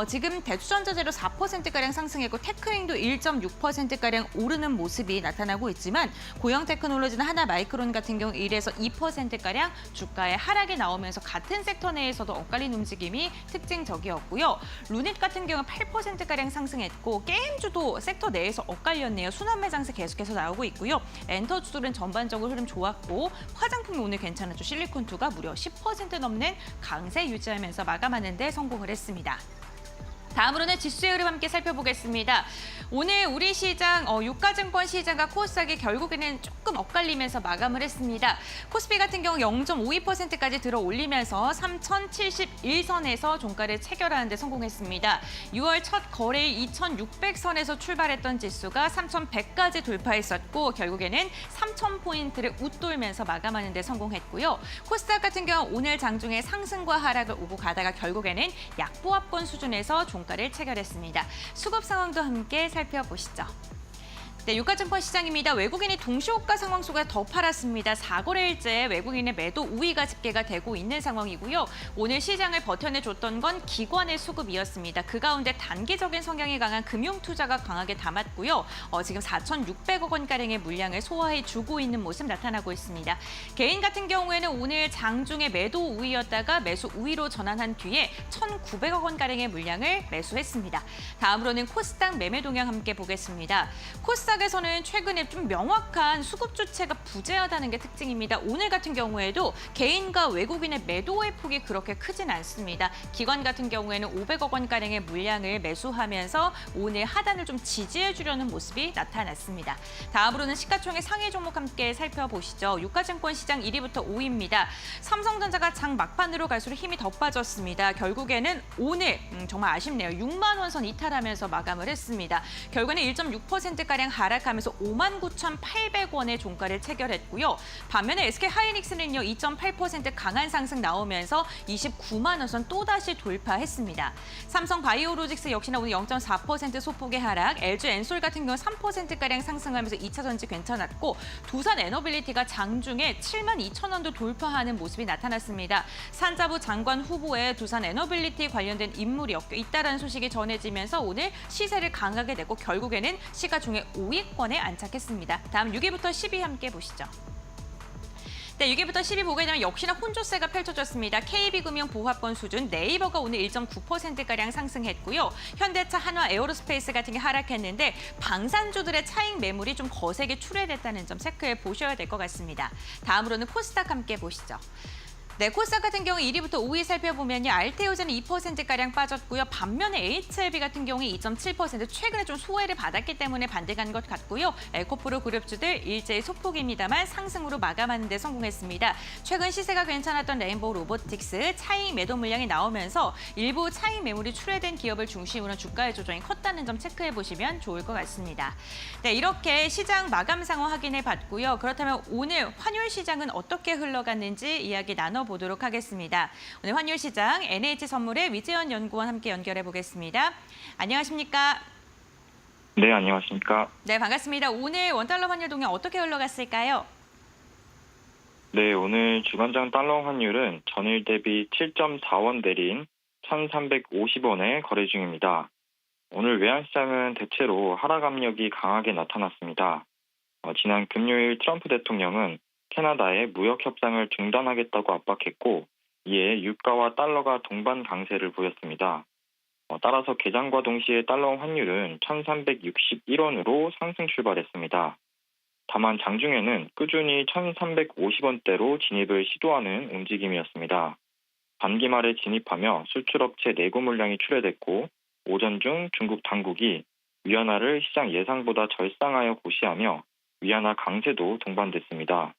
지금 대추전자재료 4%가량 상승했고 테크잉도 1.6%가량 오르는 모습이 나타나고 있지만 고영테크놀로지나 하나마이크론 같은 경우 1에서 2%가량 주가의 하락이 나오면서 같은 섹터 내에서도 엇갈린 움직임이 특징적이었고요. 루닛 같은 경우 8%가량 상승했고 게임주도 섹터 내에서 엇갈렸네요. 순환매장세 계속해서 나오고 있고요. 엔터주들은 전반적으로 흐름 좋았고 화장품이 오늘 괜찮았죠. 실리콘2가 무려 10% 넘는 강세 유지하면서 마감하는 데 성공을 했습니다. 다음으로는 지수의 흐름 함께 살펴보겠습니다. 오늘 우리 시장 유가증권 시장과 코스닥이 결국에는 조금 엇갈리면서 마감을 했습니다. 코스피 같은 경우 0.52%까지 들어 올리면서 3,071선에서 종가를 체결하는 데 성공했습니다. 6월 첫 거래일 2,600선에서 출발했던 지수가 3,100까지 돌파했었고 결국에는 3,000포인트를 웃돌면서 마감하는 데 성공했고요. 코스닥 같은 경우 오늘 장중에 상승과 하락을 오고 가다가 결국에는 약보합권 수준에서 종가를 체결했습니다. 수급 상황도 함께 살펴보시죠. 네, 유가증권 시장입니다. 외국인이 동시호가 상황 속에 더 팔았습니다. 4거래일째 외국인의 매도 우위가 집계가 되고 있는 상황이고요. 오늘 시장을 버텨내줬던 건 기관의 수급이었습니다. 그 가운데 단기적인 성향이 강한 금융투자가 강하게 담았고요. 지금 4,600억 원가량의 물량을 소화해주고 있는 모습 나타나고 있습니다. 개인 같은 경우에는 오늘 장중에 매도 우위였다가 매수 우위로 전환한 뒤에 1,900억 원가량의 물량을 매수했습니다. 다음으로는 코스닥 매매 동향 함께 보겠습니다. 코스닥에서는 최근에 좀 명확한 수급 주체가 부재하다는 게 특징입니다. 오늘 같은 경우에도 개인과 외국인의 매도의 폭이 그렇게 크진 않습니다. 기관 같은 경우에는 500억 원가량의 물량을 매수하면서 오늘 하단을 좀 지지해 주려는 모습이 나타났습니다. 다음으로는 시가총액 상위 종목 함께 살펴보시죠. 유가증권 시장 1위부터 5위입니다. 삼성전자가 장 막판으로 갈수록 힘이 더 빠졌습니다. 결국에는 오늘 정말 아쉽네요. 6만 원 선 이탈하면서 마감을 했습니다. 결국에는 1.6%가량 하락하면서 59,800원의 종가를 체결했고요. 반면에 SK하이닉스는요. 2.8% 강한 상승 나오면서 29만 원 선 또다시 돌파했습니다. 삼성바이오로직스 역시나 오늘 0.4% 소폭의 하락, LG 엔솔 같은 경우 3%가량 상승하면서 2차 전지 괜찮았고 두산 에너빌리티가 장중에 72,000원도 돌파하는 모습이 나타났습니다. 산자부 장관 후보에 두산 에너빌리티 관련된 인물이 엮여 있다는 소식이 전해지면서 오늘 시세를 강하게 내고 결국에는 시가총액 5위권에 안착했습니다. 다음 6위부터 10위 함께 보시죠. 네, 6위부터 10위 보게 되면 역시나 혼조세가 펼쳐졌습니다. KB금융 보합권 수준, 네이버가 오늘 1.9%가량 상승했고요. 현대차, 한화, 에어로스페이스 같은 게 하락했는데 방산주들의 차익 매물이 좀 거세게 출회됐다는 점 체크해 보셔야 될 것 같습니다. 다음으로는 코스닥 함께 보시죠. 네, 코스닥 같은 경우 1위부터 5위 살펴보면요. 알테오제는 2%가량 빠졌고요. 반면에 HLB 같은 경우에 2.7%, 최근에 좀 소외를 받았기 때문에 반등한 것 같고요. 에코프로 그룹주들 일제히 소폭입니다만 상승으로 마감하는 데 성공했습니다. 최근 시세가 괜찮았던 레인보우 로보틱스 차익 매도 물량이 나오면서 일부 차익 매물이 출회된 기업을 중심으로 주가의 조정이 컸다는 점 체크해 보시면 좋을 것 같습니다. 네, 이렇게 시장 마감 상황 확인해 봤고요. 그렇다면 오늘 환율 시장은 어떻게 흘러갔는지 이야기 나눠보도록 하겠습니다. 오늘 환율 시장 NH선물의 위재현 연구원 함께 연결해 보겠습니다. 안녕하십니까? 네, 안녕하십니까? 네, 반갑습니다. 오늘 원달러 환율 동향 어떻게 흘러갔을까요? 네, 오늘 주간장 달러 환율은 전일 대비 7.4원 내린 1,350원에 거래 중입니다. 오늘 외환시장은 대체로 하락 압력이 강하게 나타났습니다. 지난 금요일 트럼프 대통령은 캐나다의 무역 협상을 중단하겠다고 압박했고, 이에 유가와 달러가 동반 강세를 보였습니다. 따라서 개장과 동시에 달러 환율은 1,361원으로 상승 출발했습니다. 다만 장중에는 꾸준히 1,350원대로 진입을 시도하는 움직임이었습니다. 반기 말에 진입하며 수출업체 내구 물량이 출회됐고, 오전 중 중국 당국이 위안화를 시장 예상보다 절상하여 고시하며 위안화 강세도 동반됐습니다.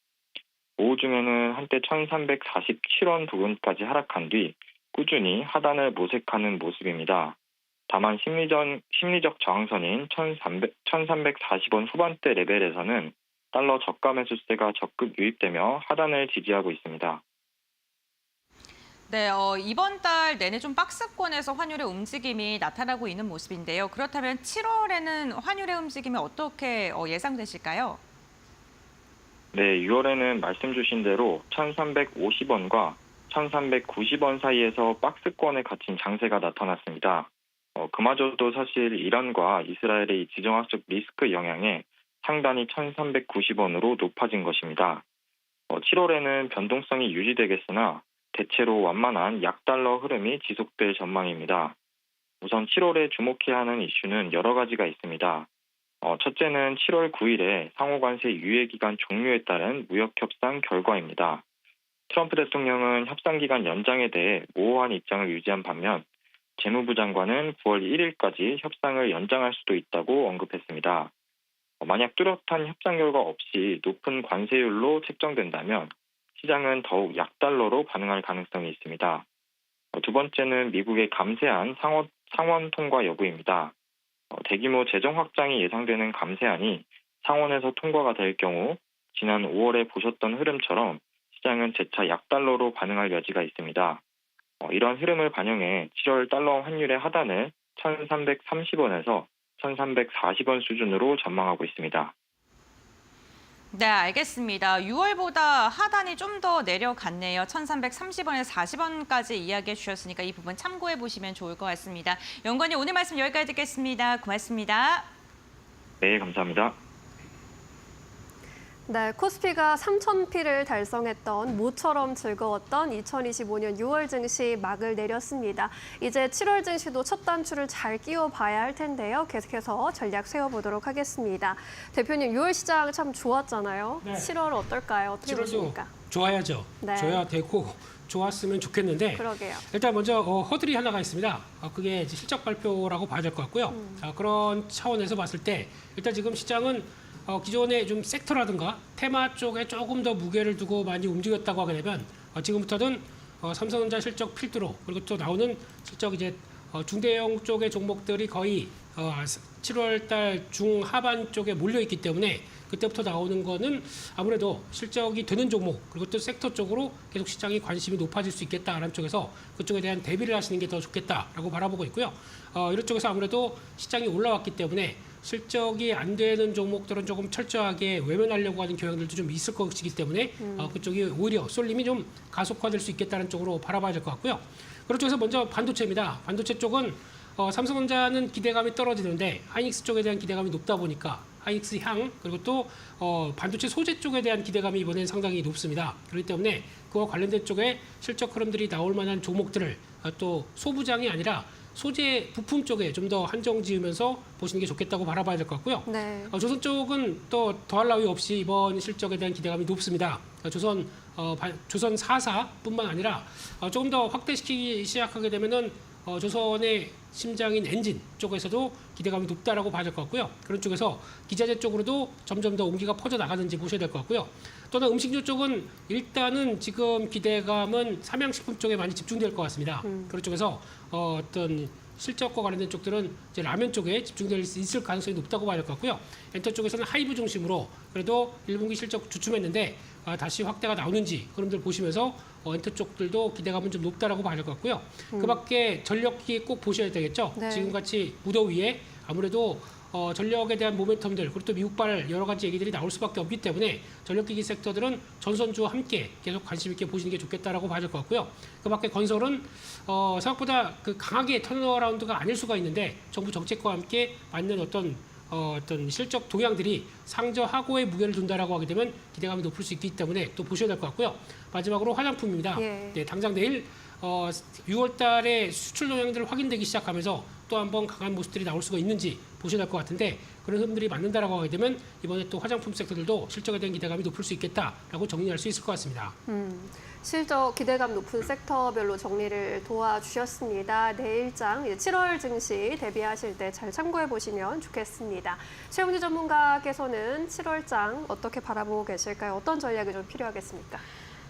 오후 중에는 한때 1,347원 부근까지 하락한 뒤 꾸준히 하단을 모색하는 모습입니다. 다만 심리적 저항선인 1,340원 후반대 레벨에서는 달러 저가 매수세가 적극 유입되며 하단을 지지하고 있습니다. 네, 이번 달 내내 좀 박스권에서 환율의 움직임이 나타나고 있는 모습인데요. 그렇다면 7월에는 환율의 움직임이 어떻게 예상되실까요? 네, 6월에는 말씀 주신 대로 1,350원과 1,390원 사이에서 박스권에 갇힌 장세가 나타났습니다. 그마저도 사실 이란과 이스라엘의 지정학적 리스크 영향에 상단이 1,390원으로 높아진 것입니다. 7월에는 변동성이 유지되겠으나 대체로 완만한 약달러 흐름이 지속될 전망입니다. 우선 7월에 주목해야 하는 이슈는 여러 가지가 있습니다. 첫째는 7월 9일에 상호관세 유예기간 종료에 따른 무역협상 결과입니다. 트럼프 대통령은 협상기간 연장에 대해 모호한 입장을 유지한 반면 재무부 장관은 9월 1일까지 협상을 연장할 수도 있다고 언급했습니다. 만약 뚜렷한 협상 결과 없이 높은 관세율로 책정된다면 시장은 더욱 약달러로 반응할 가능성이 있습니다. 두 번째는 미국의 감세안 상원 통과 여부입니다. 대규모 재정 확장이 예상되는 감세안이 상원에서 통과가 될 경우 지난 5월에 보셨던 흐름처럼 시장은 재차 약달러로 반응할 여지가 있습니다. 이런 흐름을 반영해 7월 달러 환율의 하단을 1,330원에서 1,340원 수준으로 전망하고 있습니다. 네, 알겠습니다. 6월보다 하단이 좀 더 내려갔네요. 1,330원에서 40원까지 이야기해 주셨으니까 이 부분 참고해 보시면 좋을 것 같습니다. 연구원님, 오늘 말씀 여기까지 듣겠습니다. 고맙습니다. 네, 감사합니다. 네, 코스피가 3,000피를 달성했던 모처럼 즐거웠던 2025년 6월 증시 막을 내렸습니다. 이제 7월 증시도 첫 단추를 잘 끼워봐야 할 텐데요. 계속해서 전략 세워보도록 하겠습니다. 대표님, 6월 시장 참 좋았잖아요. 네. 7월 어떨까요? 어떻게 7월도 보십니까? 좋아야죠. 네. 좋아야 되고 좋았으면 좋겠는데 그러게요. 일단 먼저 허들이 하나가 있습니다. 그게 이제 실적 발표라고 봐야 될 것 같고요. 그런 차원에서 봤을 때 일단 지금 시장은 기존의 좀 섹터라든가 테마 쪽에 조금 더 무게를 두고 많이 움직였다고 하게 되면 지금부터는 삼성전자 실적 필두로 그리고 또 나오는 실적 이제 중대형 쪽의 종목들이 거의 7월 달 중하반 쪽에 몰려 있기 때문에 그때부터 나오는 거는 아무래도 실적이 되는 종목 그리고 또 섹터 쪽으로 계속 시장이 관심이 높아질 수 있겠다라는 쪽에서 그쪽에 대한 대비를 하시는 게 더 좋겠다라고 바라보고 있고요. 이런 쪽에서 아무래도 시장이 올라왔기 때문에 실적이 안 되는 종목들은 조금 철저하게 외면하려고 하는 경향들도 좀 있을 것이기 때문에 그쪽이 오히려 쏠림이 좀 가속화될 수 있겠다는 쪽으로 바라봐야 될 것 같고요. 그런 쪽에서 먼저 반도체입니다. 반도체 쪽은 삼성전자는 기대감이 떨어지는데 하이닉스 쪽에 대한 기대감이 높다 보니까 하이닉스 향 그리고 또 반도체 소재 쪽에 대한 기대감이 이번엔 상당히 높습니다. 그렇기 때문에 그와 관련된 쪽에 실적 흐름들이 나올 만한 종목들을 또 소부장이 아니라 소재 부품 쪽에 좀 더 한정 지으면서 보시는 게 좋겠다고 바라봐야 될 것 같고요. 네. 조선 쪽은 또 더할 나위 없이 이번 실적에 대한 기대감이 높습니다. 조선 4사뿐만 아니라 조금 더 확대시키기 시작하게 되면은 조선의 심장인 엔진 쪽에서도 기대감이 높다라고 봐야 될 것 같고요. 그런 쪽에서 기자재 쪽으로도 점점 더 온기가 퍼져 나가는지 보셔야 될 것 같고요. 또는 음식료 쪽은 일단은 지금 기대감은 삼양식품 쪽에 많이 집중될 것 같습니다. 그런 쪽에서 어떤 실적과 관련된 쪽들은 이제 라면 쪽에 집중될 수 있을 가능성이 높다고 봐야 될 것 같고요. 엔터 쪽에서는 하이브 중심으로 그래도 1분기 실적 주춤했는데 다시 확대가 나오는지 그런 들 보시면서 엔터 쪽들도 기대감은 좀 높다라고 봐야 될 것 같고요. 그밖에 전력기 꼭 보셔야 되겠죠. 네. 지금같이 무더위에 아무래도 전력에 대한 모멘텀들 그리고 또 미국발 여러 가지 얘기들이 나올 수밖에 없기 때문에 전력기기 섹터들은 전선주와 함께 계속 관심 있게 보시는 게 좋겠다라고 봐야 될 것 같고요. 그밖에 건설은 생각보다 그 강하게 턴어라운드가 아닐 수가 있는데 정부 정책과 함께 맞는 어떤 실적 동향들이 상저하고의 무게를 둔다라고 하게 되면 기대감이 높을 수 있기 때문에 또 보셔야 될 것 같고요. 마지막으로 화장품입니다. 예. 네, 당장 내일 6월 달에 수출 동향들 확인되기 시작하면서 또 한번 강한 모습들이 나올 수가 있는지 보셔야 될 것 같은데 그런 흐름들이 맞는다라고 하게 되면 이번에 또 화장품 섹터들도 실적에 대한 기대감이 높을 수 있겠다라고 정리할 수 있을 것 같습니다. 실적 기대감 높은 sek터별로 정리를 도와주셨습니다. 내일장 7월 증시 대비하실 때 잘 참고해 보시면 좋겠습니다. 최영주 전문가께서는 7월장 어떻게 바라보고 계실까요? 어떤 전략이 좀 필요하겠습니까?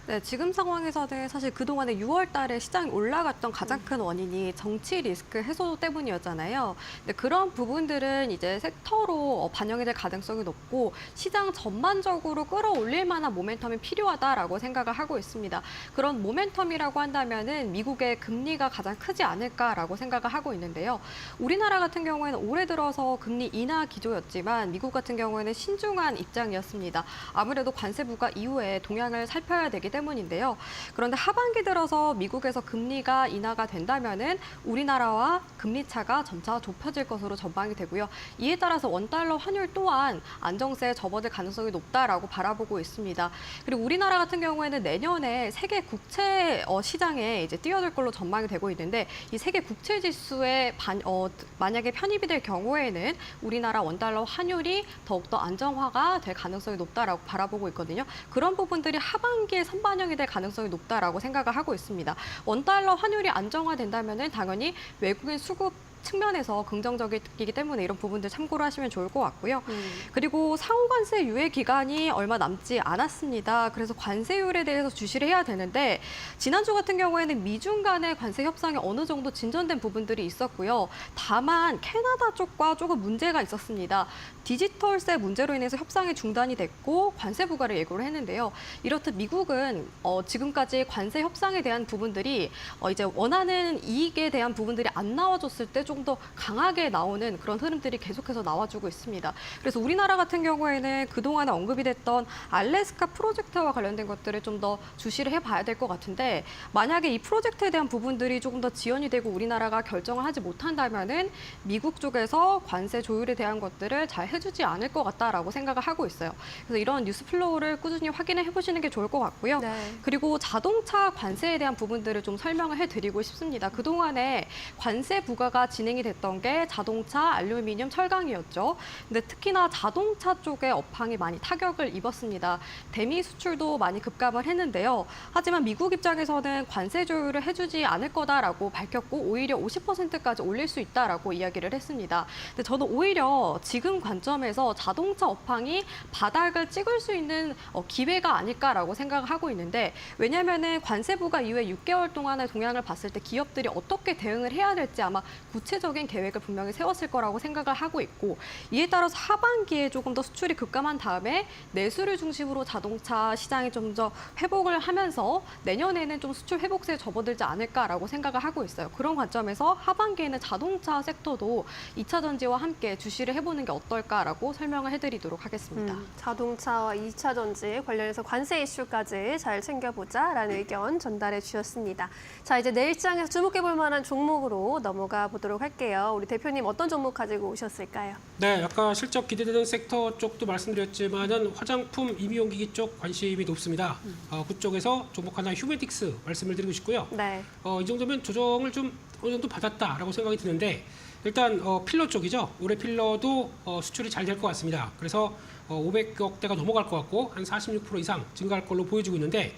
네, 지금 상황에서는 사실 그동안에 6월 달에 시장이 올라갔던 가장 큰 원인이 정치 리스크 해소 때문이었잖아요. 근데 그런 부분들은 이제 섹터로 반영이 될 가능성이 높고 시장 전반적으로 끌어올릴 만한 모멘텀이 필요하다라고 생각을 하고 있습니다. 그런 모멘텀이라고 한다면은 미국의 금리가 가장 크지 않을까라고 생각을 하고 있는데요. 우리나라 같은 경우에는 올해 들어서 금리 인하 기조였지만 미국 같은 경우에는 신중한 입장이었습니다. 아무래도 관세부가 이후에 동향을 살펴야 되기 때문인데요. 그런데 하반기 들어서 미국에서 금리가 인하가 된다면은 우리나라와 금리 차가 점차 좁혀질 것으로 전망이 되고요. 이에 따라서 원달러 환율 또한 안정세에 접어들 가능성이 높다라고 바라보고 있습니다. 그리고 우리나라 같은 경우에는 내년에 세계 국채 시장에 이제 뛰어들 걸로 전망이 되고 있는데 이 세계 국채 지수에 만약에 편입이 될 경우에는 우리나라 원달러 환율이 더욱더 안정화가 될 가능성이 높다라고 바라보고 있거든요. 그런 부분들이 하반기에 반영이 될 가능성이 높다라고 생각을 하고 있습니다. 원달러 환율이 안정화된다면은 당연히 외국인 수급 측면에서 긍정적이기 때문에 이런 부분들 참고를 하시면 좋을 것 같고요. 그리고 상호관세 유예 기간이 얼마 남지 않았습니다. 그래서 관세율에 대해서 주시를 해야 되는데 지난주 같은 경우에는 미중 간의 관세 협상이 어느 정도 진전된 부분들이 있었고요. 다만 캐나다 쪽과 조금 문제가 있었습니다. 디지털세 문제로 인해서 협상이 중단이 됐고 관세 부과를 예고를 했는데요. 이렇듯 미국은 지금까지 관세 협상에 대한 부분들이 이제 원하는 이익에 대한 부분들이 안 나와줬을 때 조금 더 강하게 나오는 그런 흐름들이 계속해서 나와주고 있습니다. 그래서 우리나라 같은 경우에는 그동안에 언급이 됐던 알래스카 프로젝트와 관련된 것들을 좀 더 주시를 해봐야 될 것 같은데 만약에 이 프로젝트에 대한 부분들이 조금 더 지연이 되고 우리나라가 결정을 하지 못한다면은 미국 쪽에서 관세 조율에 대한 것들을 잘 해주지 않을 것 같다라고 생각을 하고 있어요. 그래서 이런 뉴스 플로우를 꾸준히 확인을 해보시는 게 좋을 것 같고요. 네. 그리고 자동차 관세에 대한 부분들을 좀 설명을 해드리고 싶습니다. 그동안에 관세 부과가 진행이 됐던 게 자동차, 알루미늄, 철강이었죠. 근데 특히나 자동차 쪽에 업황이 많이 타격을 입었습니다. 대미 수출도 많이 급감을 했는데요. 하지만 미국 입장에서는 관세 조율을 해주지 않을 거다라고 밝혔고 오히려 50%까지 올릴 수 있다라고 이야기를 했습니다. 근데 저는 오히려 지금 관점에서 자동차 업황이 바닥을 찍을 수 있는 기회가 아닐까라고 생각을 하고 있는데 왜냐하면은 관세 부과 이후에 6개월 동안의 동향을 봤을 때 기업들이 어떻게 대응을 해야 될지 아마 구체적인 계획을 분명히 세웠을 거라고 생각을 하고 있고 이에 따라서 하반기에 조금 더 수출이 급감한 다음에 내수를 중심으로 자동차 시장이 좀 더 회복을 하면서 내년에는 좀 수출 회복세에 접어들지 않을까라고 생각을 하고 있어요. 그런 관점에서 하반기에는 자동차 섹터도 2차 전지와 함께 주시를 해보는 게 어떨까라고 설명을 해드리도록 하겠습니다. 자동차와 2차 전지 관련해서 관세 이슈까지 잘 챙겨보자라는 의견 전달해 주셨습니다. 자, 이제 내일장에서 주목해 볼 만한 종목으로 넘어가 보도록 할게요. 할게요. 우리 대표님 어떤 종목 가지고 오셨을까요? 네, 아까 실적 기대되는 섹터 쪽도 말씀드렸지만은 화장품, 임용기기 쪽 관심이 높습니다. 그쪽에서 종목 하나 휴메딕스 말씀을 드리고 싶고요. 네. 이 정도면 조정을 좀 어느 정도 받았다라고 생각이 드는데 일단 필러 쪽이죠. 올해 필러도 수출이 잘 될 것 같습니다. 그래서 500억 대가 넘어갈 것 같고 한 46% 이상 증가할 걸로 보여지고 있는데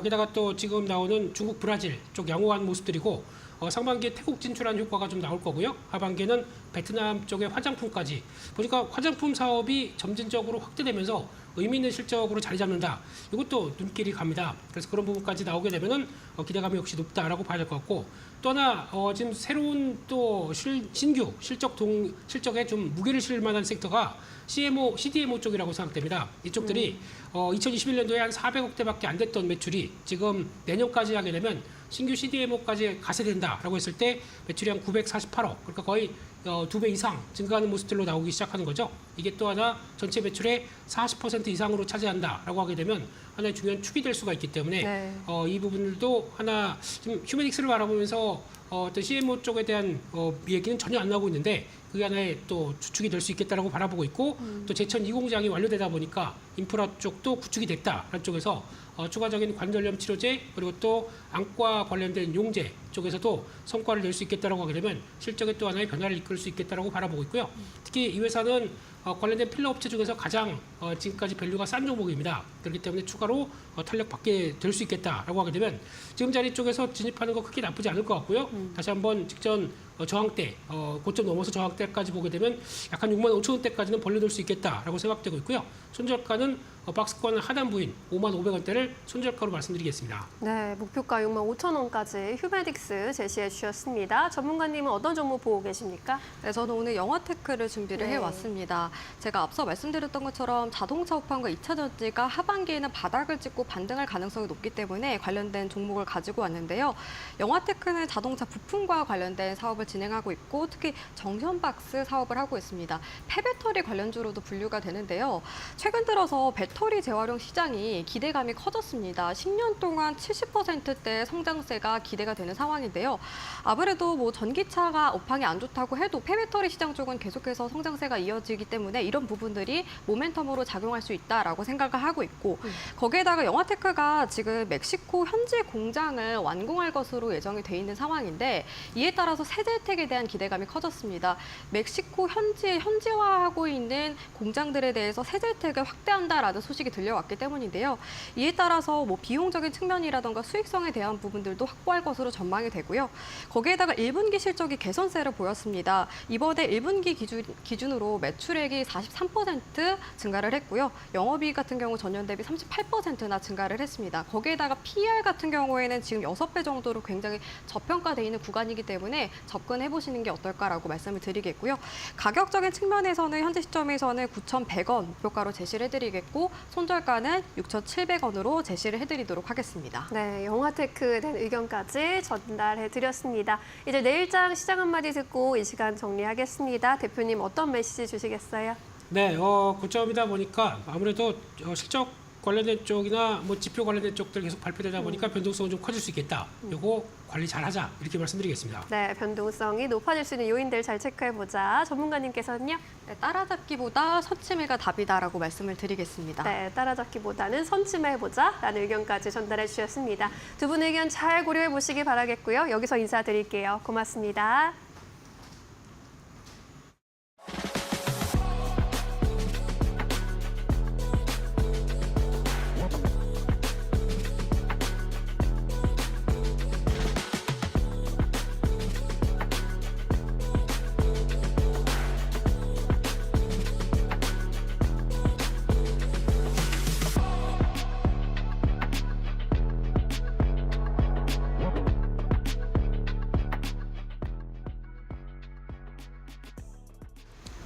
게다가 또 지금 나오는 중국, 브라질 쪽 양호한 모습들이고 상반기에 태국 진출한 효과가 좀 나올 거고요. 하반기에는 베트남 쪽의 화장품까지 보니까 화장품 사업이 점진적으로 확대되면서 의미 있는 실적으로 자리 잡는다. 이것도 눈길이 갑니다. 그래서 그런 부분까지 나오게 되면은 기대감이 역시 높다라고 봐야 될 것 같고 또 하나 지금 새로운 또 신규 실적에 좀 무게를 실을 만한 섹터가 CDMO 쪽이라고 생각됩니다. 이쪽들이 2021년도에 한 400억 대밖에 안 됐던 매출이 지금 내년까지 하게 되면 신규 CDMO까지 가세된다라고 했을 때 매출이 한 948억, 그러니까 거의 2배 이상 증가하는 모습들로 나오기 시작하는 거죠. 이게 또 하나 전체 매출의 40% 이상으로 차지한다라고 하게 되면 하나의 중요한 축이 될 수가 있기 때문에 네. 이 부분들도 하나 지금 휴메닉스를 바라보면서 어떤 CMO 쪽에 대한 얘기는 전혀 안 나오고 있는데 그게 하나의 또 주축이 될 수 있겠다라고 바라보고 있고 또 제천 2공장이 완료되다 보니까 인프라 쪽도 구축이 됐다라는 쪽에서 추가적인 관절염 치료제 그리고 또 안과 관련된 용제 쪽에서도 성과를 낼 수 있겠다라고 하게 되면 실적에 또 하나의 변화를 이끌 수 있겠다라고 바라보고 있고요. 특히 이 회사는 관련된 필러 업체 중에서 가장 지금까지 밸류가 싼 종목입니다. 그렇기 때문에 추가로 탄력받게 될 수 있겠다라고 하게 되면 지금 자리 쪽에서 진입하는 거 크게 나쁘지 않을 것 같고요. 다시 한번 직전 저항대, 고점 넘어서 저항대까지 보게 되면 약간 6만 5천 원대까지는 벌려둘 수 있겠다라고 생각되고 있고요. 손절가는 박스권 하단부인 5만 500원대를 손절가로 말씀드리겠습니다. 네, 목표가 6만 5천 원까지 휴메딕스 제시해 주셨습니다. 전문가님은 어떤 종목 보고 계십니까? 네, 저는 오늘 영화테크를 준비를 네. 해왔습니다. 제가 앞서 말씀드렸던 것처럼 자동차 호판과 2차 전지가 하반기에는 바닥을 찍고 반등할 가능성이 높기 때문에 관련된 종목을 가지고 왔는데요. 영화테크는 자동차 부품과 관련된 사업을 진행하고 있고 특히 정션박스 사업을 하고 있습니다. 폐배터리 관련주로도 분류가 되는데요. 최근 들어서 배터리 재활용 시장이 기대감이 커졌습니다. 10년 동안 70%대 성장세가 기대가 되는 상황인데요. 아무래도 뭐 전기차가 업황이 안 좋다고 해도 폐배터리 시장 쪽은 계속해서 성장세가 이어지기 때문에 이런 부분들이 모멘텀으로 작용할 수 있다라고 생각을 하고 있고 거기에다가 영화테크가 지금 멕시코 현지 공장을 완공할 것으로 예정이 돼 있는 상황인데 이에 따라서 세제 혜택에 대한 기대감이 커졌습니다. 멕시코 현지에 현지화하고 있는 공장들에 대해서 세제 혜택을 확대한다라는 소식이 들려왔기 때문인데요. 이에 따라서 뭐 비용적인 측면이라던가 수익성에 대한 부분들도 확보할 것으로 전망이 되고요. 거기에다가 1분기 실적이 개선세를 보였습니다. 이번에 1분기 기준으로 매출액이 43% 증가를 했고요. 영업이익 같은 경우 전년 대비 38%나 증가를 했습니다. 거기에다가 PER 같은 경우에는 지금 6배 정도로 굉장히 저평가되어 있는 구간이기 때문에 접근해 보시는 게 어떨까라고 말씀을 드리겠고요. 가격적인 측면에서는 현재 시점에서는 9,100원 목표가로 제시를 해드리겠고 손절가는 6,700원으로 제시를 해드리도록 하겠습니다. 네, 영화테크에 대한 의견까지 전달해 드렸습니다. 이제 내일장 시장 한마디 듣고 이 시간 정리하겠습니다. 대표님 어떤 메시지 주시겠어요? 네, 고점이다 보니까 아무래도 실적 관련된 쪽이나 뭐 지표 관련된 쪽들 계속 발표되다 보니까 변동성은 좀 커질 수 있겠다. 요거 관리 잘하자 이렇게 말씀드리겠습니다. 네, 변동성이 높아질 수 있는 요인들 잘 체크해보자. 전문가님께서는요? 네, 따라잡기보다 선침해가 답이다라고 말씀을 드리겠습니다. 네, 따라잡기보다는 선침해보자라는 의견까지 전달해 주셨습니다. 두 분의 의견 잘 고려해 보시기 바라겠고요. 여기서 인사드릴게요. 고맙습니다.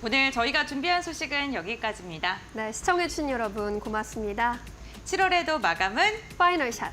오늘 저희가 준비한 소식은 여기까지입니다. 네, 시청해주신 여러분 고맙습니다. 7월에도 마감은 파이널 샷.